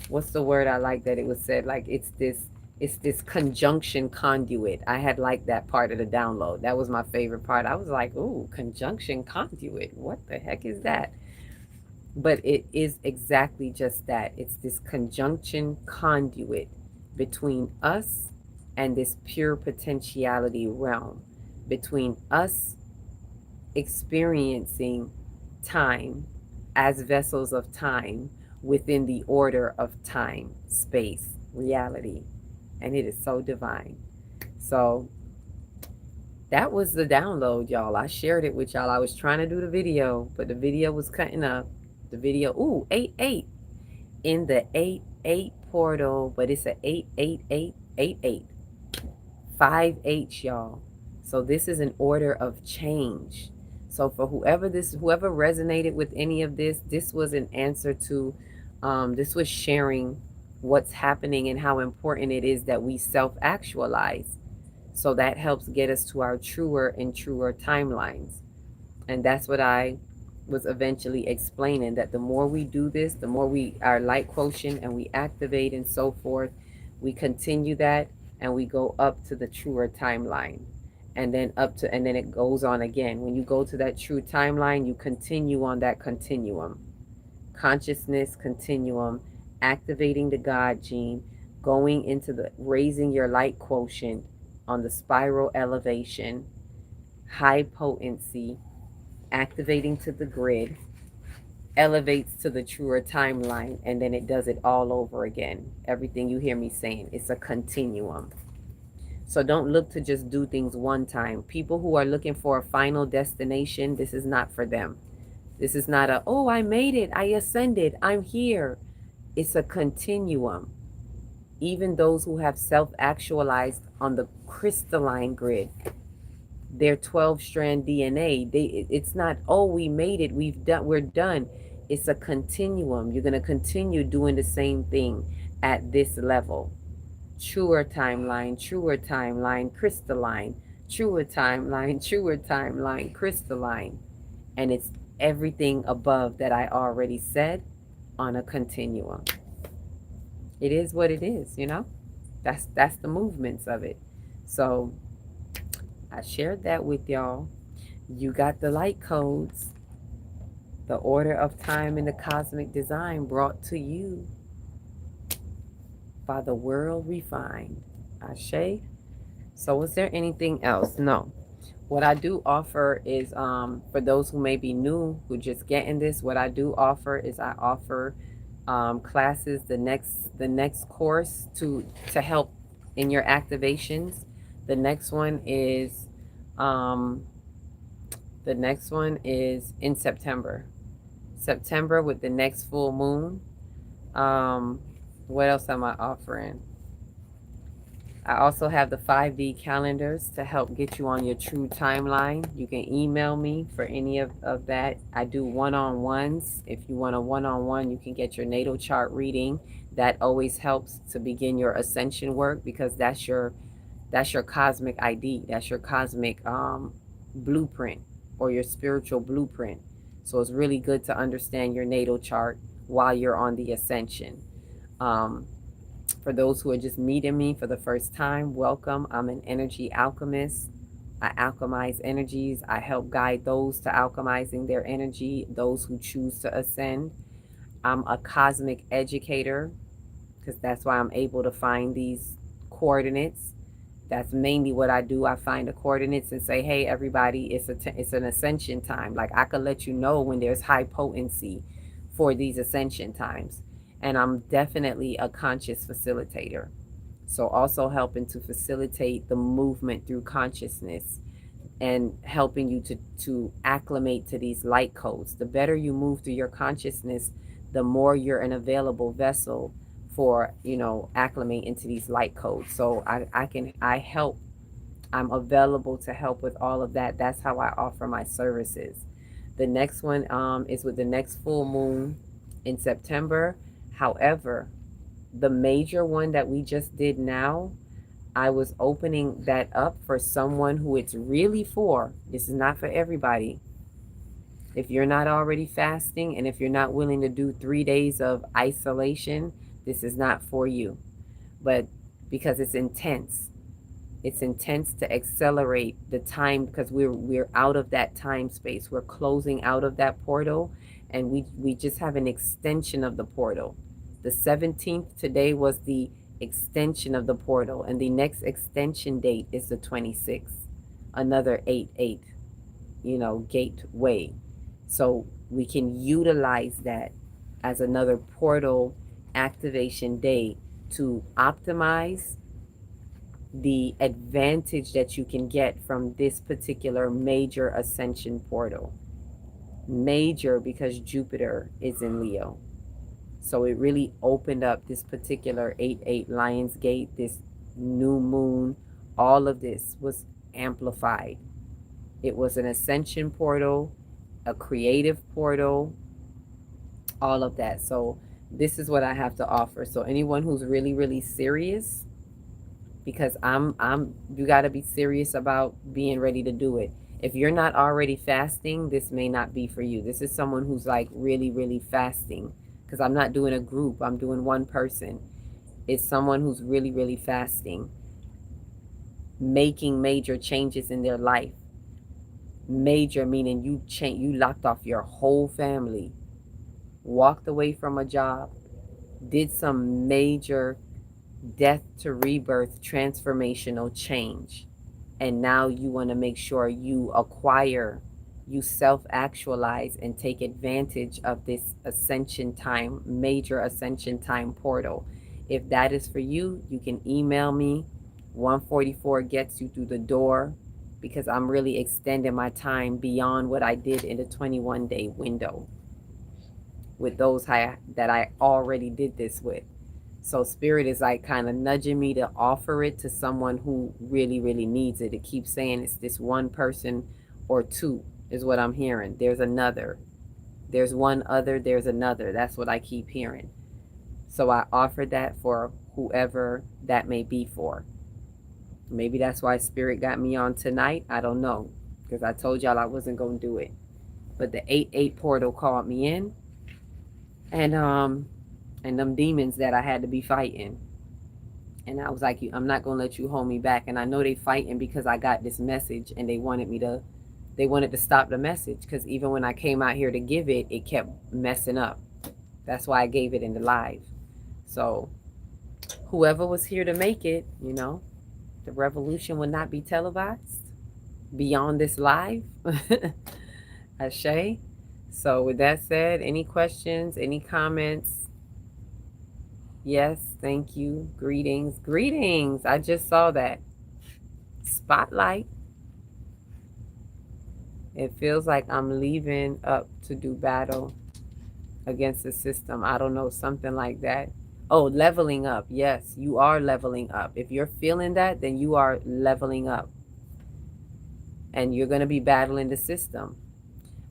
what's the word I like that it was said? Like it's this conjunction conduit. I had liked that part of the download. That was my favorite part. I was like, ooh, conjunction conduit. What the heck is that? But it is exactly just that. It's this conjunction conduit between us and this pure potentiality realm, between us experiencing time as vessels of time within the order of time, space, reality. And it is so divine. So that was the download, y'all. I shared it with y'all. I was trying to do the video, but the video was cutting up. The video, ooh, 8-8 in the 8-8 portal, but it's a 8-8-8-8-8. 5-H, y'all. So this is an order of change. So for whoever resonated with any of this, this was an answer to, this was sharing what's happening and how important it is that we self-actualize. So that helps get us to our truer and truer timelines. And that's what I was eventually explaining, that the more we do this, the more our light quotient, and we activate and so forth, we continue that, and we go up to the truer timeline, and then it goes on again. When you go to that true timeline, you continue on that continuum, consciousness continuum, activating the God gene, going into the raising your light quotient on the spiral elevation, high potency, activating to the grid, elevates to the truer timeline, and then it does it all over again. Everything you hear me saying, it's a continuum. So don't look to just do things one time. People who are looking for a final destination, this is not for them. This is not a, oh, I made it, I ascended, I'm here. It's a continuum. Even those who have self-actualized on the crystalline grid, their 12-strand DNA, it's not, oh, we made it, we're done. It's a continuum. You're going to continue doing the same thing at this level. Truer timeline, crystalline, truer timeline, crystalline. And it's everything above that I already said on a continuum. It is what it is, you know? That's the movements of it. So I shared that with y'all. You got the light codes, the order of time in the cosmic design brought to you by the world refined. Ashe. So is there anything else? No. What I do offer is, for those who may be new, who just getting this, what I do offer is I offer classes, the next course to help in your activations. The next one is in September with the next full moon. What else am I offering? I also have the 5D calendars to help get you on your true timeline. You can email me for any of that. I do one-on-ones. If you want a one-on-one, you can get your natal chart reading. That always helps to begin your ascension work, because that's your cosmic ID. That's your cosmic blueprint, or your spiritual blueprint. So it's really good to understand your natal chart while you're on the ascension. For those who are just meeting me for the first time, welcome. I'm an energy alchemist. I alchemize energies. I help guide those to alchemizing their energy, those who choose to ascend. I'm a cosmic educator, because that's why I'm able to find these coordinates. That's mainly what I do. I find the coordinates and say, hey, everybody, it's an ascension time. Like, I could let you know when there's high potency for these ascension times. And I'm definitely a conscious facilitator. So also helping to facilitate the movement through consciousness, and helping you to acclimate to these light codes. The better you move through your consciousness, the more you're an available vessel for, acclimate into these light codes. So I help I'm available to help with all of that. That's how I offer my services. The next one is with the next full moon in September. However, the major one that we just did now, I was opening that up for someone who it's really for. This is not for everybody. If you're not already fasting and if you're not willing to do 3 days of isolation, this is not for you. But because it's intense to accelerate the time, because we're out of that time space. We're closing out of that portal, and we just have an extension of the portal. The 17th today was the extension of the portal, and the next extension date is the 26th. Another 8-8, gateway. So we can utilize that as another portal activation day to optimize the advantage that you can get from this particular major ascension portal. Major because Jupiter is in Leo. So it really opened up this particular 8-8 Lions Gate, this new moon. All of this was amplified. It was an ascension portal, a creative portal, all of that. So this is what I have to offer. So anyone who's really, really serious, because you got to be serious about being ready to do it. If you're not already fasting, this may not be for you. This is someone who's like really, really fasting, because I'm not doing a group. I'm doing one person. It's someone who's really, really fasting, making major changes in their life. Major meaning you locked off your whole family, walked away from a job, did some major death to rebirth transformational change, and now you want to make sure you acquire, you self-actualize and take advantage of this ascension time, major ascension time portal. If that is for you, you can email me. 144 gets you through the door, because I'm really extending my time beyond what I did in the 21-day window with those that I already did this with. So Spirit is like kind of nudging me to offer it to someone who really, really needs it. It keeps saying it's this one person or two is what I'm hearing. There's another. There's one other. There's another. That's what I keep hearing. So I offered that for whoever that may be for. Maybe that's why Spirit got me on tonight. I don't know, because I told y'all I wasn't going to do it. But the 8-8 portal called me in, and them demons that I had to be fighting. And I was like, I'm not going to let you hold me back. And I know they fighting because I got this message, and they wanted to stop the message, because even when I came out here to give it, it kept messing up. That's why I gave it in the live. So whoever was here to make it, the revolution will not be televised beyond this live. Ashe. So with that said, any questions, any comments? Yes, thank you. Greetings. Greetings. I just saw that. Spotlight. It feels like I'm leaving up to do battle against the system. I don't know, something like that. Oh, leveling up. Yes, you are leveling up. If you're feeling that, then you are leveling up. And you're going to be battling the system.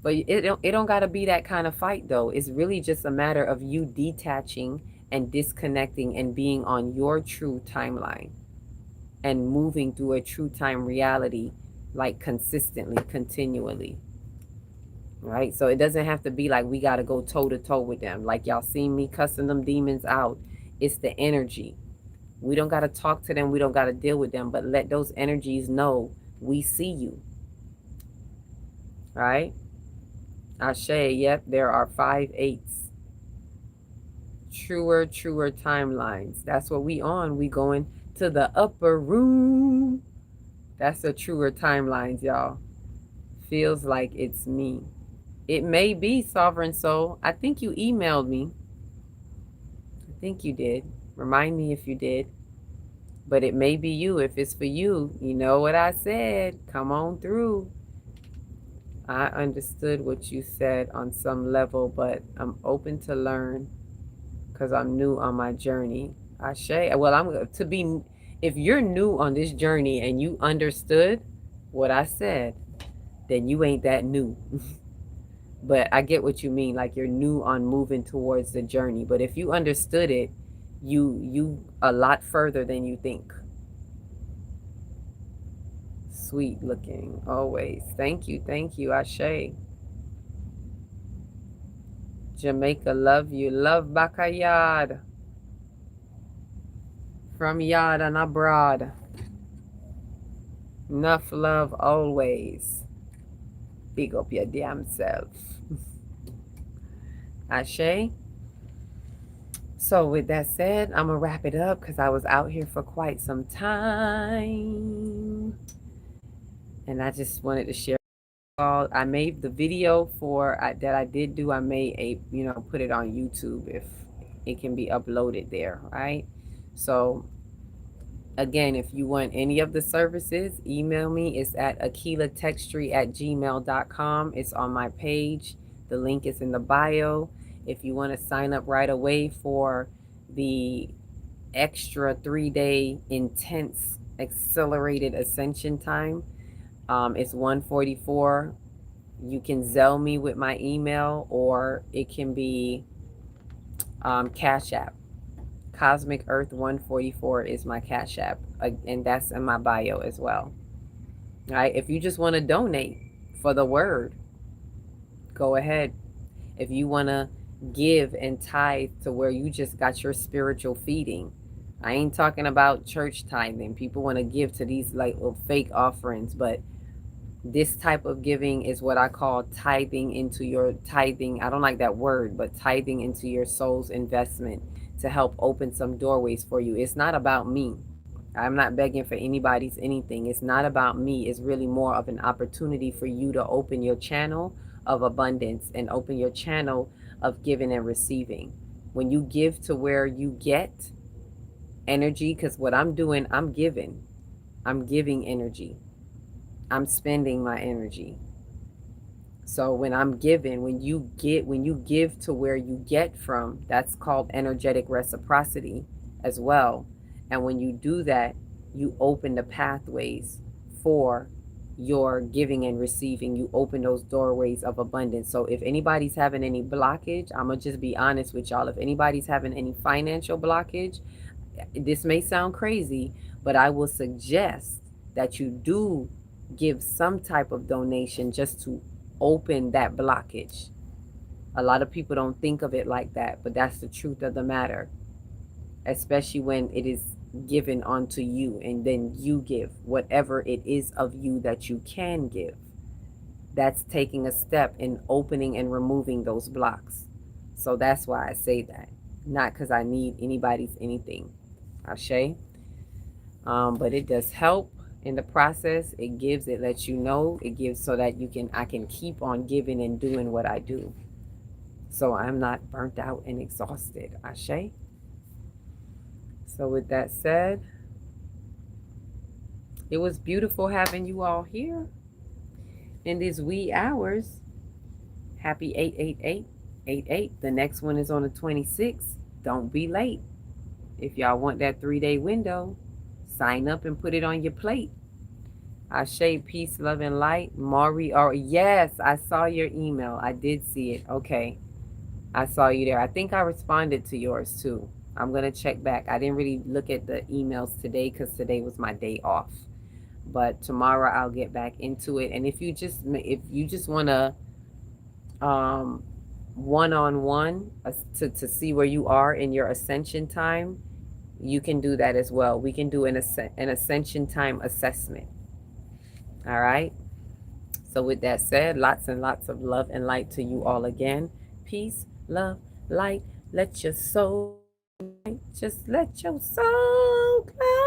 But it don't got to be that kind of fight, though. It's really just a matter of you detaching and disconnecting and being on your true timeline and moving through a true time reality, like consistently, continually. Right? So it doesn't have to be like we got to go toe to toe with them. Like y'all seen me cussing them demons out. It's the energy. We don't got to talk to them. We don't got to deal with them. But let those energies know we see you. Right? Ashe, yep, there are 5 8s. Truer timelines. That's what we on. We going to the upper room. That's the truer timelines, y'all. Feels like it's me. It may be, Sovereign Soul. I think you emailed me. I think you did. Remind me if you did. But it may be you. If it's for you, you know what I said. Come on through. I understood what you said on some level, but I'm open to learn because I'm new on my journey. Ashe. Well, If you're new on this journey and you understood what I said, then you ain't that new. But I get what you mean, like you're new on moving towards the journey. But if you understood it, you a lot further than you think. Sweet looking always. Thank you, Ashe. Jamaica, love you. Love Bakayad. From Yard and abroad. Enough love always. Big up your damn self. Ashe. So with that said, I'm going to wrap it up because I was out here for quite some time. And I just wanted to share. I made the video that I did do. I made put it on YouTube if it can be uploaded there, right? So again, if you want any of the services, email me. It's at akilatextry@gmail.com. It's on my page. The link is in the bio. If you want to sign up right away for the extra 3-day intense accelerated ascension time, it's $144. You can Zelle me with my email, or it can be Cash App. Cosmic Earth 144 is my Cash App, and that's in my bio as well. All right, if you just want to donate for the word, go ahead. If you want to give and tithe to where you just got your spiritual feeding, I ain't talking about church tithing. People want to give to these like little fake offerings, but this type of giving is what I call tithing into your tithing. I don't like that word, but tithing into your soul's investment to help open some doorways for you. It's not about me. I'm not begging for anybody's anything. It's not about me. It's really more of an opportunity for you to open your channel of abundance and open your channel of giving and receiving. When you give to where you get energy, because what I'm doing, I'm giving energy. I'm spending my energy. So when I'm giving, when you give to where you get from, that's called energetic reciprocity as well. And when you do that, you open the pathways for your giving and receiving. You open those doorways of abundance. So if anybody's having any blockage, I'm going to just be honest with y'all. If anybody's having any financial blockage, this may sound crazy, but I will suggest that you do give some type of donation just to open that blockage. A lot of people don't think of it like that, but that's the truth of the matter, especially when it is given onto you and then you give whatever it is of you that you can give. That's taking a step in opening and removing those blocks. So that's why I say that, not because I need anybody's anything. Ashe. But it does help in the process. It lets you know, it gives so that I can keep on giving and doing what I do. So I'm not burnt out and exhausted. Ashe. So with that said, it was beautiful having you all here in these wee hours. Happy 88888. The next one is on the 26th. Don't be late. If y'all want that 3-day window, sign up and put it on your plate. Ashe, peace, love, and light. Maury, yes, I saw your email. I did see it. Okay. I saw you there. I think I responded to yours too. I'm going to check back. I didn't really look at the emails today because today was my day off. But tomorrow I'll get back into it. And if you just want to one-on-one to see where you are in your ascension time, you can do that as well. We can do an ascension time assessment. All right. So with that said, lots and lots of love and light to you all again. Peace, love, light. Let your soul, just let your soul glow.